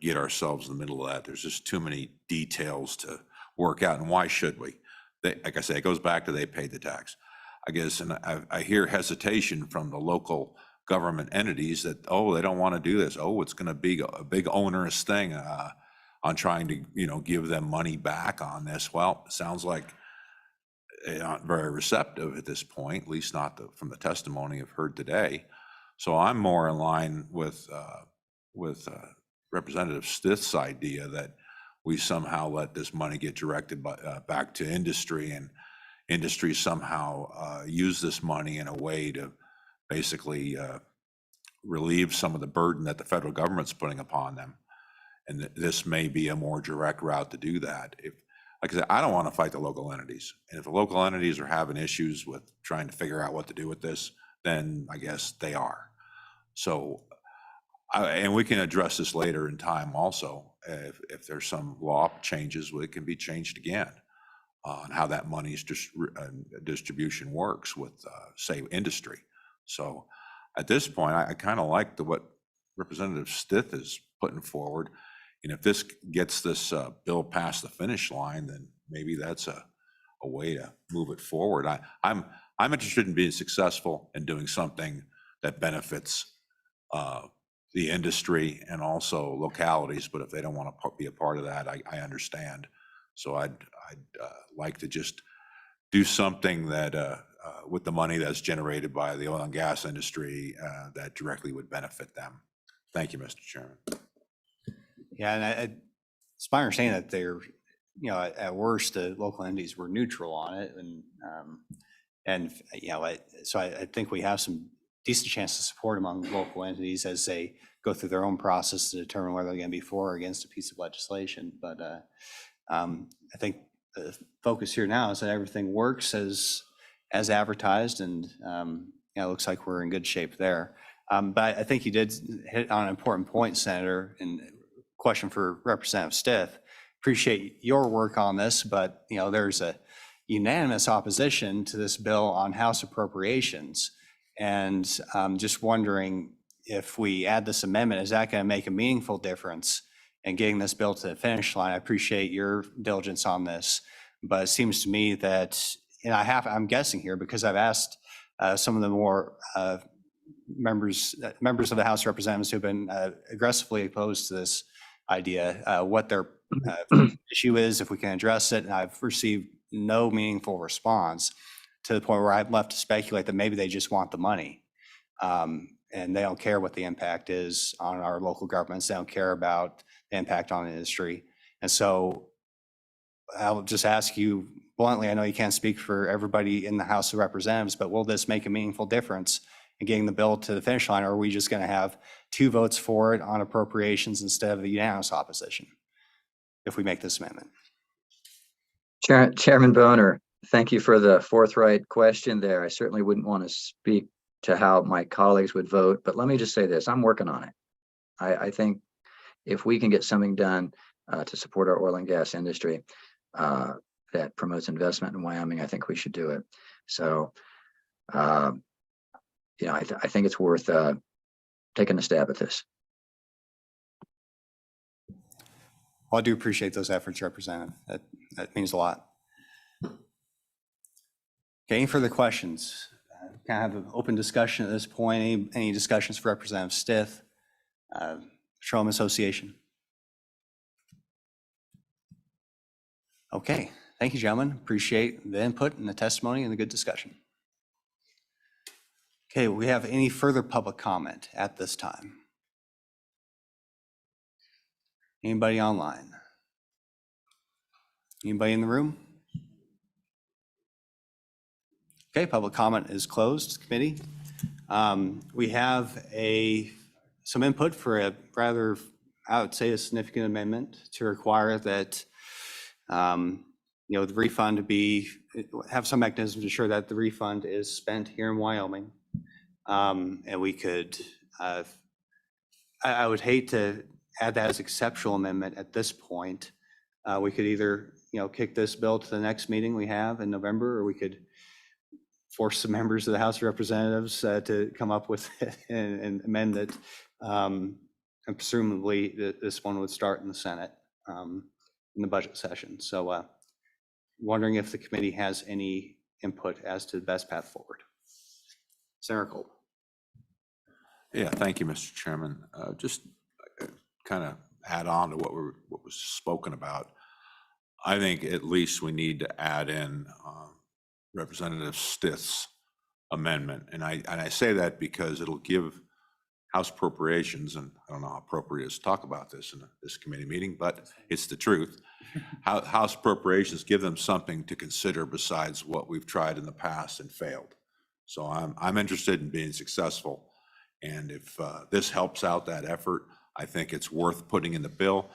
get ourselves in the middle of that. There's just too many details to work out, and why should we? Like I say, it goes back to they paid the tax. I guess, and I hear hesitation from the local government entities that, they don't want to do this. It's going to be a big onerous thing on trying to, give them money back on this. Well, it sounds like they're not very receptive at this point, at least not from the testimony I've heard today. So I'm more in line with Representative Stith's idea that we somehow let this money get directed back to industry, and industry somehow use this money in a way to basically relieve some of the burden that the federal government's putting upon them. And this may be a more direct route to do that. Like I said, I don't want to fight the local entities. And if the local entities are having issues with trying to figure out what to do with this, then I guess they are. So And we can address this later in time also. If there's some law changes, well, it can be changed again on how that money's distribution works with, say, industry. So at this point, I kind of like what Representative Stith is putting forward. And if this gets this bill past the finish line, then maybe that's a way to move it forward. I'm interested in being successful and doing something that benefits the industry and also localities, but if they don't want to be a part of that, I understand. So I'd like to just do something that with the money that's generated by the oil and gas industry that directly would benefit them. Thank you, Mr. Chairman. Yeah, and it's my understanding that they're, at worst, the local entities were neutral on it, and so I think we have some decent chance to support among local entities as they go through their own process to determine whether they're going to be for or against a piece of legislation. But I think the focus here now is that everything works as advertised, and it looks like we're in good shape there. But I think you did hit on an important point, Senator, and question for Representative Stith. Appreciate your work on this, but there's a unanimous opposition to this bill on House appropriations. And just wondering if we add this amendment, is that going to make a meaningful difference in getting this bill to the finish line? I appreciate your diligence on this, but it seems to me that, and I'm guessing here because I've asked some of the more members of the House of Representatives who've been aggressively opposed to this idea, what their issue is, if we can address it, and I've received no meaningful response, to the point where I'm left to speculate that maybe they just want the money. And they don't care what the impact is on our local governments. They don't care about the impact on the industry. And so I'll just ask you bluntly, I know you can't speak for everybody in the House of Representatives, but will this make a meaningful difference in getting the bill to the finish line? Or are we just going to have 2 votes for it on appropriations instead of a unanimous opposition if we make this amendment? Chairman Boner, thank you for the forthright question there. I certainly wouldn't want to speak to how my colleagues would vote, but let me just say this, I'm working on it. I think if we can get something done to support our oil and gas industry that promotes investment in Wyoming, I think we should do it. So, I think it's worth taking a stab at this. Well, I do appreciate those efforts, Representative. That means a lot. Okay, any further questions? Kind of have an open discussion at this point. Any discussions for Representative Stith? Petroleum Association? Okay, thank you, gentlemen. Appreciate the input and the testimony and the good discussion. Okay, we have any further public comment at this time? Anybody online? Anybody in the room? Okay, public comment is closed, committee. We have some input for a rather, I would say, a significant amendment to require that the refund have some mechanism to ensure that the refund is spent here in Wyoming. And we could, I would hate to add that as exceptional amendment at this point. We could either, kick this bill to the next meeting we have in November, or we could force some members of the House of Representatives to come up with and amend it. And presumably this one would start in the Senate in the budget session. So wondering if the committee has any input as to the best path forward. Senator Kolb. Yeah, thank you, Mr. Chairman. Just kind of add on to what was spoken about. I think at least we need to add in Representative Stith's amendment. And I say that because it'll give House Appropriations, and I don't know how appropriate it is to talk about this in this committee meeting, but it's the truth. House Appropriations give them something to consider besides what we've tried in the past and failed. So I'm interested in being successful. And if this helps out that effort, I think it's worth putting in the bill,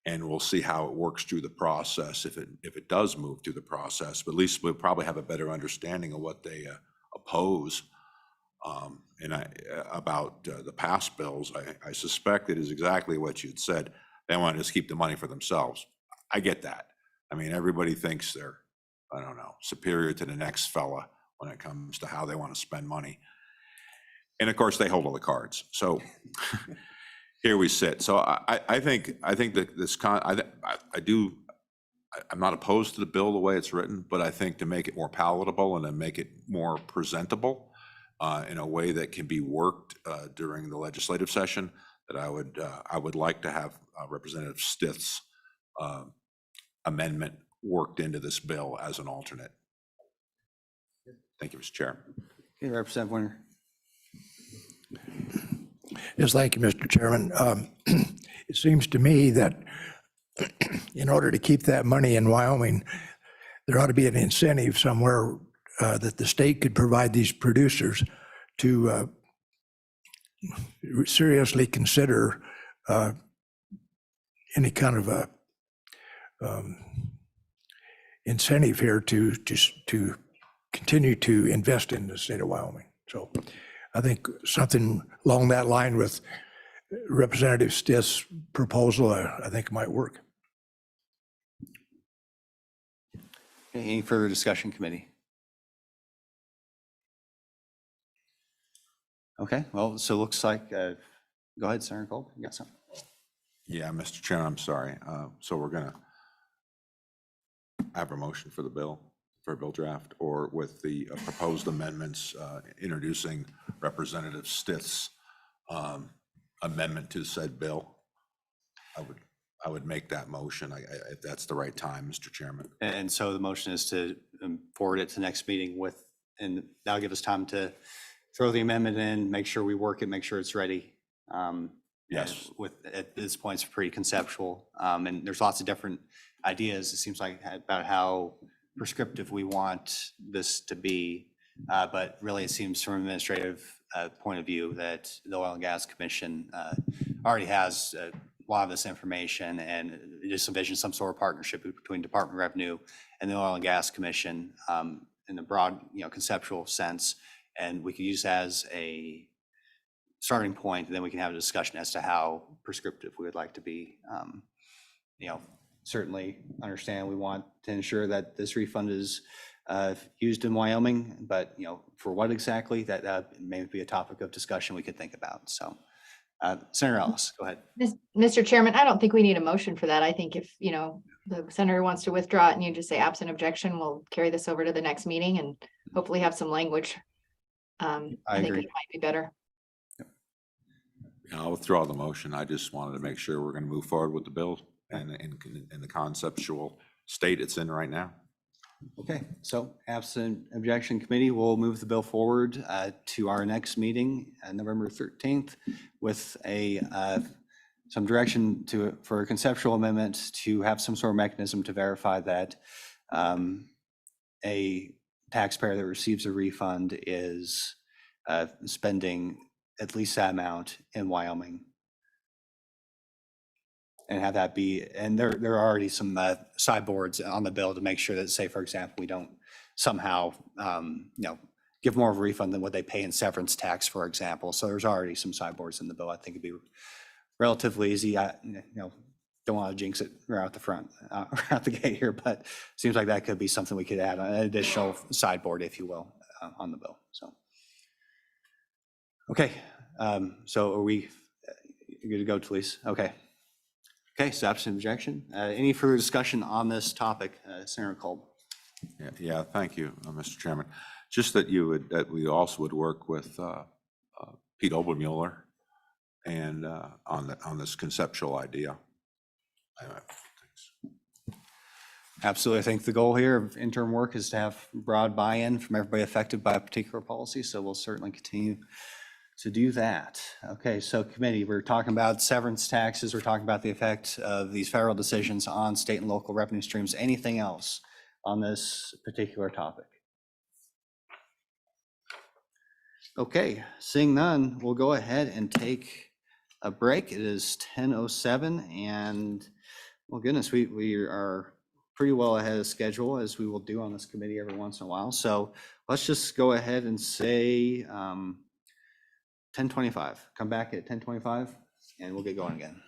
and we'll see how it works through the process if it does move through the process. But at least we'll probably have a better understanding of what they oppose And about the past bills, I suspect it is exactly what you'd said. They want to just keep the money for themselves. I get that. I mean, everybody thinks they're, I don't know, superior to the next fella when it comes to how they want to spend money. And of course, they hold all the cards. So here we sit. So I think that this I'm not opposed to the bill the way it's written, but I think to make it more palatable and to make it more presentable in a way that can be worked during the legislative session, that I would like to have Representative Stith's amendment worked into this bill as an alternate. Thank you, Mr. Chair. Okay, Representative Winter. Yes, thank you, Mr. Chairman. It seems to me that in order to keep that money in Wyoming, there ought to be an incentive somewhere that the state could provide these producers to seriously consider any kind of a incentive here to continue to invest in the state of Wyoming. So I think something along that line with Representative Stith's proposal, I think might work. Okay, any further discussion, committee? Okay, well, so it looks like, go ahead, Senator Kolb, you got something? Yeah, Mr. Chairman, I'm sorry. So we're gonna have a motion for the bill, for a bill draft, or with the proposed amendments introducing Representative Stith's amendment to said bill. I would make that motion if that's the right time, Mr. Chairman. And so the motion is to forward it to the next meeting with, and that'll give us time to throw the amendment in, make sure we work it, make sure it's ready. Yes. With, at this point, it's pretty conceptual. And there's lots of different ideas, it seems like, about how prescriptive we want this to be. But really, it seems from an administrative point of view that the Oil and Gas Commission already has a lot of this information, and it just envisions some sort of partnership between Department of Revenue and the Oil and Gas Commission in a broad, conceptual sense. And we could use as a starting point, and then we can have a discussion as to how prescriptive we would like to be. Certainly understand we want to ensure that this refund is used in Wyoming, but for what exactly, that may be a topic of discussion we could think about. So Senator Ellis, go ahead. Mr. Chairman, I don't think we need a motion for that. I think if, the senator wants to withdraw it and you just say absent objection, we'll carry this over to the next meeting and hopefully have some language. I think agree. it might be better. I'll withdraw the motion. I just wanted to make sure we're going to move forward with the bill and in the conceptual state it's in right now. Okay, so absent objection, committee will move the bill forward to our next meeting on November 13th with some direction for a conceptual amendment to have some sort of mechanism to verify that a taxpayer that receives a refund is spending at least that amount in Wyoming. And have that be, and there are already some sideboards on the bill to make sure that, say, for example, we don't somehow, give more of a refund than what they pay in severance tax, for example. So there's already some sideboards in the bill. I think it'd be relatively easy. Don't want to jinx it right out the front, right out the gate here, but seems like that could be something we could add, an additional sideboard, if you will, on the bill. So, okay, so are we good to go, Talise? Okay. Okay, so absent objection. Any further discussion on this topic, Senator Kolb? Yeah, thank you, Mr. Chairman. Just that we also would work with Pete Obermuller and on this conceptual idea. Absolutely. I think the goal here of interim work is to have broad buy-in from everybody affected by a particular policy. So we'll certainly continue to do that. Okay, so committee, we're talking about severance taxes. We're talking about the effect of these federal decisions on state and local revenue streams. Anything else on this particular topic? Okay, seeing none, we'll go ahead and take a break. It is 10:07 and, well, goodness, we are pretty well ahead of schedule, as we will do on this committee every once in a while. So let's just go ahead and say 10:25. Come back at 10:25 and we'll get going again.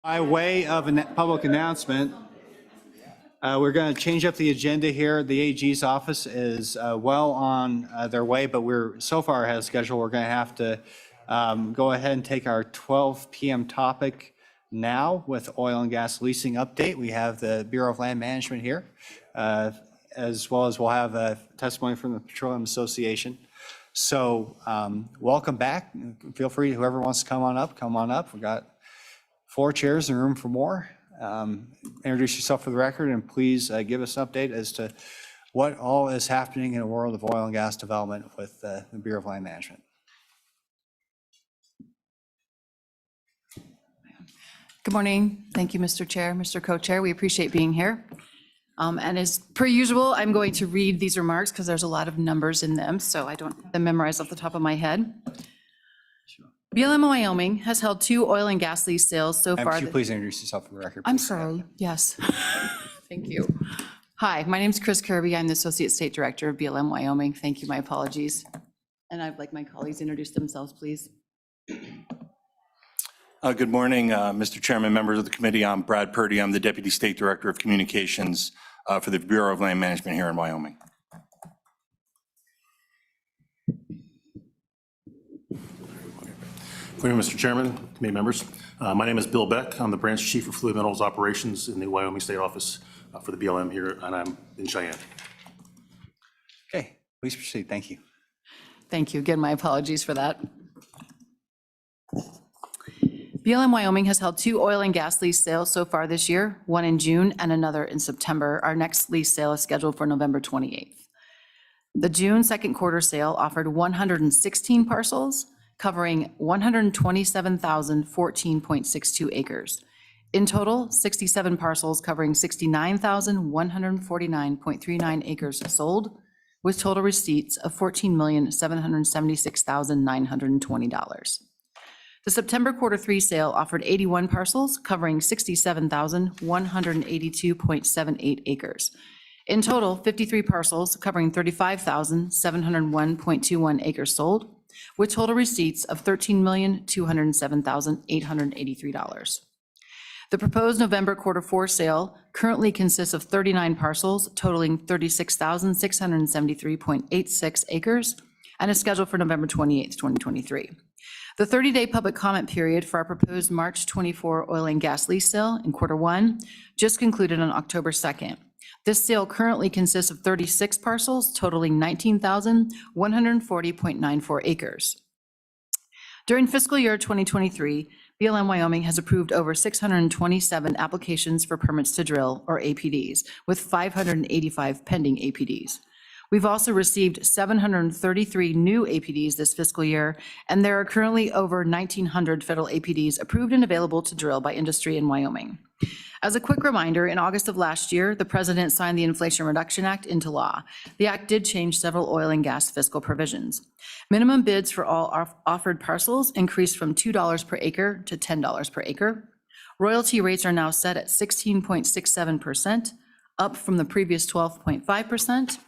By way of a public announcement, we're going to change up the agenda here. The AG's office is well on their way, but we're so far ahead of schedule, we're going to have to go ahead and take our 12 p.m. topic now with oil and gas leasing update. We have the Bureau of Land Management here, as well as we'll have a testimony from the Petroleum Association. So welcome back. Feel free, whoever wants to come on up, come on up. We've got 4 chairs and room for more. Introduce yourself for the record, and please give us an update as to what all is happening in the world of oil and gas development with the Bureau of Land Management. Good morning. Thank you, Mr. Chair, Mr. Co-Chair. We appreciate being here. And as per usual, I'm going to read these remarks because there's a lot of numbers in them, so I don't have them memorized off the top of my head. BLM Wyoming has held 2 oil and gas lease sales so far. Could you please introduce yourself for the record? I'm please? sorry. Yes. Thank you. Hi, my name is Chris Kirby. I'm the Associate State Director of BLM Wyoming. Thank you. My apologies. And I'd like my colleagues to introduce themselves, please. Good morning, Mr. Chairman, members of the committee. I'm Brad Purdy. I'm the Deputy State Director of Communications for the Bureau of Land Management here in Wyoming. Good morning, Mr. Chairman, committee members. My name is Bill Beck. I'm the Branch Chief of Fluid Metals Operations in the Wyoming State Office for the BLM here, and I'm in Cheyenne. Okay, please proceed. Thank you. Thank you. Again, my apologies for that. BLM Wyoming has held 2 oil and gas lease sales so far this year, one in June and another in September. Our next lease sale is scheduled for November 28th. The June second quarter sale offered 116 parcels covering 127,014.62 acres. In total, 67 parcels covering 69,149.39 acres sold, with total receipts of $14,776,920. The September quarter 3 sale offered 81 parcels covering 67,182.78 acres. In total, 53 parcels covering 35,701.21 acres sold, with total receipts of $13,207,883. The proposed November quarter 4 sale currently consists of 39 parcels totaling 36,673.86 acres and is scheduled for November 28th, 2023. The 30-day public comment period for our proposed March 24 oil and gas lease sale in quarter 1 just concluded on October 2nd. This sale currently consists of 36 parcels totaling 19,140.94 acres. During fiscal year 2023, BLM Wyoming has approved over 627 applications for permits to drill, or APDs, with 585 pending APDs. We've also received 733 new APDs this fiscal year, and there are currently over 1,900 federal APDs approved and available to drill by industry in Wyoming. As a quick reminder, in August of last year, the President signed the Inflation Reduction Act into law. The act did change several oil and gas fiscal provisions. Minimum bids for all offered parcels increased from $2 per acre to $10 per acre. Royalty rates are now set at 16.67%, up from the previous 12.5%.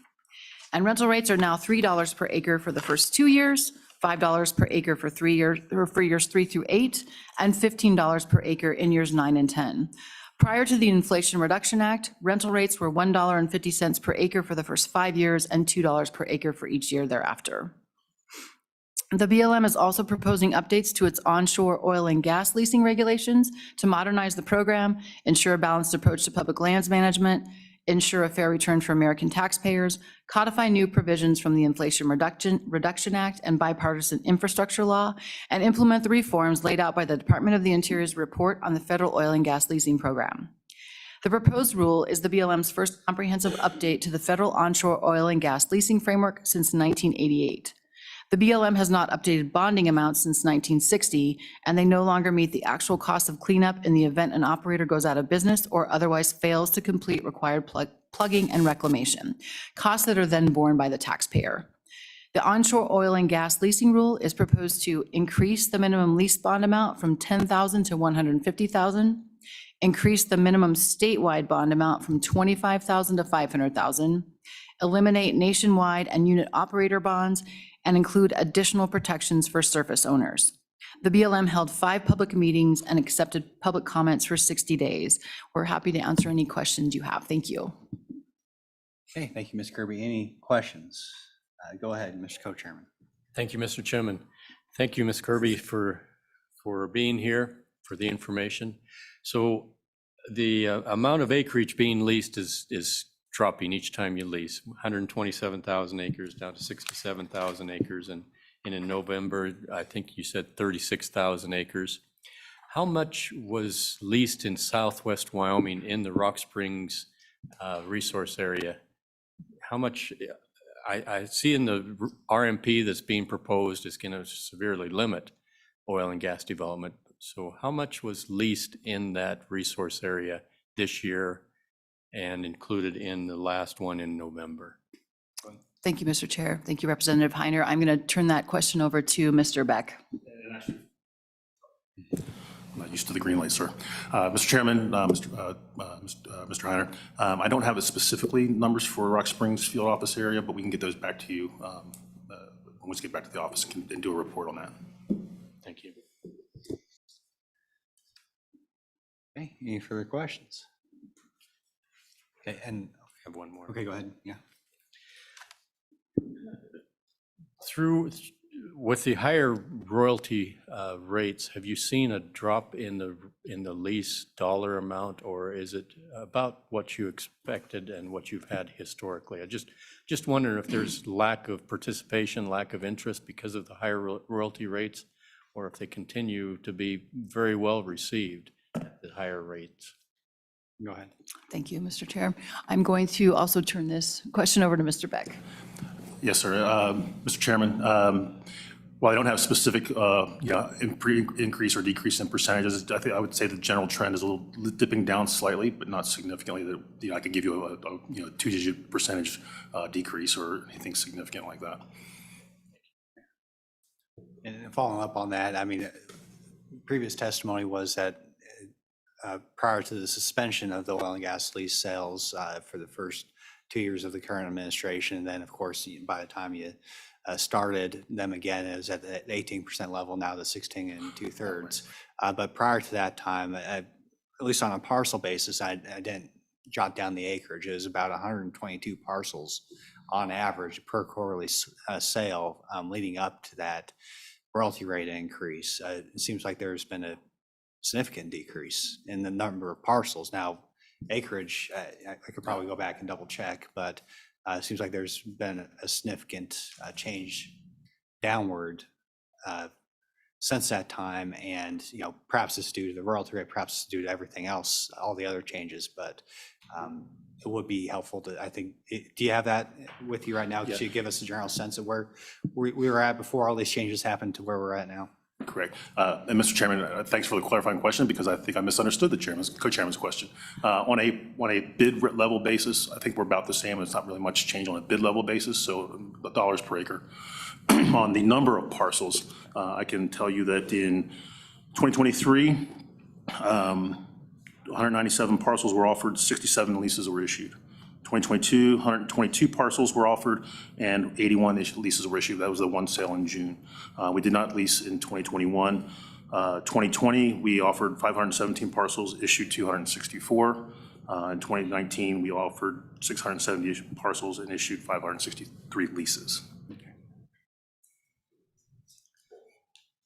And rental rates are now $3 per acre for the first 2 years, $5 per acre for 3 years, or for years 3 through 8, and $15 per acre in years 9 and 10. Prior to the Inflation Reduction Act, rental rates were $1.50 per acre for the first 5 years and $2 per acre for each year thereafter. The BLM is also proposing updates to its onshore oil and gas leasing regulations to modernize the program, ensure a balanced approach to public lands management, ensure a fair return for American taxpayers, codify new provisions from the Inflation Reduction Act and bipartisan infrastructure law, and implement the reforms laid out by the Department of the Interior's report on the federal oil and gas leasing program. The proposed rule is the BLM's first comprehensive update to the federal onshore oil and gas leasing framework since 1988. The BLM has not updated bonding amounts since 1960, and they no longer meet the actual cost of cleanup in the event an operator goes out of business or otherwise fails to complete required plugging and reclamation, costs that are then borne by the taxpayer. The onshore oil and gas leasing rule is proposed to increase the minimum lease bond amount from $10,000 to $150,000, increase the minimum statewide bond amount from $25,000 to $500,000, eliminate nationwide and unit operator bonds, and include additional protections for surface owners. The BLM held 5 public meetings and accepted public comments for 60 days. We're happy to answer any questions you have. Thank you. Okay, thank you, Ms. Kirby. Any questions? Go ahead, Mr. Co-Chairman. Thank you, Mr. Chairman. Thank you, Ms. Kirby, for being here, for the information. So the amount of acreage being leased is dropping each time you lease, 127,000 acres down to 67,000 acres. And in November, I think you said 36,000 acres. How much was leased in southwest Wyoming in the Rock Springs resource area? How much, I see in the RMP that's being proposed is going to severely limit oil and gas development. So how much was leased in that resource area this year and included in the last one in November? Thank you, Mr. Chair. Thank you, Representative Heiner. I'm going to turn that question over to Mr. Beck. I'm not used to the green light, sir. Mr. Chairman, Mr. Heiner, I don't have specifically numbers for Rock Springs field office area, but we can get those back to you when we get back to the office and do a report on that. Thank you. Okay, any further questions? Okay, and I have one more. okay, go ahead. Yeah. With the higher royalty rates, have you seen a drop in the lease dollar amount, or is it about what you expected and what you've had historically? I just wondering if there's lack of participation, lack of interest because of the higher royalty rates, or if they continue to be very well received at the higher rates. Go ahead. Thank you, Mr. Chair. I'm going to also turn this question over to Mr. Beck. Yes, sir. Mr. Chairman, while I don't have specific increase or decrease in percentages, I think I would say the general trend is a little dipping down slightly, but not significantly. That I could give you a 2-digit percentage decrease or anything significant like that. And following up on that, I mean, previous testimony was that prior to the suspension of the oil and gas lease sales for the first 2 years of the current administration, and then of course, by the time you started them again, it was at the 18% level, now the 16 2/3. But prior to that time, at least on a parcel basis, I didn't jot down the acreage. It was about 122 parcels on average per quarterly sale leading up to that royalty rate increase. It seems like there's been a significant decrease in the number of parcels. Now, acreage, I could probably go back and double check, but it seems like there's been a significant change downward since that time. And, perhaps it's due to the royalty rate, perhaps it's due to everything else, all the other changes, but it would be helpful to, I think, do you have that with you right now? Could you give us a general sense of where we were at before all these changes happened to where we're at now? Correct. And Mr. Chairman, thanks for the clarifying question, because I think I misunderstood the co-chairman's question. On a bid level basis, I think we're about the same. It's not really much change on a bid level basis, so dollars per acre. On the number of parcels, I can tell you that in 2023, 197 parcels were offered, 67 leases were issued. 2022, 122 parcels were offered and 81 leases were issued. That was the one sale in June. We did not lease in 2021. 2020, we offered 517 parcels, issued 264. In 2019, we offered 670 parcels and issued 563 leases.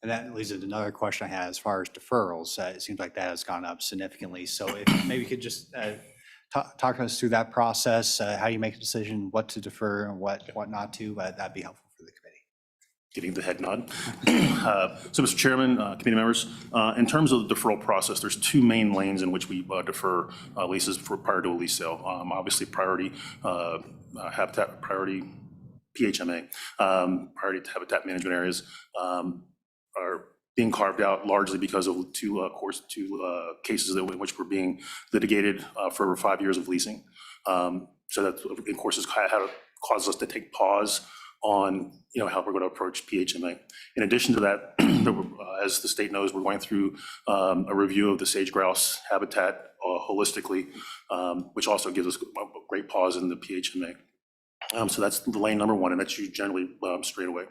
And that leads to another question I had as far as deferrals. It seems like that has gone up significantly. So if maybe you could just talk us through that process, how you make a decision, what to defer and what not to, that'd be helpful for the committee. Getting the head nod. So, Mr. Chairman, committee members, in terms of the deferral process, there's 2 main lanes in which we defer leases prior to a lease sale. Obviously, priority habitat, priority PHMA, priority habitat management areas are being carved out largely because of two cases in which were being litigated for over 5 years of leasing. So that, of course, has caused us to take pause on how we're going to approach PHMA. In addition to that, as the state knows, we're going through a review of the sage grouse habitat holistically, which also gives us a great pause in the PHMA. So that's the lane number one, and that's used generally straight away.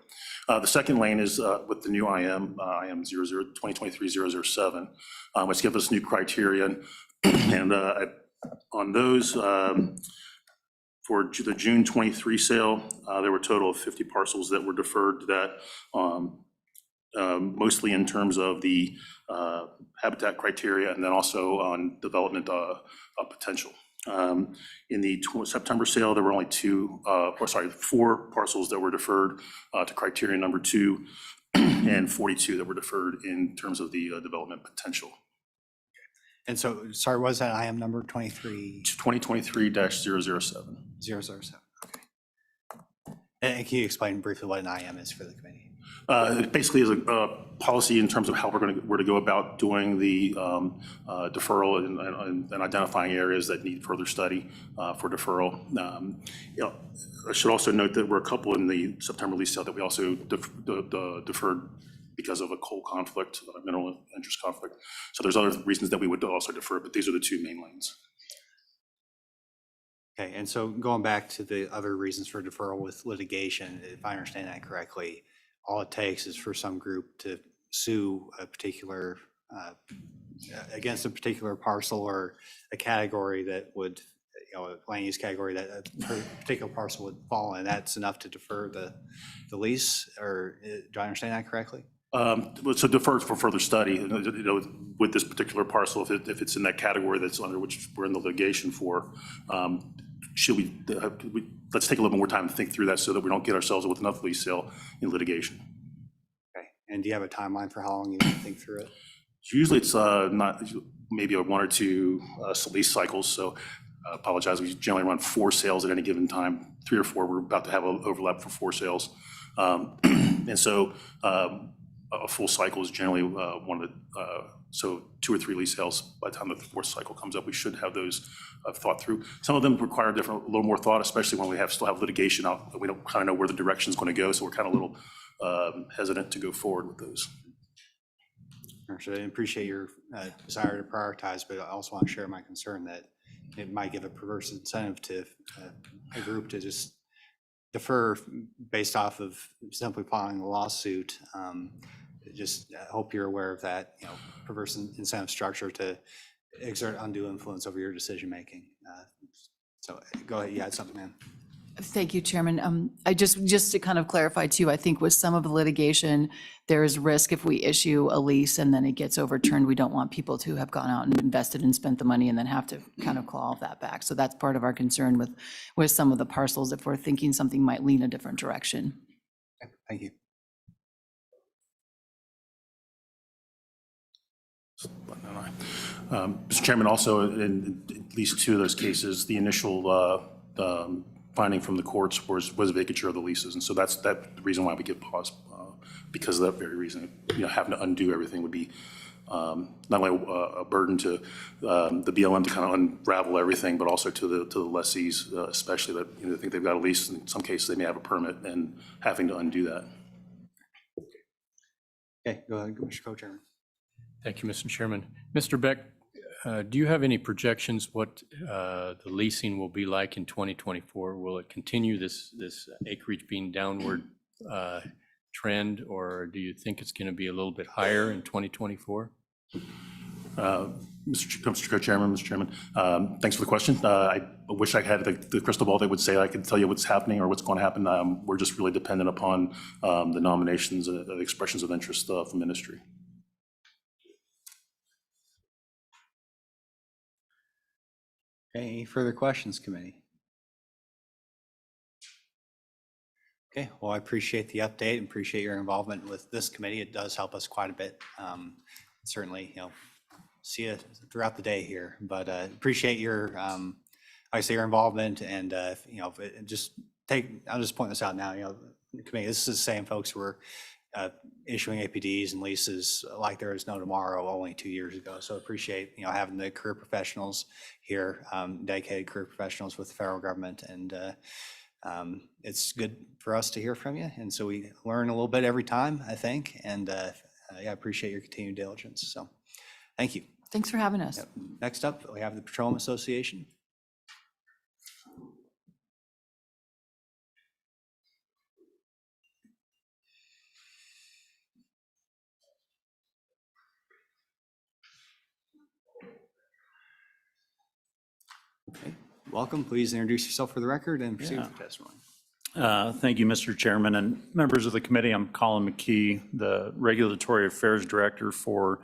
The second lane is with the new IM 2023-007, which gives us new criteria. And on those, for the June 23 sale, there were a total of 50 parcels that were deferred to that, mostly in terms of the habitat criteria and then also on development potential. In the September sale, there were only 4 parcels that were deferred to criteria number 2 and 42 that were deferred in terms of the development potential. And so, sorry, what was that IM number 23? 2023-007. 007, okay. And can you explain briefly what an IM is for the committee? It basically is a policy in terms of how we're to go about doing the deferral and identifying areas that need further study for deferral. I should also note that we're a couple in the September lease sale that we also deferred because of a coal conflict, mineral interest conflict. So there's other reasons that we would also defer, but these are the 2 main lanes. Okay, and so going back to the other reasons for deferral with litigation, if I understand that correctly, all it takes is for some group to sue a particular, against a particular parcel or a category that would, a land use category that a particular parcel would fall in. That's enough to defer the lease, or do I understand that correctly? So deferred for further study, with this particular parcel, if it's in that category that's under which we're in the litigation for, should let's take a little more time to think through that so that we don't get ourselves with another lease sale in litigation. Okay, and do you have a timeline for how long you think through it? Usually it's not, maybe 1 or 2 lease cycles, so I apologize, we generally run 4 sales at any given time, 3 or 4, we're about to have an overlap for 4 sales. And so a full cycle is generally so 2 or 3 lease sales. By the time the 4th cycle comes up, we should have those thought through. Some of them require a little more thought, especially when we still have litigation out. We don't kind of know where the direction is going to go, so we're kind of a little hesitant to go forward with those. Actually, I appreciate your desire to prioritize, but I also want to share my concern that it might give a perverse incentive to a group to just defer based off of simply filing a lawsuit. Just hope you're aware of that, perverse incentive structure to exert undue influence over your decision-making. So go ahead, you had something, man. Thank you, Chairman. I just to kind of clarify too, I think with some of the litigation, there is risk if we issue a lease and then it gets overturned. We don't want people to have gone out and invested and spent the money and then have to kind of claw all of that back. So that's part of our concern with some of the parcels if we're thinking something might lean a different direction. Okay, thank you. Mr. Chairman, also in at least 2 of those cases, the initial finding from the courts was vacature of the leases. And so that's the reason why we get pause, because of that very reason. Having to undo everything would be not only a burden to the BLM to kind of unravel everything, but also to the lessees, especially that they think they've got a lease. In some cases, they may have a permit and having to undo that. Okay, go ahead, Mr. Co-Chairman. Thank you, Mr. Chairman. Mr. Beck, do you have any projections what the leasing will be like in 2024? Will it continue this acreage being downward trend, or do you think it's going to be a little bit higher in 2024? Mr. Co-Chairman, Mr. Chairman, thanks for the question. I wish I had the crystal ball that would say I could tell you what's happening or what's going to happen. We're just really dependent upon the nominations, the expressions of interest from industry. Okay, any further questions, committee? Okay, well, I appreciate the update and appreciate your involvement with this committee. It does help us quite a bit. Certainly, see it throughout the day here, but appreciate your, I say your involvement and, I'll just point this out now, the committee, this is the same folks who were issuing APDs and leases like there is no tomorrow only 2 years ago. So appreciate, having the career professionals here, dedicated career professionals with the federal government. And it's good for us to hear from you. And so we learn a little bit every time, I think. And I appreciate your continued diligence. So thank you. Thanks for having us. Yep. Next up, we have the Petroleum Association. Welcome. Please introduce yourself for the record and proceed with the testimony. Thank you, Mr. Chairman, and members of the committee. I'm Colin McKee, the Regulatory Affairs Director for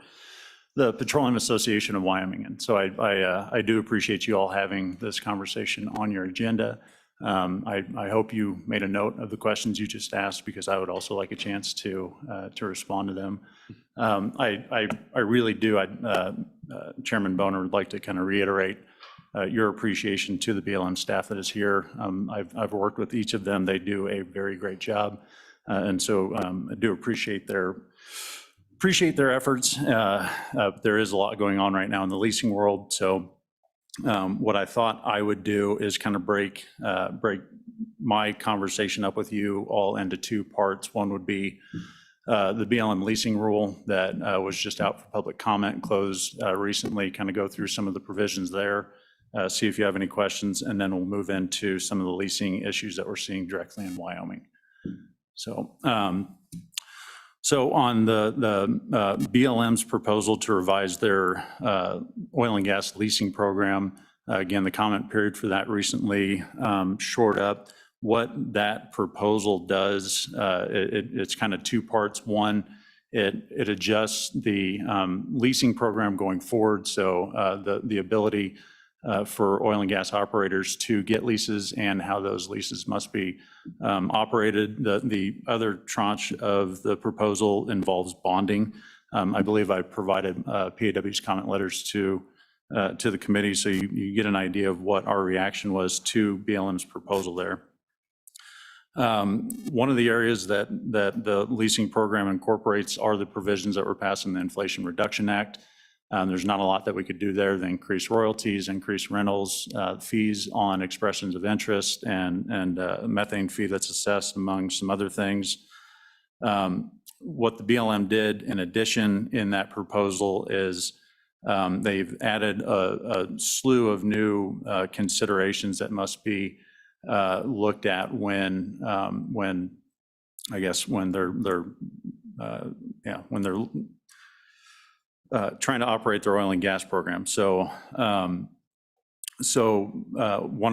the Petroleum Association of Wyoming. And so I do appreciate you all having this conversation on your agenda. I hope you made a note of the questions you just asked, because I would also like a chance to respond to them. I really do, Chairman Boner, would like to kind of reiterate your appreciation to the BLM staff that is here. I've worked with each of them. They do a very great job. And so I do appreciate their efforts. There is a lot going on right now in the leasing world. So what I thought I would do is kind of break my conversation up with you all into two parts. One would be the BLM leasing rule that was just out for public comment and closed recently, kind of go through some of the provisions there, see if you have any questions, and then we'll move into some of the leasing issues that we're seeing directly in Wyoming. So on the BLM's proposal to revise their oil and gas leasing program, again, the comment period for that recently shored up. What that proposal does, it's kind of two parts. One, it adjusts the leasing program going forward. So the ability for oil and gas operators to get leases and how those leases must be operated. The other tranche of the proposal involves bonding. I believe I provided PAW's comment letters to the committee, so you get an idea of what our reaction was to BLM's proposal there. One of the areas that the leasing program incorporates are the provisions that were passed in the Inflation Reduction Act. There's not a lot that we could do there. They increase royalties, increase rentals, fees on expressions of interest, and a methane fee that's assessed, among some other things. What the BLM did in addition in that proposal is they've added a slew of new considerations that must be looked at when they're trying to operate their oil and gas program. So one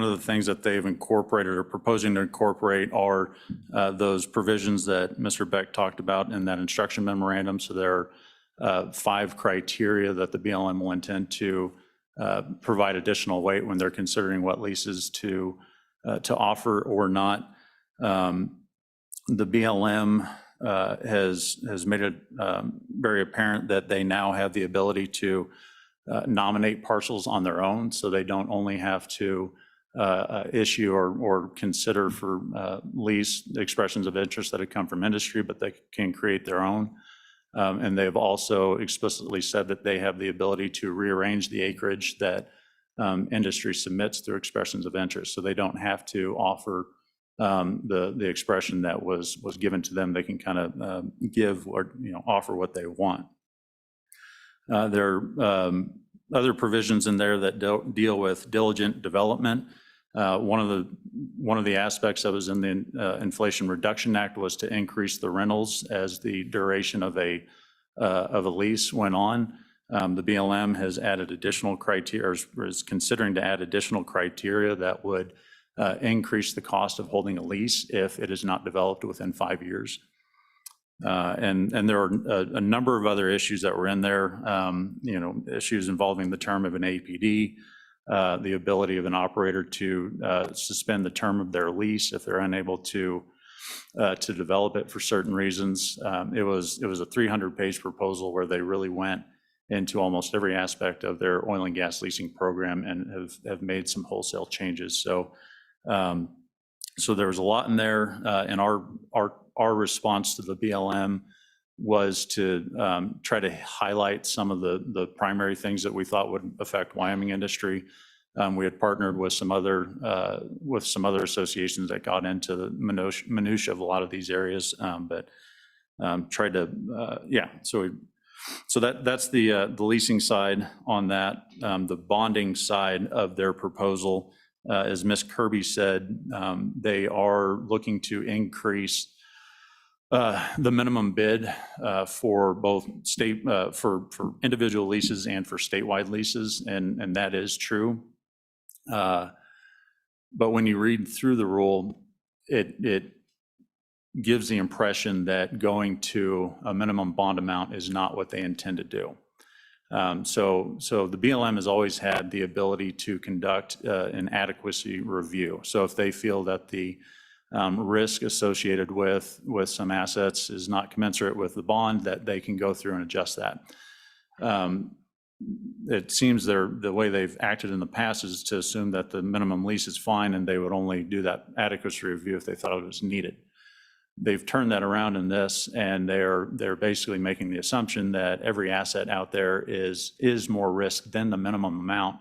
of the things that they've incorporated or proposing to incorporate are those provisions that Mr. Beck talked about in that instruction memorandum. So there are 5 criteria that the BLM will intend to provide additional weight when they're considering what leases to offer or not. The BLM has made it very apparent that they now have the ability to nominate parcels on their own, so they don't only have to issue or consider for lease expressions of interest that have come from industry, but they can create their own. And they've also explicitly said that they have the ability to rearrange the acreage that industry submits through expressions of interest, so they don't have to offer the expression that was given to them. They can kind of give or offer what they want. There are other provisions in there that deal with diligent development. One of the aspects that was in the Inflation Reduction Act was to increase the rentals as the duration of a lease went on. The BLM has added additional criteria, or is considering to add additional criteria that would increase the cost of holding a lease if it is not developed within 5 years. And there are a number of other issues that were in there, issues involving the term of an APD, the ability of an operator to suspend the term of their lease if they're unable to develop it for certain reasons. It was a 300-page proposal where they really went into almost every aspect of their oil and gas leasing program and have made some wholesale changes. So there was a lot in there, and our response to the BLM was to try to highlight some of the primary things that we thought would affect Wyoming industry. We had partnered with some other associations that got into the minutia of a lot of these areas, but tried to So that's the leasing side on that. The bonding side of their proposal, as Ms. Kirby said, they are looking to increase the minimum bid for both state, for individual leases and for statewide leases, and that is true. But when you read through the rule, it gives the impression that going to a minimum bond amount is not what they intend to do. So the BLM has always had the ability to conduct an adequacy review. So if they feel that the risk associated with some assets is not commensurate with the bond, that they can go through and adjust that. It seems the way they've acted in the past is to assume that the minimum lease is fine and they would only do that adequacy review if they thought it was needed. They've turned that around in this, and they're basically making the assumption that every asset out there is more risk than the minimum amount,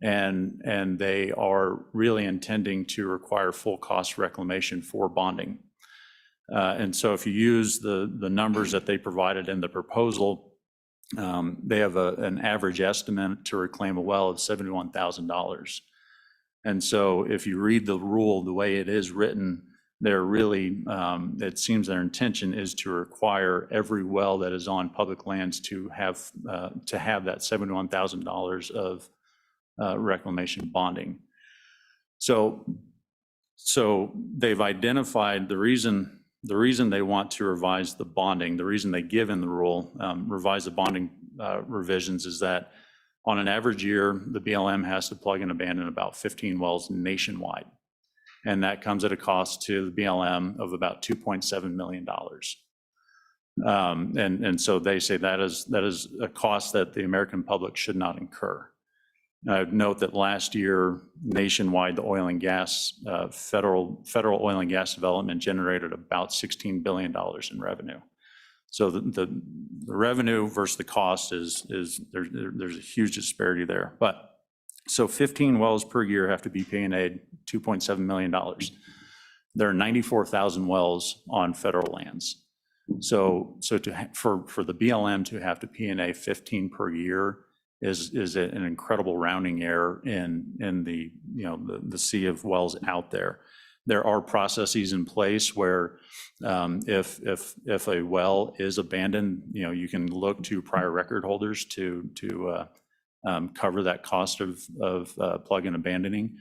and they are really intending to require full cost reclamation for bonding. And so if you use the numbers that they provided in the proposal, they have an average estimate to reclaim a well of $71,000. And so if you read the rule the way it is written, they're really, it seems their intention is to require every well that is on public lands to have that $71,000 of reclamation bonding. So they've identified the reason they want to revise the bonding, the reason they give in the rule, revise the bonding revisions, is that on an average year, the BLM has to plug and abandon about 15 wells nationwide. And that comes at a cost to the BLM of about $2.7 million. And so they say that is a cost that the American public should not incur. I'd note that last year, nationwide, the oil and gas, federal oil and gas development generated about $16 billion in revenue. So the revenue versus the cost there's a huge disparity there. But so 15 wells per year have to be P&A'd $2.7 million. There are 94,000 wells on federal lands. So for the BLM to have to P&A 15 per year is an incredible rounding error in the sea of wells out there. There are processes in place where if a well is abandoned, you can look to prior record holders to cover that cost of plug and abandoning,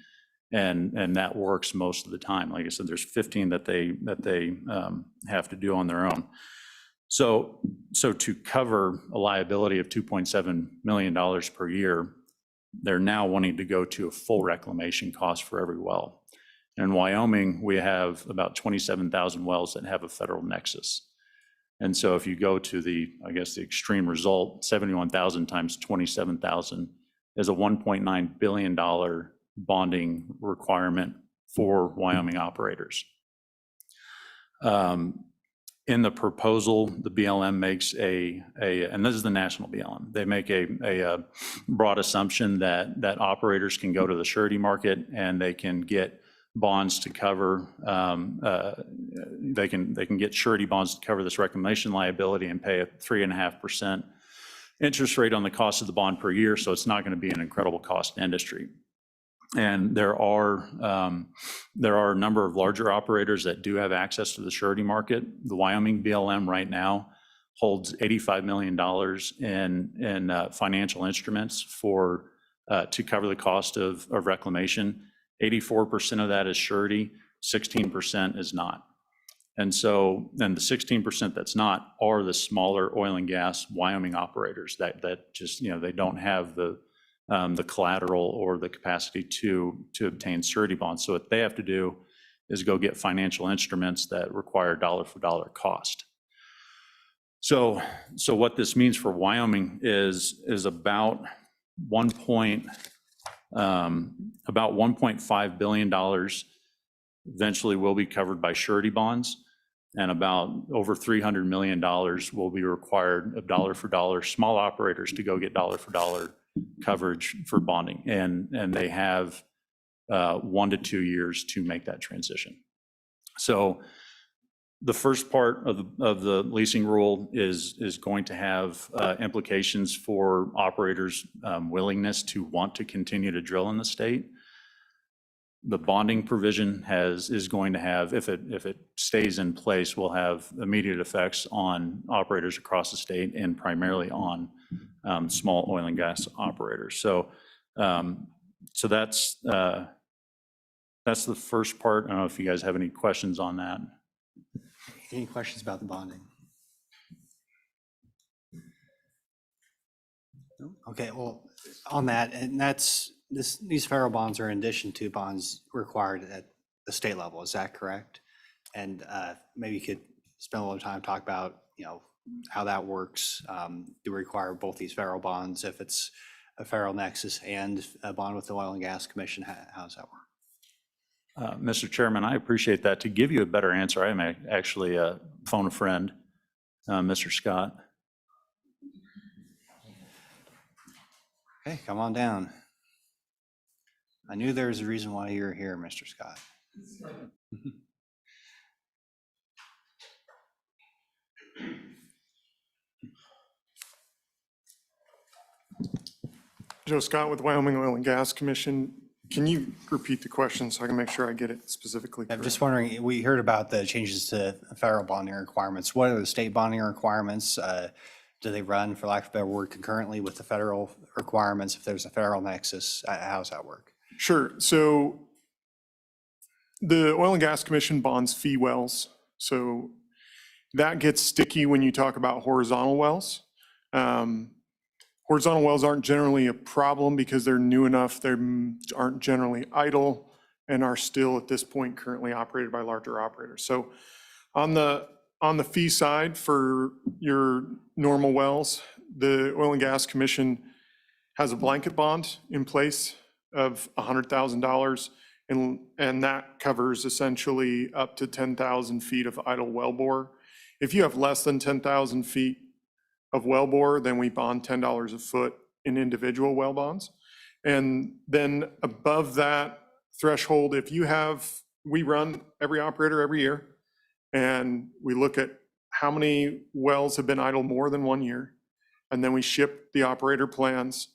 and that works most of the time. Like I said, there's 15 that they have to do on their own. So to cover a liability of $2.7 million per year, they're now wanting to go to a full reclamation cost for every well. In Wyoming, we have about 27,000 wells that have a federal nexus. And so if you go to the extreme result, 71,000 times 27,000 is a $1.9 billion bonding requirement for Wyoming operators. In the proposal, the BLM makes and this is the national BLM, they make a broad assumption that operators can go to the surety market and they can get bonds to cover, they can get surety bonds to cover this reclamation liability and pay a 3.5% interest rate on the cost of the bond per year. So it's not going to be an incredible cost industry. And there are a number of larger operators that do have access to the surety market. The Wyoming BLM right now holds $85 million in financial instruments to cover the cost of reclamation. 84% of that is surety, 16% is not. And so then the 16% that's not are the smaller oil and gas Wyoming operators that just, they don't have the collateral or the capacity to obtain surety bonds. So what they have to do is go get financial instruments that require dollar for dollar cost. So what this means for Wyoming is about $1.5 billion eventually will be covered by surety bonds, and about over $300 million will be required of dollar for dollar small operators to go get dollar for dollar coverage for bonding. And they have 1 to 2 years to make that transition. So the first part of the leasing rule is going to have implications for operators' willingness to want to continue to drill in the state. The bonding provision is going to have, if it stays in place, will have immediate effects on operators across the state and primarily on small oil and gas operators. So So that's the first part. I don't know if you guys have any questions on that. Any questions about the bonding? No? Okay, well, on that, and these federal bonds are in addition to bonds required at the state level, is that correct? And maybe you could spend a little time talk about, how that works. Do we require both these federal bonds if it's a federal nexus and a bond with the Oil and Gas Commission? How does that work? Mr. Chairman, I appreciate that. To give you a better answer, I may actually phone a friend, Mr. Scott. Okay, come on down. I knew there was a reason why you're here, Mr. Scott. Joe Scott with Wyoming Oil and Gas Commission. Can you repeat the question so I can make sure I get it specifically I'm correct? just wondering, we heard about the changes to federal bonding requirements. What are the state bonding requirements? Do they run, for lack of a better word, concurrently with the federal requirements? If there's a federal nexus, how does that work? Sure. So the Oil and Gas Commission bonds fee wells. So that gets sticky when you talk about horizontal wells. Horizontal wells aren't generally a problem because they're new enough. They aren't generally idle and are still at this point currently operated by larger operators. So on the fee side for your normal wells, the Oil and Gas Commission has a blanket bond in place of $100,000, and that covers essentially up to 10,000 feet of idle wellbore. If you have less than 10,000 feet of wellbore, then we bond $10 a foot in individual well bonds. And then above that threshold, we run every operator every year, and we look at how many wells have been idle more than 1 year, and then we ship the operator plans.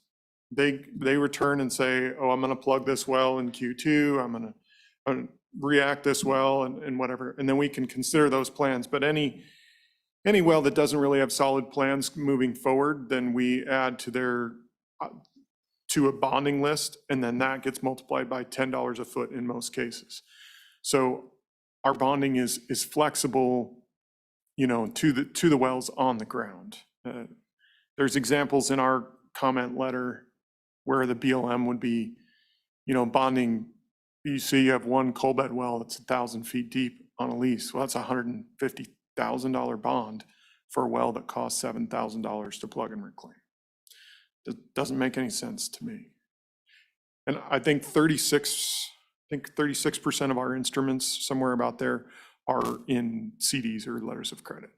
They return and say, oh, I'm gonna plug this well in Q2, I'm gonna react this well and whatever, and then we can consider those plans. But any well that doesn't really have solid plans moving forward, then we add to a bonding list, and then that gets multiplied by $10 a foot in most cases. So our bonding is flexible, to the wells on the ground. There's examples in our comment letter where the BLM would be, bonding. You see, you have one coal bed well that's 1,000 feet deep on a lease. Well, that's a $150,000 bond for a well that costs $7,000 to plug and reclaim. That doesn't make any sense to me. And I think 36% of our instruments, somewhere about there, are in CDs or letters of credit,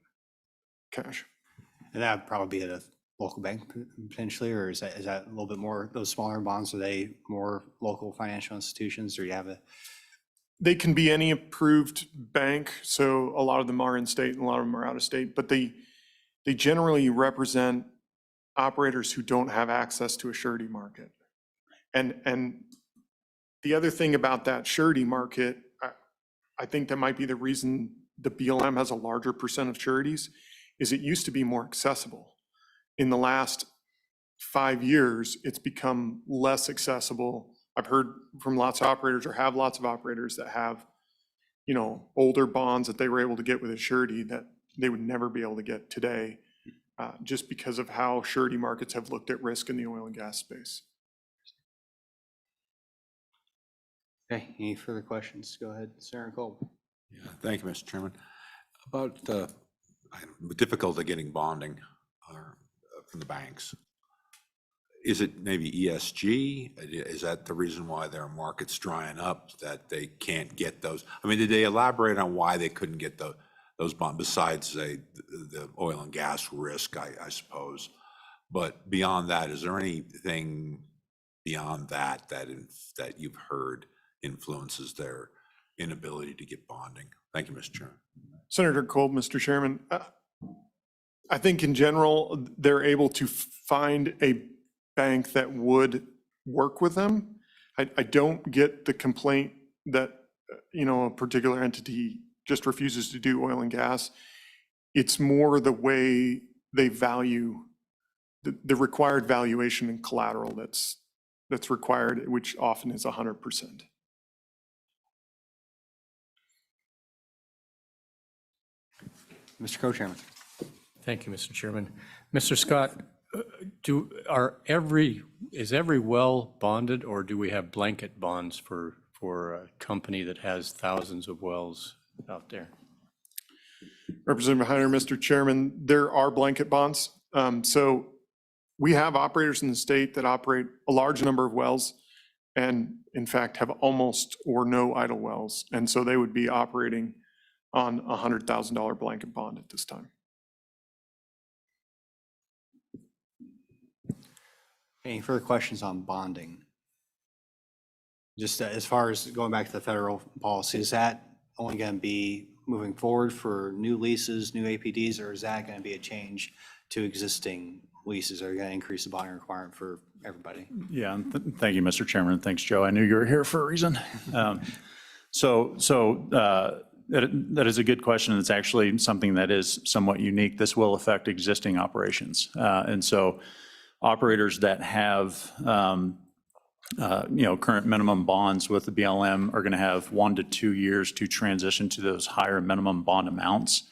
cash. And that would probably be at a local bank potentially, or is that a little bit more, those smaller bonds, are they more local financial institutions, or you have They can be any approved bank, so a lot of them are in state and a lot of them are out of state, but they generally represent operators who don't have access to a surety market. And the other thing about that surety market, I think that might be the reason the BLM has a larger percent of sureties, is it used to be more accessible. In the last 5 years, it's become less accessible. I've heard from lots of operators, or have lots of operators that have, older bonds that they were able to get with a surety that they would never be able to get today, just because of how surety markets have looked at risk in the oil and gas space. Okay, any further questions? Go ahead, Senator Kolb. Yeah, thank you, Mr. Chairman. About the difficulty getting bonding from the banks. Is it maybe ESG? Is that the reason why their market's drying up, that they can't get those? I mean, did they elaborate on why they couldn't get those bonds, besides the oil and gas risk, I suppose? But beyond that, is there anything beyond that that you've heard influences their inability to get bonding? Thank you, Mr. Chairman. Senator Kolb, Mr. Chairman, I think in general, they're able to find a bank that would work with them. I don't get the complaint that, a particular entity just refuses to do oil and gas. It's more the way they value the required valuation and collateral that's that's required, which often is 100%. Mr. Co-Chairman. Thank you, Mr. Chairman. Mr. Scott, is every well bonded, or do we have blanket bonds for a company that has thousands of wells out there? Representative Heiner, Mr. Chairman, there are blanket bonds. So we have operators in the state that operate a large number of wells and in fact have almost or no idle wells. And so they would be operating on a $100,000 blanket bond at this time. Any further questions on bonding? Just as far as going back to the federal policy, is that only going to be moving forward for new leases, new APDs, or is that going to be a change to existing leases? Are you going to increase the bonding requirement for everybody? Yeah, and thank you, Mr. Chairman. Thanks, Joe. I knew you were here for a reason. That is a good question. It's actually something that is somewhat unique. This will affect existing operations. And so operators that have current minimum bonds with the BLM are going to have 1 to 2 years to transition to those higher minimum bond amounts.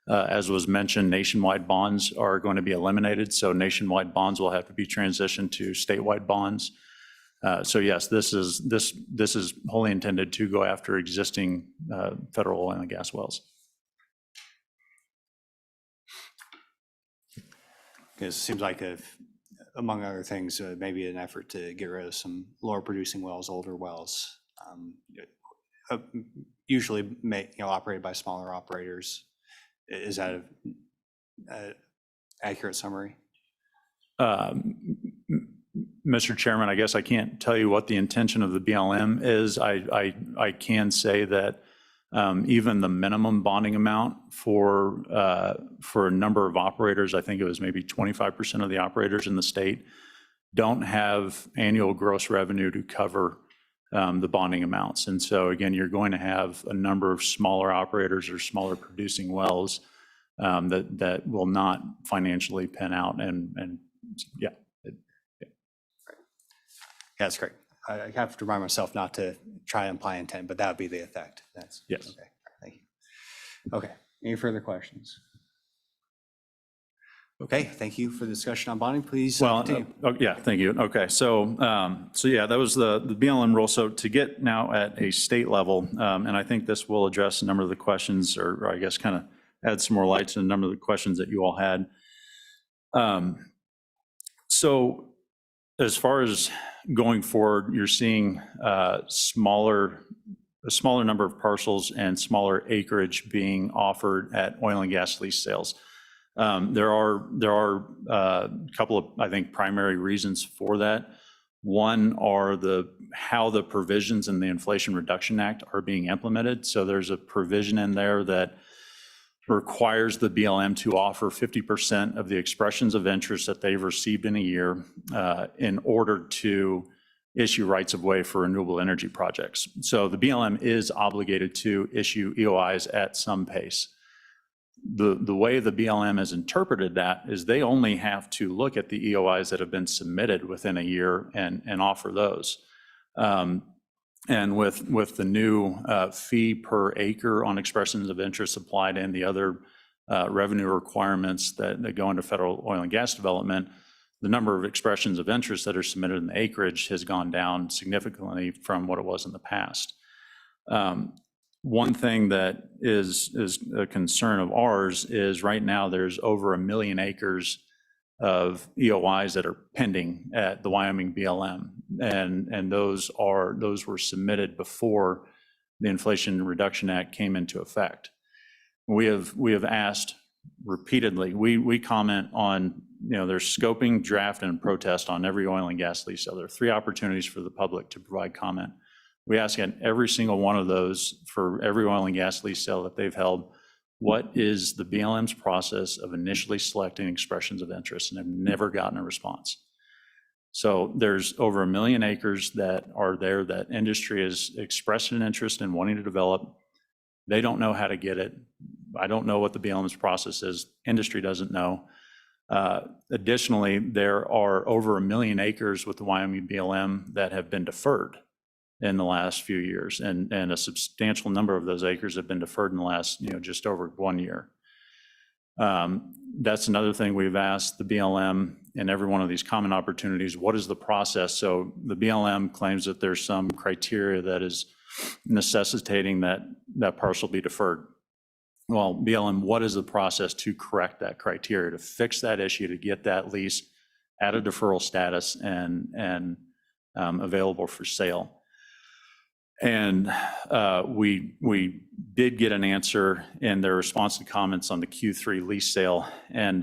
As was mentioned, nationwide bonds are going to be eliminated, so nationwide bonds will have to be transitioned to statewide bonds. So yes, this is wholly intended to go after existing federal oil and gas wells. Because it seems like, among other things, maybe an effort to get rid of some lower producing wells, older wells, usually operated by smaller operators. Is that an accurate summary? Mr. Chairman, I guess I can't tell you what the intention of the BLM is. I can say that even the minimum bonding amount for a number of operators, I think it was maybe 25% of the operators in the state, don't have annual gross revenue to cover the bonding amounts. And so again, you're going to have a number of smaller operators or smaller producing wells that will not financially pan out. And yeah. Yeah, that's great. I have to remind myself not to try and imply intent, but that would be the effect. That's yes. Okay. Thank you. Okay. Any further questions? Okay. Thank you for the discussion on bonding. Please continue. Yeah, thank you. Okay, so yeah, that was the BLM rule. So to get now at a state level, and I think this will address a number of the questions, or I guess kind of add some more light to a number of the questions that you all had. So as far as going forward, you're seeing a smaller number of parcels and smaller acreage being offered at oil and gas lease sales. There are a couple of, I think, primary reasons for that. One are how the provisions in the Inflation Reduction Act are being implemented. So there's a provision in there that requires the BLM to offer 50% of the expressions of interest that they've received in a year in order to issue rights of way for renewable energy projects. So the BLM is obligated to issue EOIs at some pace. The way the BLM has interpreted that is they only have to look at the EOIs that have been submitted within a year and offer those. And with the new fee per acre on expressions of interest applied and the other revenue requirements that go into federal oil and gas development, the number of expressions of interest that are submitted in the acreage has gone down significantly from what it was in the past. One thing that is a concern of ours is right now there's over 1 million acres of EOIs that are pending at the Wyoming BLM, and those were submitted before the Inflation Reduction Act came into effect. We have asked repeatedly. We comment on, there's scoping, draft, and protest on every oil and gas lease sale. There are 3 opportunities for the public to provide comment. We ask at every single one of those for every oil and gas lease sale that they've held, what is the BLM's process of initially selecting expressions of interest, and have never gotten a response. So there's over 1 million acres that are there that industry has expressed an interest in wanting to develop. They don't know how to get it. I don't know what the BLM's process is. Industry doesn't know. Additionally, there are over 1 million acres with the Wyoming BLM that have been deferred in the last few years, and a substantial number of those acres have been deferred in the last, just over 1 year. That's another thing we've asked the BLM in every one of these common opportunities, what is the process? So the BLM claims that there's some criteria that is necessitating that parcel be deferred. Well, BLM, what is the process to correct that criteria, to fix that issue, to get that lease at a deferral status and available for sale? And we did get an answer in their response to comments on the Q3 lease sale. And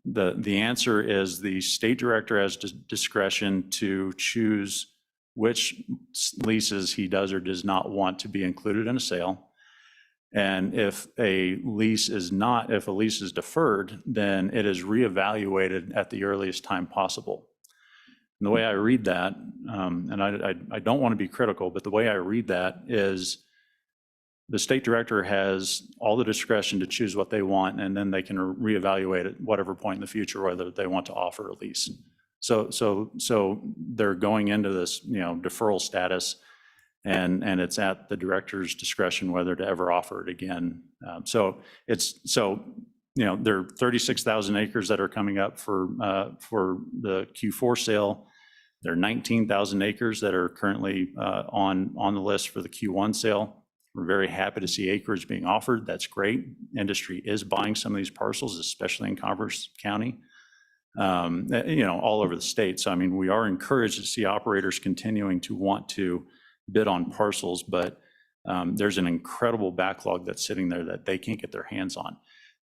the answer is the state director has discretion to choose which leases he does or does not want to be included in a sale. And if a lease is deferred, then it is reevaluated at the earliest time possible. And the way I read that, and I don't want to be critical, but the way I read that is the state director has all the discretion to choose what they want, and then they can reevaluate at whatever point in the future whether they want to offer a lease. So they're going into this, deferral status, and it's at the director's discretion whether to ever offer it again. There are 36,000 acres that are coming up for the Q4 sale. There are 19,000 acres that are currently on the list for the Q1 sale. We're very happy to see acreage being offered. That's great. Industry is buying some of these parcels, especially in Converse County, all over the state. So, I mean, we are encouraged to see operators continuing to want to bid on parcels, but there's an incredible backlog that's sitting there that they can't get their hands on.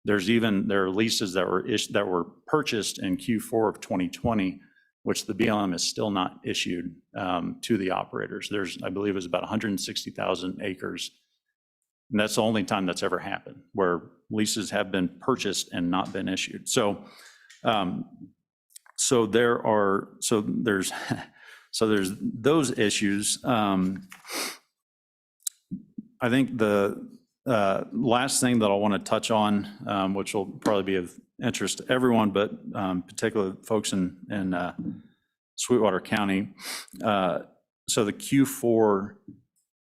There are leases that were purchased in Q4 of 2020, which the BLM has still not issued to the operators. I believe it was about 160,000 acres. And that's the only time that's ever happened, where leases have been purchased and not been issued. So there's those issues. I think the last thing that I want to touch on, which will probably be of interest to everyone, but particularly folks in Sweetwater County. So the Q4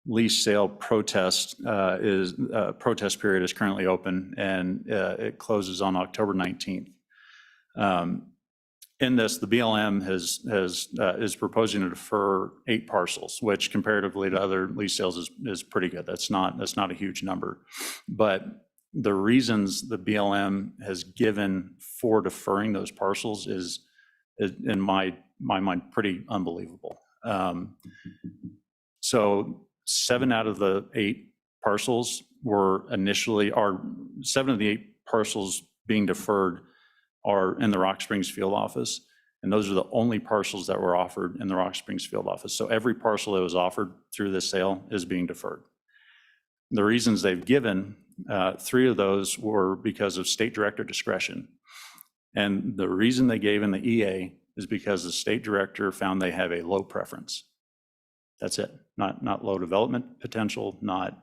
lease sale protest period is currently open, and it closes on October 19th. In this, the BLM is proposing to defer 8 parcels, which comparatively to other lease sales is pretty good. That's not a huge number, but the reasons the BLM has given for deferring those parcels is in my mind pretty unbelievable. So 7 out of the 8 parcels were initially, 7 of the 8 parcels being deferred are in the Rock Springs field office. And those are the only parcels that were offered in the Rock Springs field office. So every parcel that was offered through this sale is being deferred. The reasons they've given, 3 of those were because of state director discretion. And the reason they gave in the EA is because the state director found they have a low preference. That's it. Not low development potential, not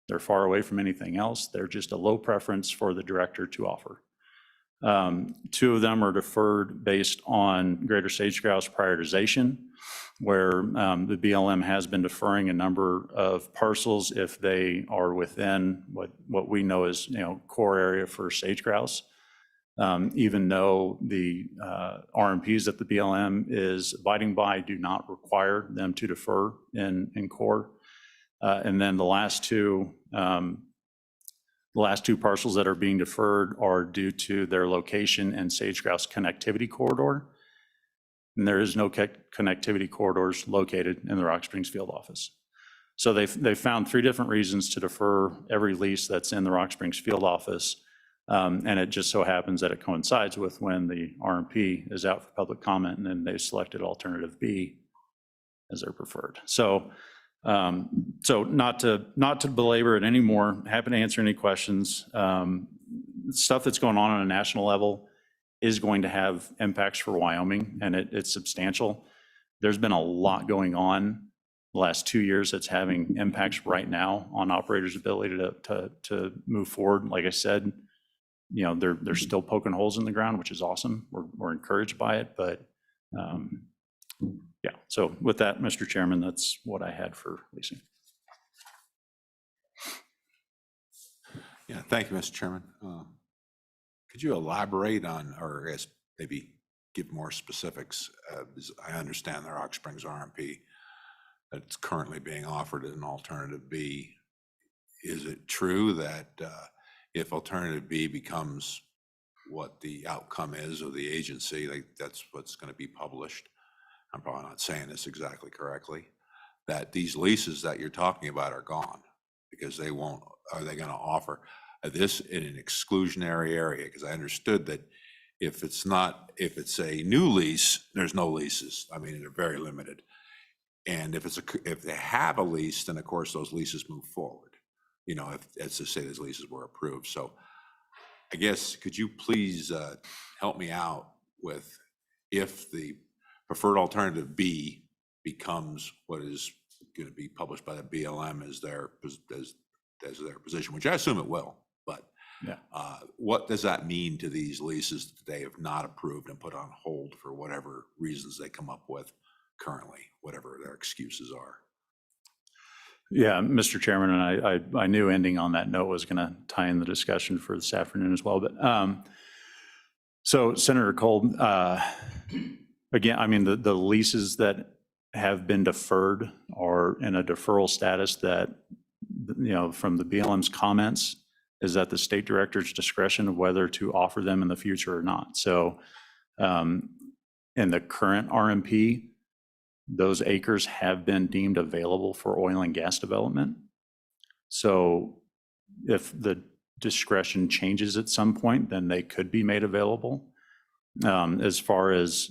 they're far away from anything else. They're just a low preference for the director to offer. 2 of them are deferred based on greater sage-grouse prioritization, where the BLM has been deferring a number of parcels if they are within what we know as core area for sage-grouse, even though the RMPs that the BLM is abiding by do not require them to defer in core. And then the last two parcels that are being deferred are due to their location and sage-grouse connectivity corridor. And there is no connectivity corridors located in the Rock Springs field office. So they found 3 different reasons to defer every lease that's in the Rock Springs field office. And it just so happens that it coincides with when the RMP is out for public comment, and then they selected alternative B as their preferred. So not to belabor it anymore, happy to answer any questions. Stuff that's going on a national level is going to have impacts for Wyoming, and it's substantial. There's been a lot going on the last 2 years that's having impacts right now on operators' ability to move forward. Like I said, they're still poking holes in the ground, which is awesome. We're encouraged by it, but yeah. So with that, Mr. Chairman, that's what I had for leasing. Yeah, thank you, Mr. Chairman. Could you elaborate on, or I guess maybe give more specifics? I understand the Rock Springs RMP that's currently being offered as an alternative B. Is it true that if alternative B becomes what the outcome is of the agency, like that's what's going to be published? I'm probably not saying this exactly correctly, that these leases that you're talking about are gone because they won't, are they going to offer this in an exclusionary area? Because I understood that if it's a new lease, there's no leases. I mean, they're very limited. And if they have a lease, then of course those leases move forward. If, as to say, those leases were approved. So I guess, could you please help me out with, if the preferred alternative B becomes what is going to be published by the BLM as their position, which I assume it will, but yeah, what does that mean to these leases that they have not approved and put on hold for whatever reasons they come up with currently, whatever their excuses are? Yeah, Mr. Chairman, and I knew ending on that note was going to tie in the discussion for this afternoon as well. But so Senator Kolb, again, I mean, the leases that have been deferred are in a deferral status that, from the BLM's comments, is at the state director's discretion of whether to offer them in the future or not. So in the current RMP, those acres have been deemed available for oil and gas development. So if the discretion changes at some point, then they could be made available. As far as,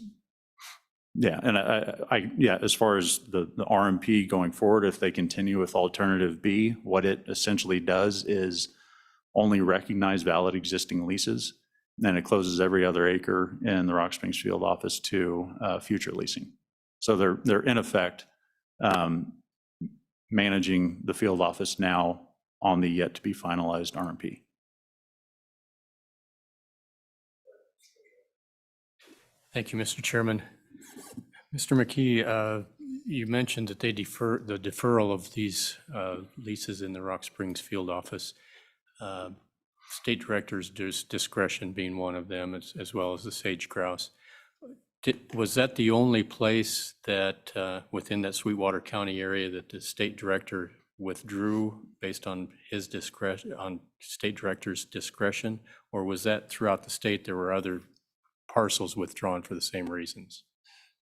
yeah, and as far as the RMP going forward, if they continue with alternative B, what it essentially does is only recognize valid existing leases, and it closes every other acre in the Rock Springs field office to future leasing. So they're in effect managing the field office now on the yet to be finalized RMP. Thank you, Mr. Chairman. Mr. McKee, you mentioned that they defer the deferral of these leases in the Rock Springs field office. State director's discretion being one of them, as well as the sage grouse. Was that the only place that within that Sweetwater County area that the state director withdrew based on his discretion, on state director's discretion, or was that throughout the state there were other parcels withdrawn for the same reasons?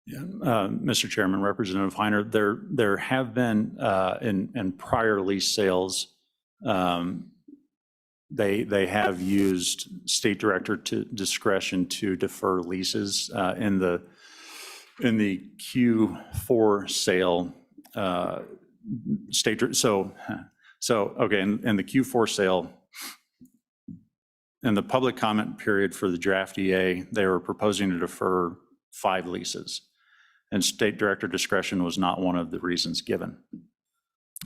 Yeah, Mr. Chairman, Representative Heiner, there have been in prior lease sales, they have used state director discretion to defer leases in the Q4 sale. Okay, in the Q4 sale, in the public comment period for the draft EA, they were proposing to defer 5 leases, and state director discretion was not one of the reasons given.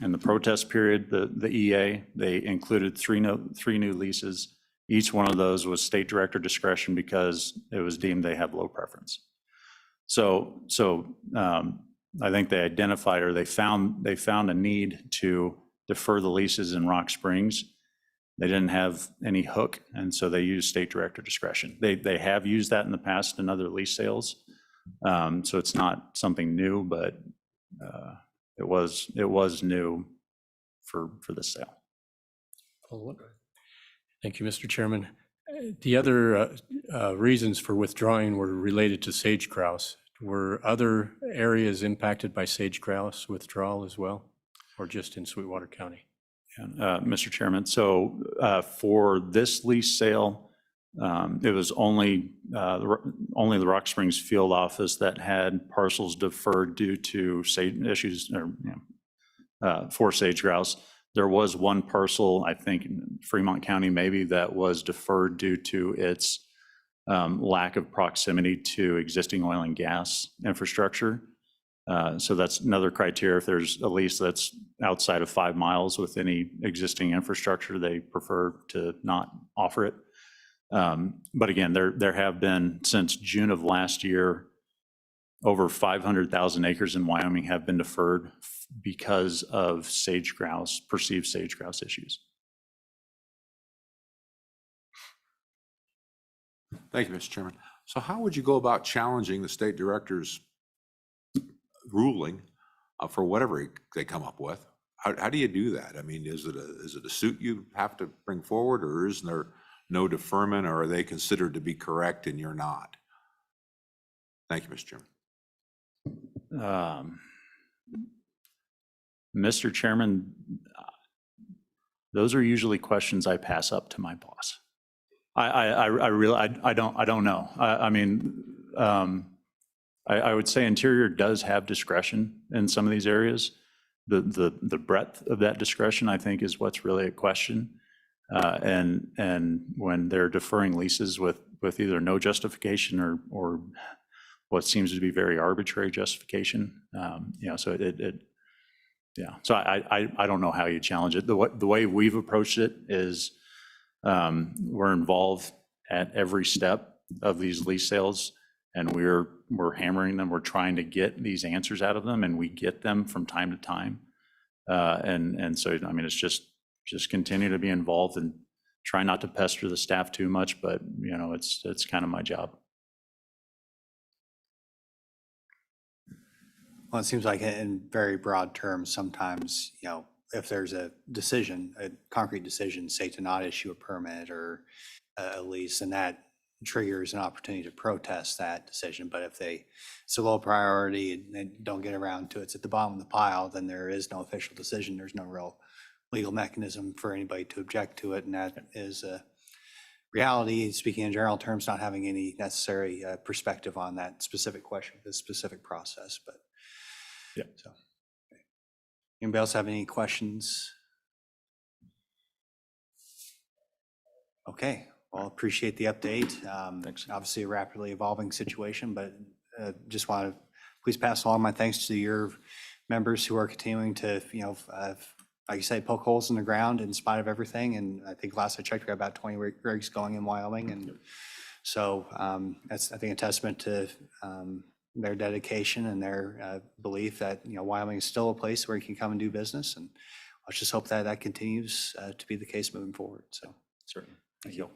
In the protest period, the EA, they included three new leases. Each one of those was state director discretion because it was deemed they have low preference. So I think they identified, or they found a need to defer the leases in Rock Springs. They didn't have any hook, and so they used state director discretion. They have used that in the past in other lease sales, so it's not something new, but it was new for this sale. Thank you, Mr. Chairman. The other reasons for withdrawing were related to sage grouse. Were other areas impacted by sage grouse withdrawal as well, or just in Sweetwater County? Mr. Chairman, so for this lease sale, it was only the Rock Springs field office that had parcels deferred due to issues for sage grouse. There was one parcel, I think in Fremont County maybe, that was deferred due to its lack of proximity to existing oil and gas infrastructure. So that's another criteria. If there's a lease that's outside of 5 miles with any existing infrastructure, they prefer to not offer it. But again, there have been, since June of last year, over 500,000 acres in Wyoming have been deferred because of sage grouse, perceived sage grouse issues. Thank you, Mr. Chairman. So how would you go about challenging the state director's ruling for whatever they come up with? How do you do that? I mean, is it a suit you have to bring forward, or isn't there no deferment, or are they considered to be correct and you're not? Thank you, Mr. Chairman. Mr. Chairman, those are usually questions I pass up to my boss. I really, I don't know. I mean, I would say Interior does have discretion in some of these areas. The breadth of that discretion, I think, is what's really a question. And when they're deferring leases with either no justification or what seems to be very arbitrary justification, so yeah. So I don't know how you challenge it. The way we've approached it is we're involved at every step of these lease sales, and we're hammering them. We're trying to get these answers out of them, and we get them from time to time. And so, I mean, it's just continue to be involved and try not to pester the staff too much, but it's kind of my job. Well, it seems like in very broad terms, sometimes, if there's a decision, a concrete decision, say to not issue a permit or a lease, and that triggers an opportunity to protest that decision. But if it's a low priority and they don't get around to it, it's at the bottom of the pile, then there is no official decision. There's no real legal mechanism for anybody to object to it. And that is a reality, speaking in general terms, not having any necessary perspective on that specific question, this specific process. But yeah. So, anybody else have any questions? Okay. Well, appreciate the update. Thanks. Obviously a rapidly evolving situation, but just want to please pass along my thanks to your members who are continuing to, like you say, poke holes in the ground in spite of everything. And I think last I checked, we got about 20 rigs going in Wyoming. And so that's, I think, a testament to their dedication and their belief that, Wyoming is still a place where you can come and do business. And let's just hope that that continues to be the case moving forward. So certainly. Thank you.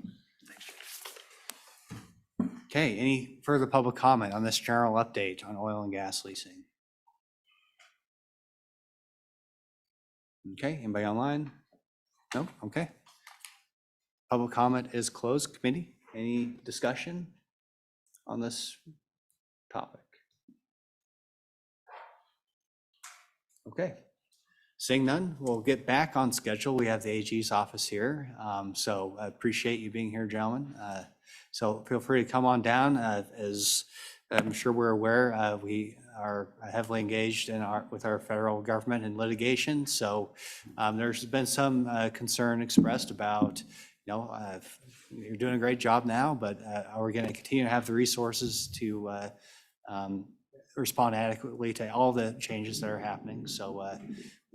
Okay, any further public comment on this general update on oil and gas leasing? Okay, anybody online? No? Okay. Public comment is closed. Committee, any discussion on this topic? Okay. Seeing none, we'll get back on schedule. We have the AG's office here. So I appreciate you being here, gentlemen. So feel free to come on down. As I'm sure we're aware, we are heavily engaged with our federal government in litigation. So there's been some concern expressed about, you're doing a great job now, but are we going to continue to have the resources to respond adequately to all the changes that are happening? So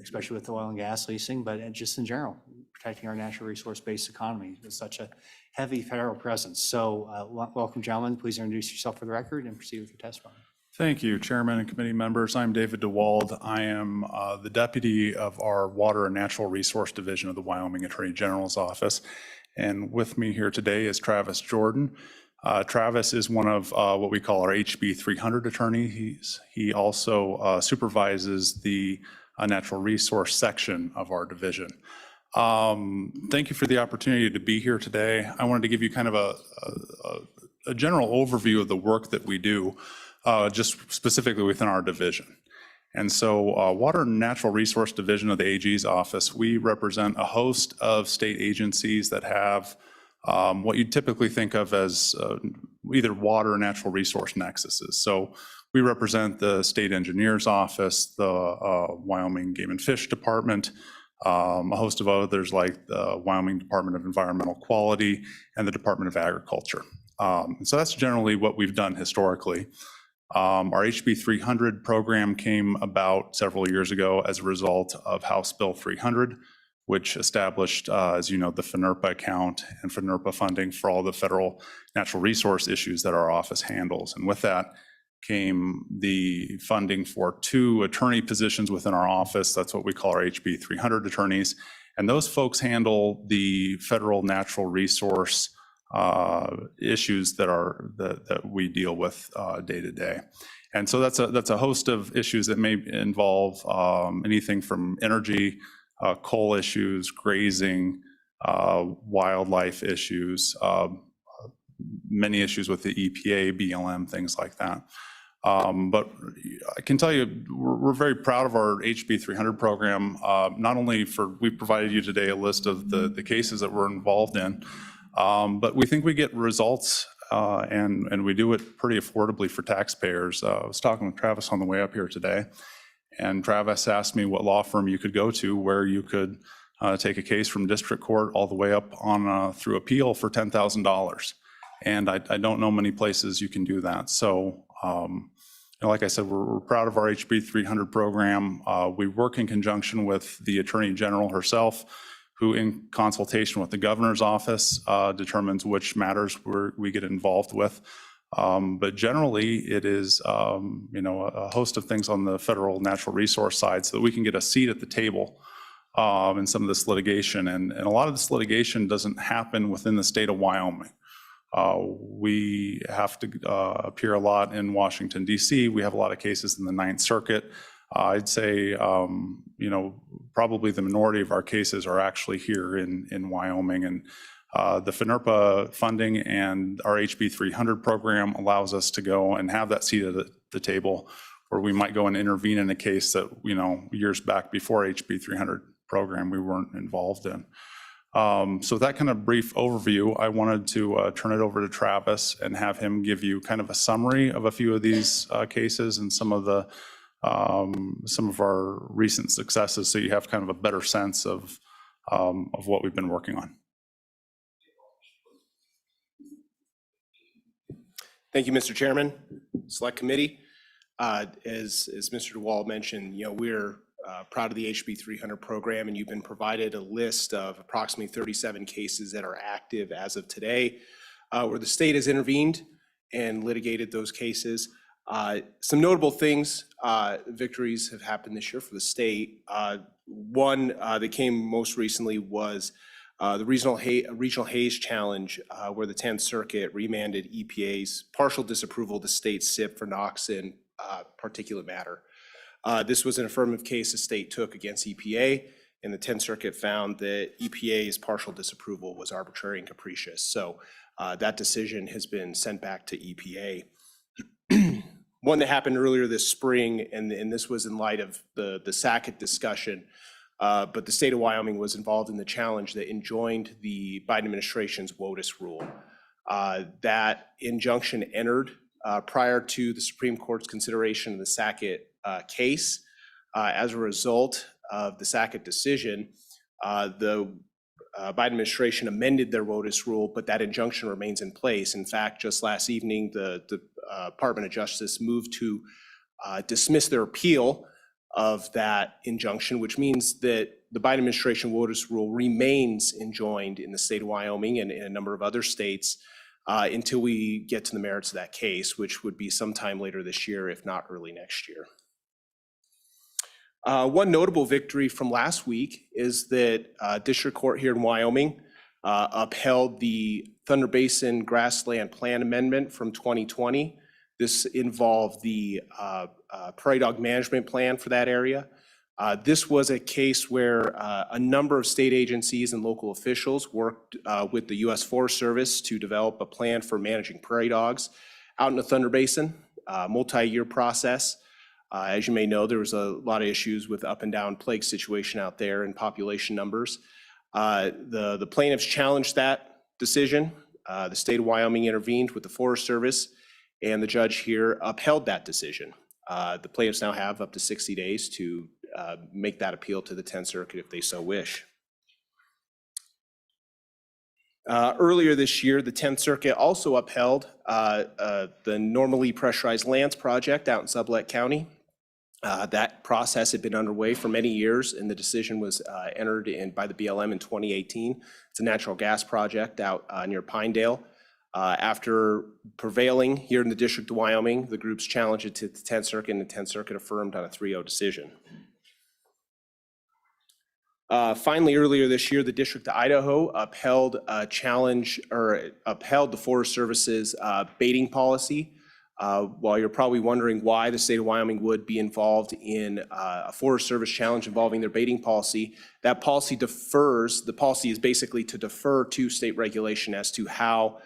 especially with oil and gas leasing, but just in general, protecting our natural resource-based economy with such a heavy federal presence. So welcome, gentlemen. Please introduce yourself for the record and proceed with your testimony. Thank you, Chairman and committee members. I'm David DeWald. I am the deputy of our Water and Natural Resource Division of the Wyoming Attorney General's Office. And with me here today is Travis Jordan. Travis is one of what we call our HB 300 attorneys. He also supervises the natural resource section of our division. Thank you for the opportunity to be here today. I wanted to give you kind of a general overview of the work that we do, just specifically within our division. And so Water and Natural Resource Division of the AG's office, we represent a host of state agencies that have what you typically think of as either water or natural resource nexuses. So we represent the State Engineer's Office, the Wyoming Game and Fish Department, a host of others like the Wyoming Department of Environmental Quality and the Department of Agriculture. So that's generally what we've done historically. Our HB 300 program came about several years ago as a result of House Bill 300, which established, as you know, the FNRPA account and FNRPA funding for all the federal natural resource issues that our office handles. And with that came the funding for 2 attorney positions within our office. That's what we call our HB 300 attorneys. And those folks handle the federal natural resource issues that we deal with day to day. And so that's a host of issues that may involve anything from energy, coal issues, grazing, wildlife issues, many issues with the EPA, BLM, things like that. But I can tell you, we're very proud of our HB 300 program, not only we provided you today a list of the cases that we're involved in, but we think we get results and we do it pretty affordably for taxpayers. I was talking with Travis on the way up here today, and Travis asked me what law firm you could go to where you could take a case from district court all the way up on through appeal for $10,000. And I don't know many places you can do that. So like I said, we're proud of our HB 300 program. We work in conjunction with the Attorney General herself, who in consultation with the governor's office determines which matters we get involved with. But generally, it is a host of things on the federal natural resource side so that we can get a seat at the table in some of this litigation. And a lot of this litigation doesn't happen within the state of Wyoming. We have to appear a lot in Washington, D.C. We have a lot of cases in the Ninth Circuit. I'd say, probably the minority of our cases are actually here in Wyoming. And the FNRPA funding and our HB 300 program allows us to go and have that seat at the table where we might go and intervene in a case that, years back before HB 300 program we weren't involved in. So that kind of brief overview, I wanted to turn it over to Travis and have him give you kind of a summary of a few of these cases and some of our recent successes, so you have kind of a better sense of what we've been working on. Thank you, Mr. Chairman, Select Committee. As Mr. DeWald mentioned, we're proud of the HB 300 program, and you've been provided a list of approximately 37 cases that are active as of today, where the state has intervened and litigated those cases. Some notable things, victories have happened this year for the state. One that came most recently was the Regional Haze Challenge, where the 10th Circuit remanded EPA's partial disapproval of the state SIP for NOx and particulate matter. This was an affirmative case the state took against EPA, and the 10th Circuit found that EPA's partial disapproval was arbitrary and capricious. So that decision has been sent back to EPA. One that happened earlier this spring, and this was in light of the Sackett discussion, but the state of Wyoming was involved in the challenge that enjoined the Biden administration's WOTUS rule. That injunction entered prior to the Supreme Court's consideration of the Sackett case. As a result of the Sackett decision, the Biden administration amended their WOTUS rule, but that injunction remains in place. In fact, just last evening, the Department of Justice moved to dismiss their appeal of that injunction, which means that the Biden administration WOTUS rule remains enjoined in the state of Wyoming and in a number of other states until we get to the merits of that case, which would be sometime later this year, if not early next year. One notable victory from last week is that District Court here in Wyoming upheld the Thunder Basin Grassland Plan Amendment from 2020. This involved the prairie dog management plan for that area. This was a case where a number of state agencies and local officials worked with the U.S. Forest Service to develop a plan for managing prairie dogs out in the Thunder Basin, multi-year process. As you may know, there was a lot of issues with up and down plague situation out there and population numbers. The plaintiffs challenged that decision. The state of Wyoming intervened with the Forest Service, and the judge here upheld that decision. The plaintiffs now have up to 60 days to make that appeal to the 10th Circuit if they so wish. Earlier this year, the 10th Circuit also upheld the normally pressurized lands project out in Sublette County. That process had been underway for many years, and the decision was entered in by the BLM in 2018. It's a natural gas project out near Pinedale. After prevailing here in the District of Wyoming, the groups challenged it to the 10th Circuit, and the 10th Circuit affirmed on a 3-0 decision. Finally, earlier this year, the District of Idaho upheld a challenge, or upheld the Forest Service's baiting policy. While you're probably wondering why the state of Wyoming would be involved in a Forest Service challenge involving their baiting policy, that policy defers, the policy is basically to defer to state regulation as to how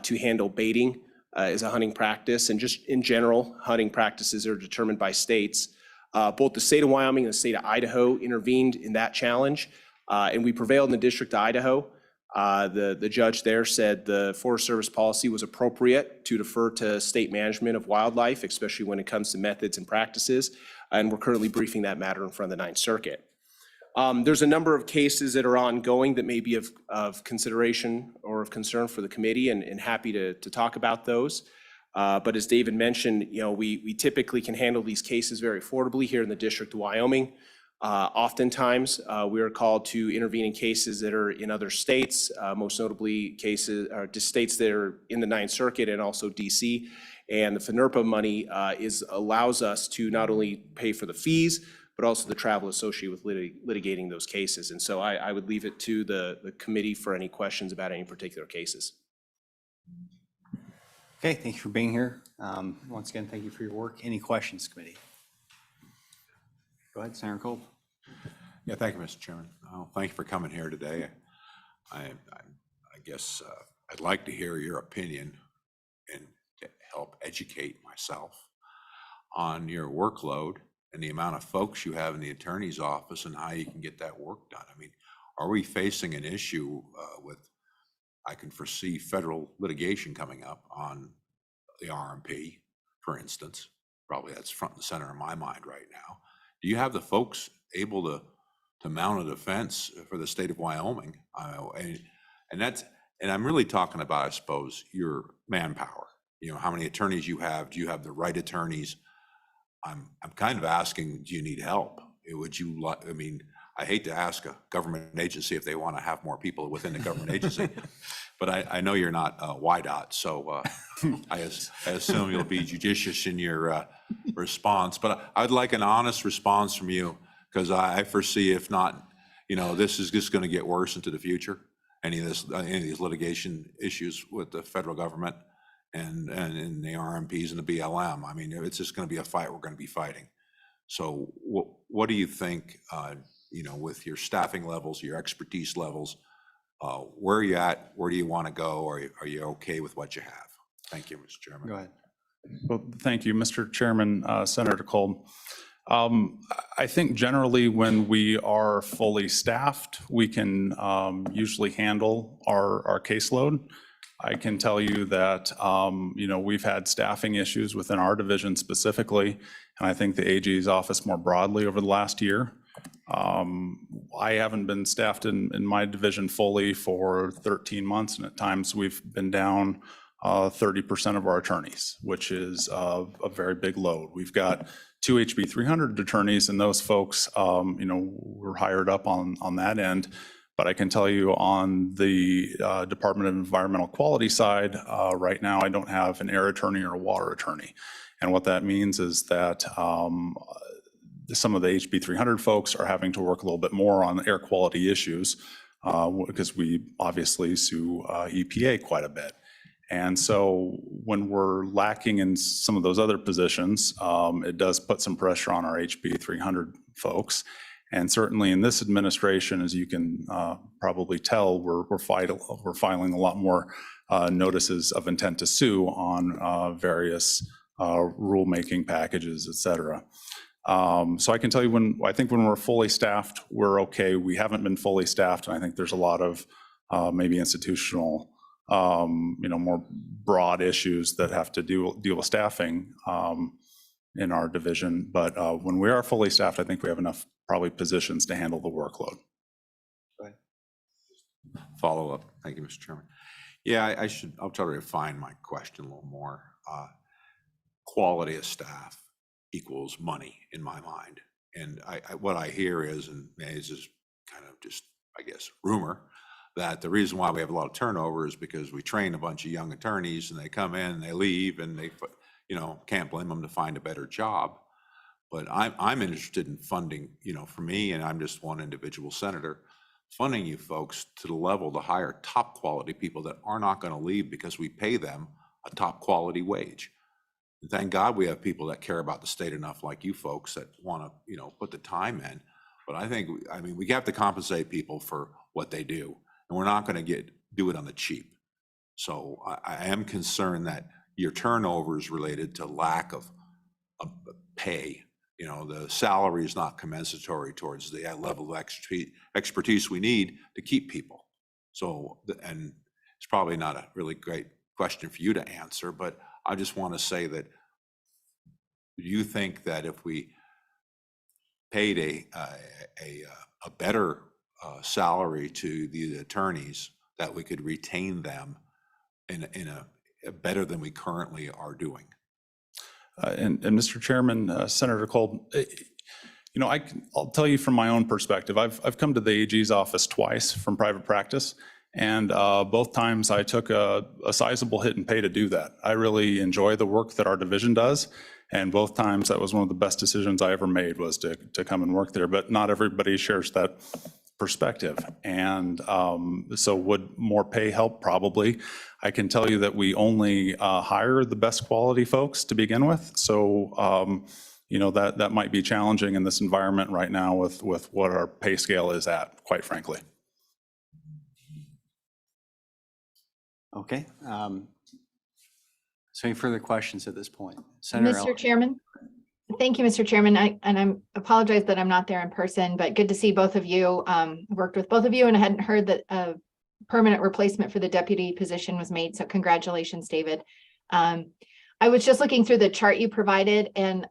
to handle baiting as a hunting practice. And just in general, hunting practices are determined by states. Both the state of Wyoming and the state of Idaho intervened in that challenge, and we prevailed in the District of Idaho. The judge there said the Forest Service policy was appropriate to defer to state management of wildlife, especially when it comes to methods and practices, and we're currently briefing that matter in front of the 9th Circuit. There's a number of cases that are ongoing that may be of consideration or of concern for the committee, and happy to talk about those. But as David mentioned, we typically can handle these cases very affordably here in the District of Wyoming. Oftentimes, we are called to intervene in cases that are in other states, most notably cases or states that are in the 9th Circuit and also DC. And the FNRPA money allows us to not only pay for the fees, but also the travel associated with litigating those cases. And so I would leave it to the committee for any questions about any particular cases. Okay, thank you for being here. Once again, thank you for your work. Any questions, committee? Go ahead, Senator Kolb. Yeah, thank you, Mr. Chairman. Thank you for coming here today. I guess I'd like to hear your opinion and to help educate myself on your workload and the amount of folks you have in the attorney's office and how you can get that work done. I mean, are we facing an issue with, I can foresee federal litigation coming up on the RMP, for instance. Probably that's front and center in my mind right now. Do you have the folks able to mount a defense for the state of Wyoming? And I'm really talking about, I suppose, your manpower. How many attorneys you have? Do you have the right attorneys? I'm kind of asking, do you need help? Would you like? I mean, I hate to ask a government agency if they want to have more people within the government agency, but I know you're not YDOT, so I assume you'll be judicious in your response. But I'd like an honest response from you, because I foresee, if not, this is just going to get worse into the future. Any of these litigation issues with the federal government and the RMPs and the BLM. I mean, it's just going to be a fight we're going to be fighting. So what do you think? With your staffing levels, your expertise levels, where are you at? Where do you want to go? Or are you okay with what you have? Thank you, Mr. Chairman. Go ahead. Well, thank you, Mr. Chairman, Senator Kolb. I think generally when we are fully staffed, we can usually handle our caseload. I can tell you that, we've had staffing issues within our division specifically, and I think the AG's office more broadly over the last year. I haven't been staffed in my division fully for 13 months, and at times we've been down 30% of our attorneys, which is a very big load. We've got 2 HB 300 attorneys, and those folks, we're hired up on that end. But I can tell you on the Department of Environmental Quality side, right now I don't have an air attorney or a water attorney. And what that means is that some of the HB 300 folks are having to work a little bit more on air quality issues because we obviously sue EPA quite a bit. And so when we're lacking in some of those other positions, it does put some pressure on our HB 300 folks. And certainly in this administration, as you can probably tell, we're filing a lot more notices of intent to sue on various rulemaking packages, et cetera. So I can tell you I think when we're fully staffed, we're okay. We haven't been fully staffed, and I think there's a lot of maybe institutional, more broad issues that have to deal with staffing in our division. But when we are fully staffed, I think we have enough probably positions to handle the workload. Go ahead. Follow up. Thank you, Mr. Chairman. Yeah, I'll try to refine my question a little more. Quality of staff. equals money in my mind. And what I hear is, and it's just kind of just, I guess, rumor, that the reason why we have a lot of turnover is because we train a bunch of young attorneys and they come in and they leave and they, can't blame them to find a better job. But I'm interested in funding, for me, and I'm just one individual senator, funding you folks to the level to hire top quality people that are not going to leave because we pay them a top quality wage. And thank God we have people that care about the state enough, like you folks, that want to, put the time in. But I think, we have to compensate people for what they do, and we're not going to do it on the cheap. So I am concerned that your turnover is related to lack of pay. The salary is not commensurate towards the level of expertise we need to keep people. So, and it's probably not a really great question for you to answer, but I just want to say that, do you think that if we paid a better salary to the attorneys, that we could retain them in a better than we currently are doing? And Mr. Chairman, Senator Kolb, I'll tell you from my own perspective, I've come to the AG's office twice from private practice, and both times I took a sizable hit in pay to do that. I really enjoy the work that our division does, and both times that was one of the best decisions I ever made, was to come and work there, but not everybody shares that perspective. And so would more pay help? Probably. I can tell you that we only hire the best quality folks to begin with. So, that might be challenging in this environment right now with what our pay scale is at, quite frankly. Okay. So any further questions at this point? Senator Mr. Chairman? Thank you, Mr. Chairman. I apologize that I'm not there in person, but good to see both of you. Worked with both of you, and I hadn't heard that a permanent replacement for the deputy position was made. So congratulations, David. I was just looking through the chart you provided, and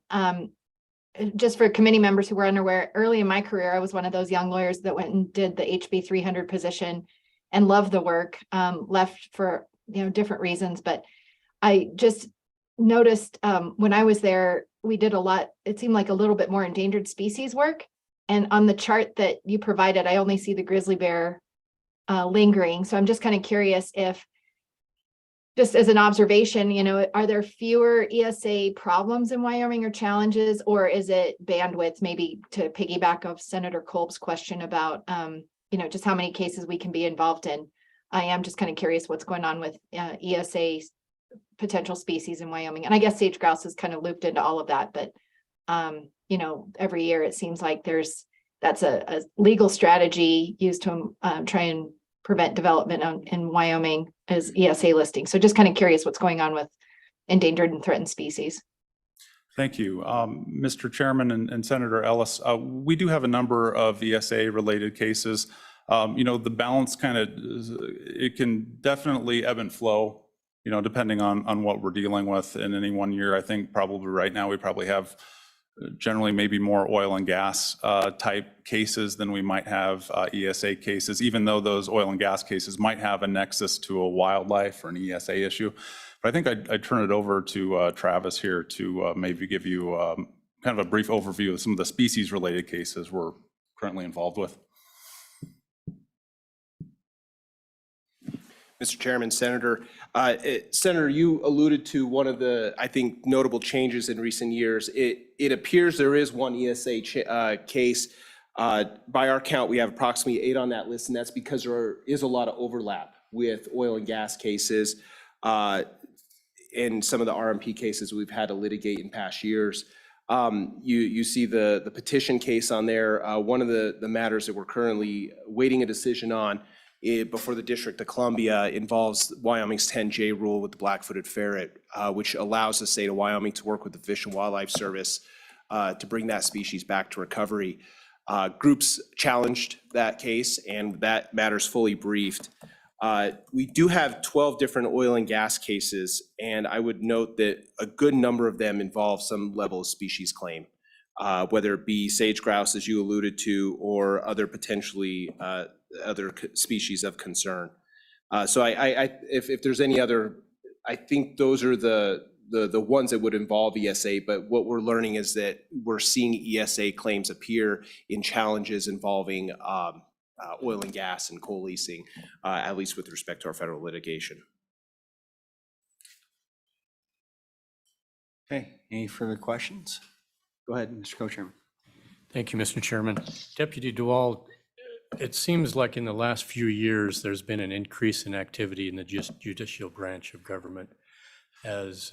just for committee members who were unaware, early in my career, I was one of those young lawyers that went and did the HB 300 position and loved the work, left for different reasons. But I just noticed when I was there, we did a lot, it seemed like a little bit more endangered species work. And on the chart that you provided, I only see the grizzly bear lingering. So I'm just kind of curious if, just as an observation, are there fewer ESA problems in Wyoming or challenges, or is it bandwidth? Maybe to piggyback of Senator Kolb's question about, just how many cases we can be involved in. I am just kind of curious what's going on with ESA potential species in Wyoming. And I guess sage grouse is kind of looped into all of that, but every year it seems like that's a legal strategy used to try and prevent development in Wyoming as ESA listing. So just kind of curious what's going on with endangered and threatened species. Thank you. Mr. Chairman and Senator Ellis, we do have a number of ESA related cases. The balance it can definitely ebb and flow, depending on what we're dealing with in any one year. I think probably right now we probably have generally maybe more oil and gas type cases than we might have ESA cases, even though those oil and gas cases might have a nexus to a wildlife or an ESA issue. But I think I'd turn it over to Travis here to maybe give you kind of a brief overview of some of the species related cases we're currently involved with. Mr. Chairman, Senator, you alluded to one of the, I think, notable changes in recent years. It appears there is one ESA case. By our count, we have approximately 8 on that list, and that's because there is a lot of overlap with oil and gas cases and some of the RMP cases we've had to litigate in past years. You see the petition case on there. One of the matters that we're currently waiting a decision on before the District of Columbia involves Wyoming's 10J rule with the black-footed ferret, which allows the state of Wyoming to work with the Fish and Wildlife Service to bring that species back to recovery. Groups challenged that case, and that matter's fully briefed. We do have 12 different oil and gas cases, and I would note that a good number of them involve some level of species claim, whether it be sage grouse, as you alluded to, or other potentially other species of concern. So if there's any other, I think those are the the ones that would involve ESA, but what we're learning is that we're seeing ESA claims appear in challenges involving oil and gas and coal leasing, at least with respect to our federal litigation. Okay, any further questions? Go ahead, Mr. Co-Chairman. Thank you, Mr. Chairman. Deputy DeWald, it seems like in the last few years, there's been an increase in activity in the judicial branch of government as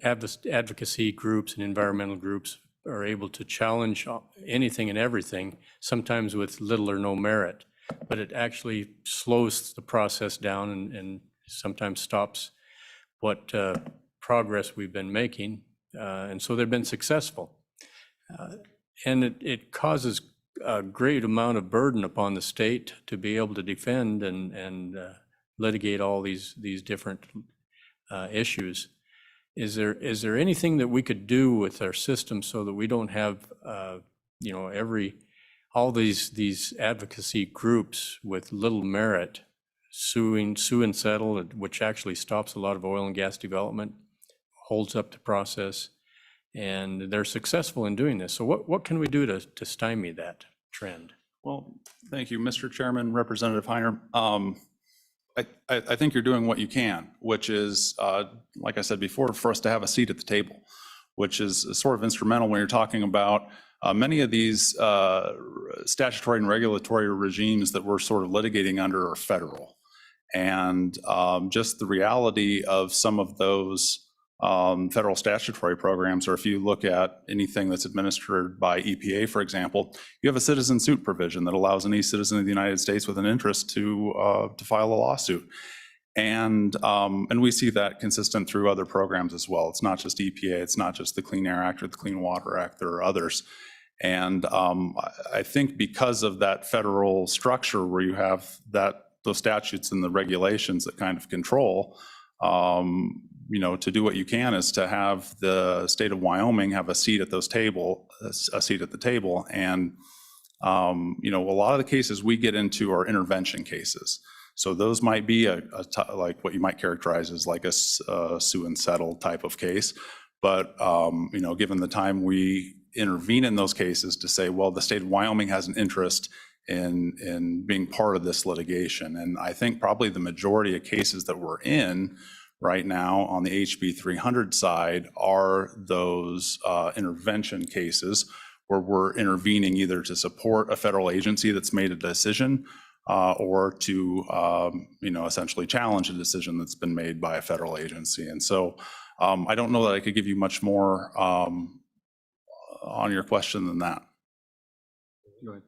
advocacy groups and environmental groups are able to challenge anything and everything, sometimes with little or no merit. But it actually slows the process down and sometimes stops what progress we've been making. And so they've been successful. And it causes a great amount of burden upon the state to be able to defend and litigate all these different issues. Is there anything that we could do with our system so that we don't have, all these advocacy groups with little merit sue and settle, which actually stops a lot of oil and gas development, holds up the process, and they're successful in doing this. So what can we do to stymie that trend? Well, thank you, Mr. Chairman, Representative Heiner. I think you're doing what you can, which is, like I said before, for us to have a seat at the table, which is sort of instrumental when you're talking about many of these statutory and regulatory regimes that we're sort of litigating under are federal. And just the reality of some of those federal statutory programs, or if you look at anything that's administered by EPA, for example, you have a citizen suit provision that allows any citizen of the United States with an interest to file a lawsuit. And we see that consistent through other programs as well. It's not just EPA, it's not just the Clean Air Act or the Clean Water Act, there are others. And I think because of that federal structure where you have those statutes and the regulations that kind of control, to do what you can is to have the state of Wyoming have a seat at the table. And, a lot of the cases we get into are intervention cases. So those might be like what you might characterize as like a sue and settle type of case. But, given the time we intervene in those cases to say, well, the state of Wyoming has an interest in being part of this litigation. And I think probably the majority of cases that we're in right now on the HB 300 side are those intervention cases where we're intervening either to support a federal agency that's made a decision or to, essentially challenge a decision that's been made by a federal agency. And so I don't know that I could give you much more on your question than that. Go ahead.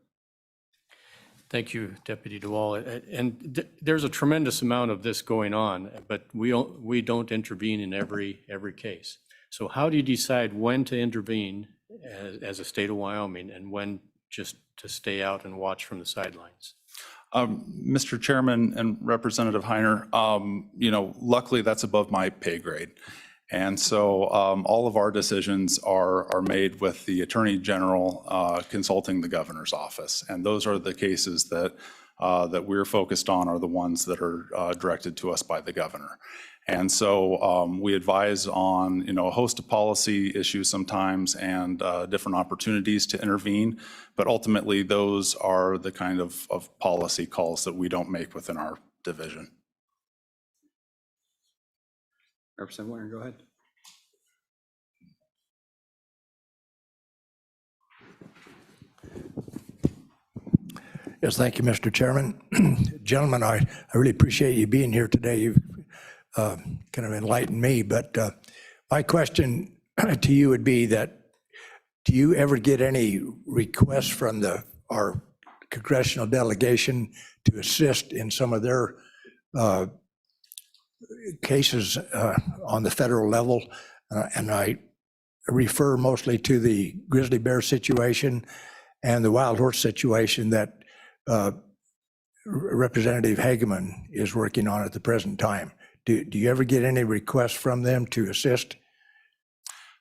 Thank you, Deputy DeWall. And there's a tremendous amount of this going on, but we don't intervene in every case. So how do you decide when to intervene as a state of Wyoming and when just to stay out and watch from the sidelines? Mr. Chairman and Representative Heiner, luckily that's above my pay grade. And so all of our decisions are made with the Attorney General consulting the governor's office. And those are the cases that we're focused on are the ones that are directed to us by the governor. And so we advise on, a host of policy issues sometimes and different opportunities to intervene. But ultimately, those are the kind of policy calls that we don't make within our division. Representative Warner, go ahead. Yes, thank you, Mr. Chairman. Gentlemen, I really appreciate you being here today. You've kind of enlightened me, but my question to you would be that, do you ever get any requests from our congressional delegation to assist in some of their cases on the federal level? And I refer mostly to the grizzly bear situation and the wild horse situation that Representative Hageman is working on at the present time. Do you ever get any requests from them to assist?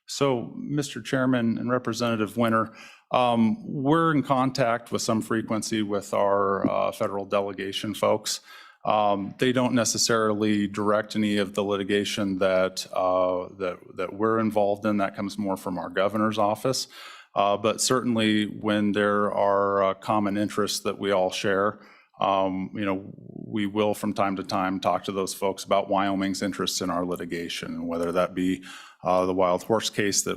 So, Mr. Chairman and Representative Winter, we're in contact with some frequency with our federal delegation folks. They don't necessarily direct any of the litigation that we're involved in. That comes more from our governor's office. But certainly when there are common interests that we all share, we will from time to time talk to those folks about Wyoming's interests in our litigation, and whether that be the wild horse case that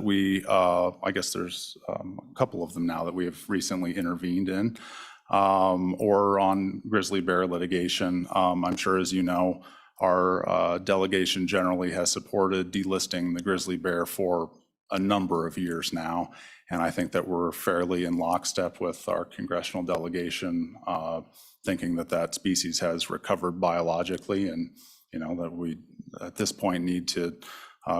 I guess there's a couple of them now that we have recently intervened in, or on grizzly bear litigation. I'm sure, as you know, our delegation generally has supported delisting the grizzly bear for a number of years now. And I think that we're fairly in lockstep with our congressional delegation, thinking that that species has recovered biologically, and that we at this point need to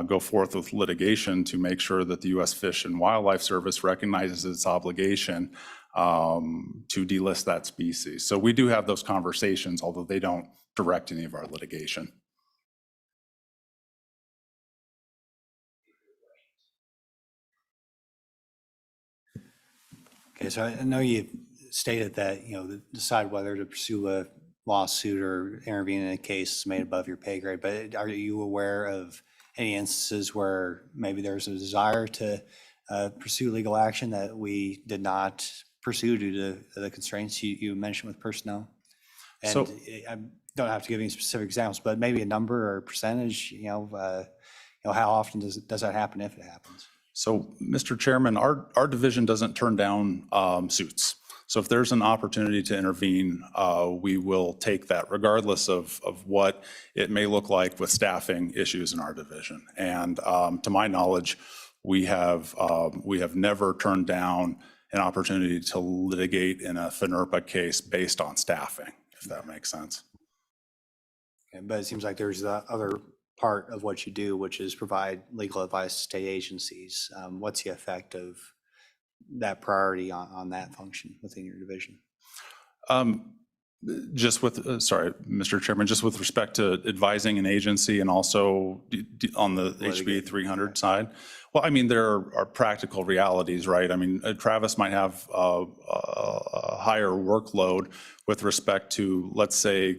go forth with litigation to make sure that the U.S. Fish and Wildlife Service recognizes its obligation to delist that species. So we do have those conversations, although they don't direct any of our litigation. Okay, so I know you stated that, decide whether to pursue a lawsuit or intervene in a case made above your pay grade, but are you aware of any instances where maybe there's a desire to pursue legal action that we did not pursue due to the constraints you mentioned with personnel? And So- I don't have to give any specific examples, but maybe a number or percentage, how often does that happen if it happens? So, Mr. Chairman, our division doesn't turn down suits. So if there's an opportunity to intervene, we will take that regardless of what it may look like with staffing issues in our division. And to my knowledge, we have never turned down an opportunity to litigate in a FNRPA case based on staffing, if that makes sense. Okay, but it seems like there's the other part of what you do, which is provide legal advice to state agencies. What's the effect of that priority on that function within your division? Just with, sorry, Mr. Chairman, just with respect to advising an agency and also on the HB 300 side. Well, I mean, there are practical realities, right? I mean, Travis might have a higher workload with respect to, let's say,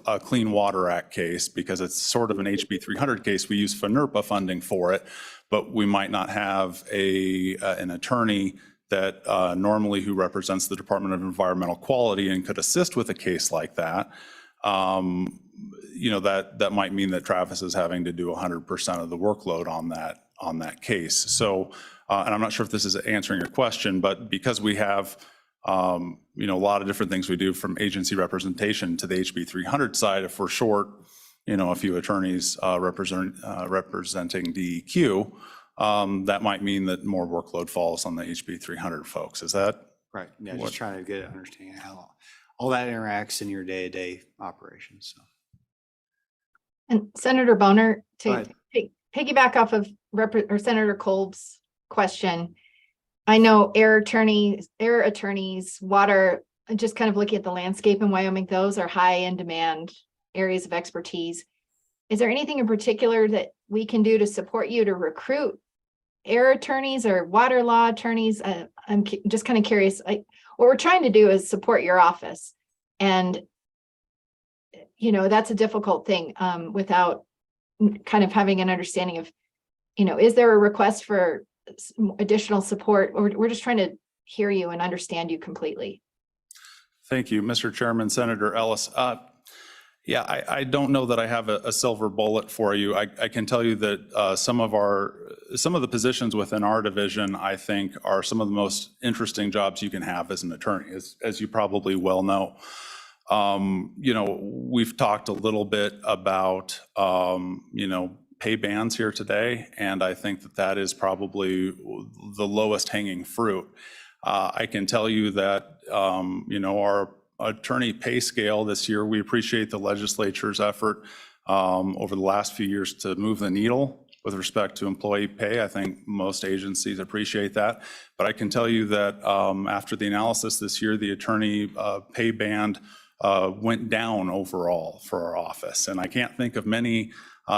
a Clean Water Act case, because it's sort of an HB 300 case. We use FNRPA funding for it, but we might not have an attorney that normally who represents the Department of Environmental Quality and could assist with a case like that. That might mean that Travis is having to do 100% of the workload on that case. So, and I'm not sure if this is answering your question, but because we have a lot of different things we do, from agency representation to the HB 300 side, if we're short, a few attorneys representing DEQ, that might mean that more workload falls on the HB 300 folks. Is that? Right. Yeah, just trying to get an understanding of how all that interacts in your day-to-day operations. So. And Senator Boner, Go to ahead. piggyback off of Senator Kolb's question, I know air attorneys, water, just kind of looking at the landscape in Wyoming, those are high in demand areas of expertise. Is there anything in particular that we can do to support you to recruit air attorneys or water law attorneys? I'm just kind of curious. What we're trying to do is support your office. And, that's a difficult thing without kind of having an understanding of, is there a request for additional support? Or we're just trying to hear you and understand you completely. Thank you, Mr. Chairman. Senator Ellis. Yeah, I don't know that I have a silver bullet for you. I can tell you that some of the positions within our division, I think, are some of the most interesting jobs you can have as an attorney, as you probably well know. We've talked a little bit about, pay bands here today, and I think that is probably the lowest hanging fruit. I can tell you that, our attorney pay scale this year, we appreciate the legislature's effort over the last few years to move the needle with respect to employee pay. I think most agencies appreciate that. But I can tell you that after the analysis this year, the attorney pay band went down overall for our office. And I can't think of many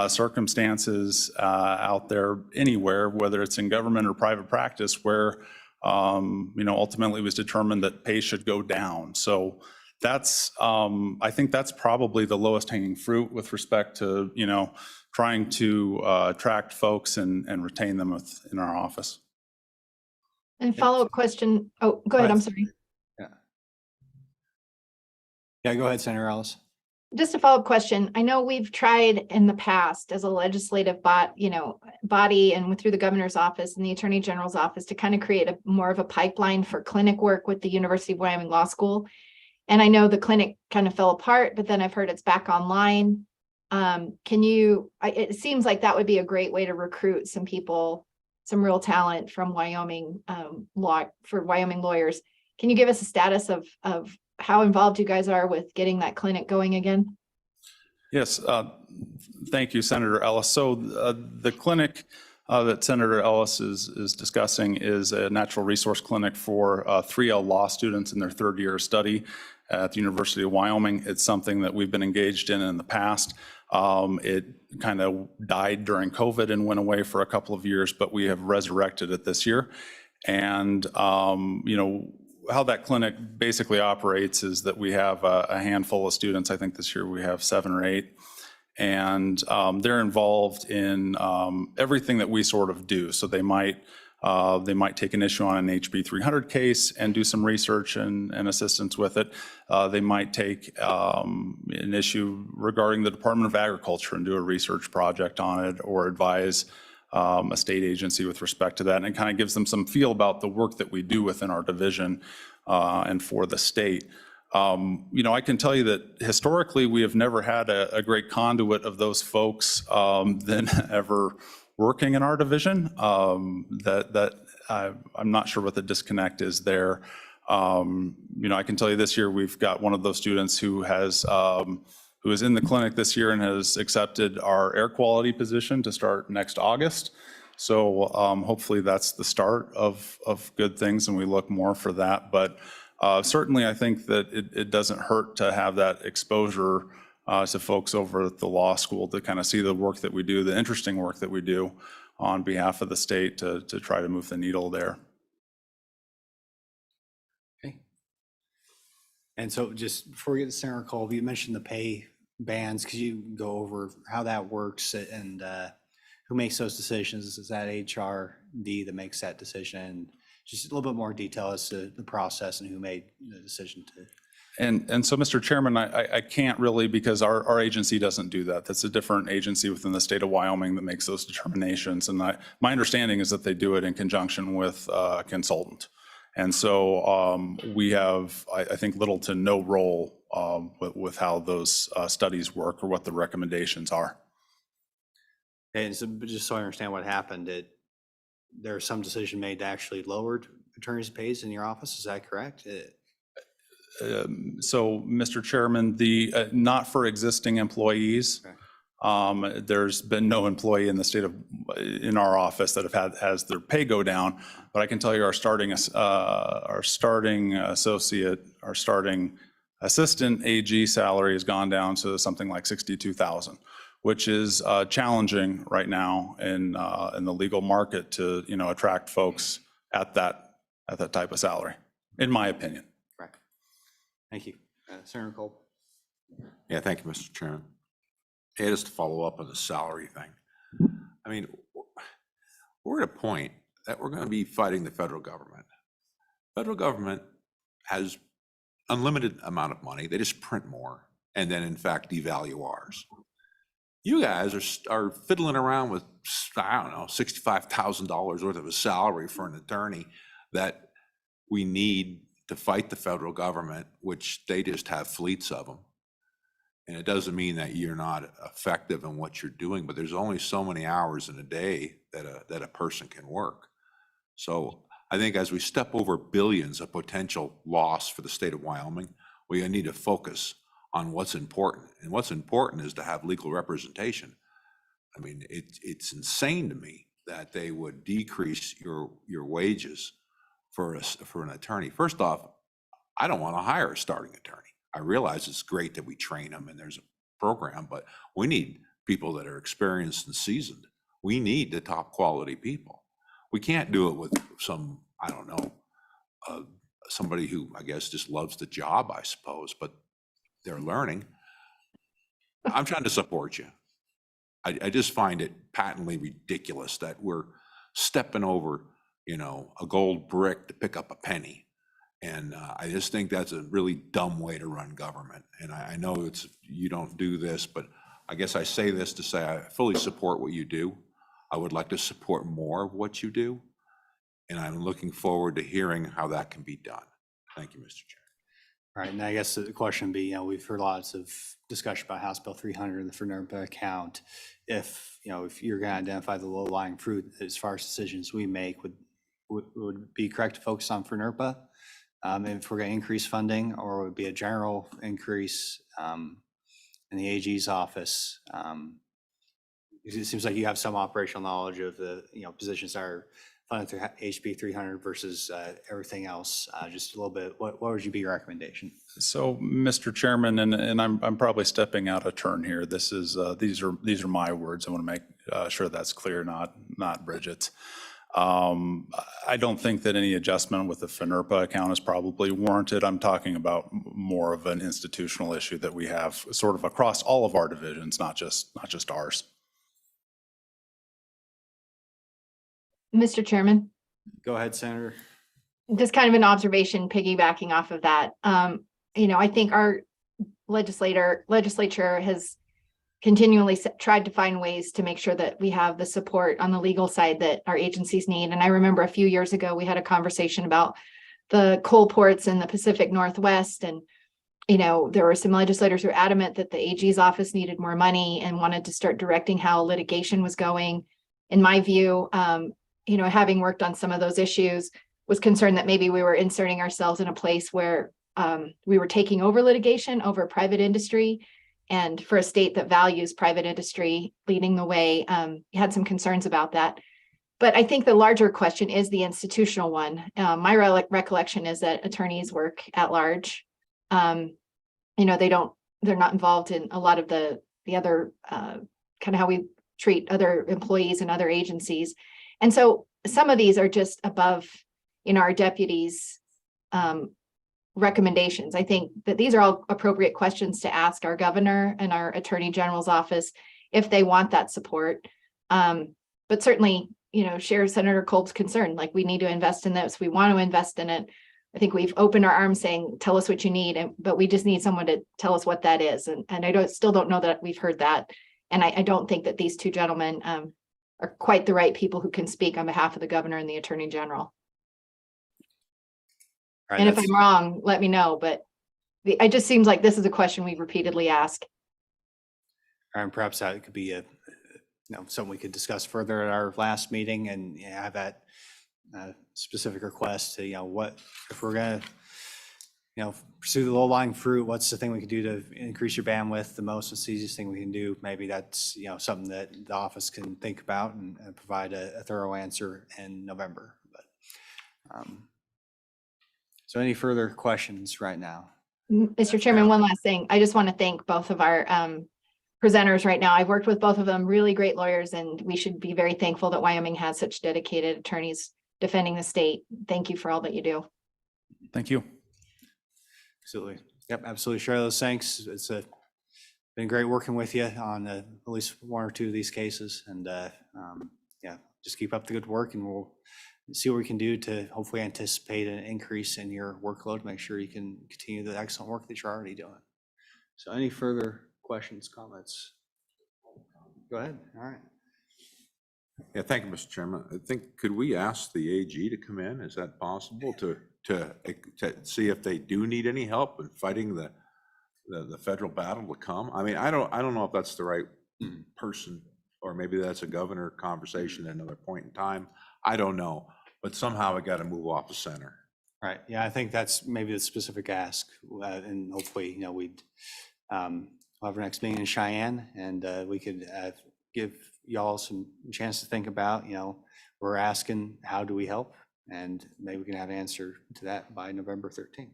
circumstances out there anywhere, whether it's in government or private practice, where ultimately it was determined that pay should go down. So That's, I think that's probably the lowest hanging fruit with respect to, trying to attract folks and retain them in our office. And follow-up question. Oh, go ahead. I'm sorry. Yeah, go ahead, Senator Ellis. Just a follow-up question. I know we've tried in the past as a legislative body and through the governor's office and the attorney general's office to kind of create more of a pipeline for clinic work with the University of Wyoming Law School. And I know the clinic kind of fell apart, but then I've heard it's back online. It seems like that would be a great way to recruit some people, some real talent from Wyoming for Wyoming lawyers. Can you give us a status of how involved you guys are with getting that clinic going again? Yes, thank you, Senator Ellis. So the clinic that Senator Ellis is discussing is a natural resource clinic for 3L law students in their third year of study at the University of Wyoming. It's something that we've been engaged in the past. It kind of died during COVID and went away for a couple of years, but we have resurrected it this year. And, how that clinic basically operates is that we have a handful of students. I think this year we have 7 or 8. And they're involved in everything that we sort of do. So they might take an issue on an HB 300 case and do some research and assistance with it. They might take an issue regarding the Department of Agriculture and do a research project on it, or advise a state agency with respect to that. And it kind of gives them some feel about the work that we do within our division and for the state. I can tell you that historically we have never had a great conduit of those folks than ever working in our division. I'm not sure what the disconnect is there. I can tell you this year we've got one of those students who is in the clinic this year and has accepted our air quality position to start next August. So hopefully that's the start of good things, and we look more for that. But certainly I think that it doesn't hurt to have that exposure to folks over at the law school to kind of see the work that we do, the interesting work that we do on behalf of the state to try to move the needle there. Okay. And so just before we get to Senator Colby, you mentioned the pay bands. Could you go over how that works and who makes those decisions? Is that HRD that makes that decision? Just a little bit more detail as to the process and who made the decision to. And so, Mr. Chairman, I can't really, because our agency doesn't do that. That's a different agency within the state of Wyoming that makes those determinations. And my understanding is that they do it in conjunction with a consultant. And so we have, I think, little to no role with how those studies work or what the recommendations are. And so, just so I understand what happened, there's some decision made to actually lower attorneys' pays in your office. Is that correct? So, Mr. Chairman, not for existing employees. Okay. There's been no employee in the state in our office that has their pay go down. But I can tell you our starting assistant AG salary has gone down to something like $62,000, which is challenging right now in the legal market to attract folks at that type of salary, in my opinion. Correct. Thank you, Senator Cole. Yeah, thank you, Mr. Chairman. Hey, just to follow up on the salary thing. I mean, we're at a point that we're going to be fighting the federal government. Federal government has unlimited amount of money. They just print more and then in fact devalue ours. You guys are fiddling around with, I don't know, $65,000 worth of a salary for an attorney that we need to fight the federal government, which they just have fleets of them. And it doesn't mean that you're not effective in what you're doing, but there's only so many hours in a day that a person can work. So I think as we step over billions of potential loss for the state of Wyoming, we need to focus on what's important. And what's important is to have legal representation. I mean, it's insane to me that they would decrease your wages for an attorney. First off, I don't want to hire a starting attorney. I realize it's great that we train them and there's a program, but we need people that are experienced and seasoned. We need the top quality people. We can't do it with some, I don't know, somebody who, I guess, just loves the job, I suppose, but they're learning. I'm trying to support you. I just find it patently ridiculous that we're stepping over, a gold brick to pick up a penny. And I just think that's a really dumb way to run government. And I know you don't do this, but I guess I say this to say I fully support what you do. I would like to support more of what you do. And I'm looking forward to hearing how that can be done. Thank you, Mr. Chair. All right, and I guess the question would be, we've heard lots of discussion about House Bill 300, the FNRPA account. If you're going to identify the low-lying fruit as far as decisions we make, would it be correct to focus on FNRPA? If we're going to increase funding, or would it be a general increase in the AG's office? It seems like you have some operational knowledge of the positions that are funded through HB 300 versus everything else. Just a little bit. What would your recommendation? So, Mr. Chairman, and I'm probably stepping out of turn here. These are my words. I want to make sure that's clear, not Bridget's. I don't think that any adjustment with the FNRPA account is probably warranted. I'm talking about more of an institutional issue that we have sort of across all of our divisions, not just ours. Mr. Chairman, Go ahead, Senator. just kind of an observation piggybacking off of that. I think our legislature has continually tried to find ways to make sure that we have the support on the legal side that our agencies need. And I remember a few years ago, we had a conversation about the coal ports in the Pacific Northwest. And, there were some legislators who were adamant that the AG's office needed more money and wanted to start directing how litigation was going. In my view, having worked on some of those issues, was concerned that maybe we were inserting ourselves in a place where we were taking over litigation over private industry. And for a state that values private industry leading the way, had some concerns about that. But I think the larger question is the institutional one. My recollection is that attorneys work at large. They're not involved in a lot of the other kind of how we treat other employees and other agencies. And so some of these are just above, our deputies' recommendations. I think that these are all appropriate questions to ask our governor and our attorney general's office if they want that support. But certainly, share Senator Kolb's concern, like we need to invest in this. We want to invest in it. I think we've opened our arms saying, tell us what you need, but we just need someone to tell us what that is. And I still don't know that we've heard that. And I don't think that these two gentlemen are quite the right people who can speak on behalf of the governor and the attorney general. All right, And if I'm wrong, let me know, but it just seems like this is a question we repeatedly ask. And perhaps that could be something we could discuss further at our last meeting and have that specific request to, what, if we're going to, pursue the low-lying fruit, what's the thing we can do to increase your bandwidth the most? What's the easiest thing we can do? Maybe that's, something that the office can think about and provide a thorough answer in November. But, so any further questions right now? Mr. Chairman, one last thing. I just want to thank both of our presenters right now. I've worked with both of them, really great lawyers, and we should be very thankful that Wyoming has such dedicated attorneys defending the state. Thank you for all that you do. Thank you. Absolutely. Yep, absolutely. Share those thanks. It's been great working with you on at least one or two of these cases. And just keep up the good work, and we'll see what we can do to hopefully anticipate an increase in your workload, make sure you can continue the excellent work that you're already doing. So any further questions, comments? Go ahead. All right. Yeah, thank you, Mr. Chairman. I think, could we ask the AG to come in? Is that possible to see if they do need any help in fighting the federal battle to come? I mean, I don't know if that's the right person, or maybe that's a governor conversation at another point in time. I don't know, but somehow it got to move off the center. Right. Yeah, I think that's maybe the specific ask, and hopefully, we'd we'll have our next meeting in Cheyenne, and we could give y'all some chance to think about, we're asking, how do we help? And maybe we can have an answer to that by November 13th.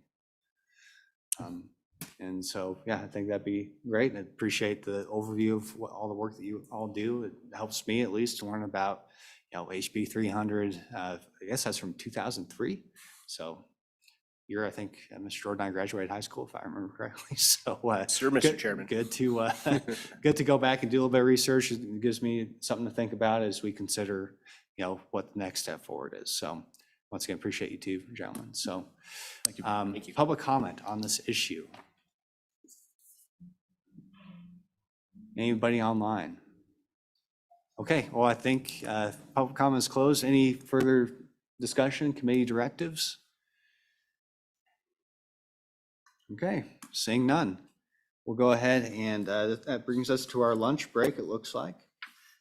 And so, yeah, I think that'd be great. And I appreciate the overview of all the work that you all do. It helps me at least to learn about, HB 300. I guess that's from 2003. So year, I think, Mr. Jordan and I graduated high school, if I remember correctly. So, Sir, Mr. good- Chairman. Good to, good to go back and do a little bit of research. It gives me something to think about as we consider, you know, what the next step forward is. So once again, appreciate you two, gentlemen. So Thank you. public comment on this issue. Anybody online? Okay, well, I think public comment is closed. Any further discussion, committee directives? Okay, seeing none. We'll go ahead and that brings us to our lunch break, it looks like.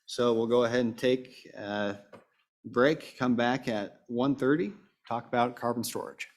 So we'll go ahead and take a break, come back at 1:30, talk about carbon storage.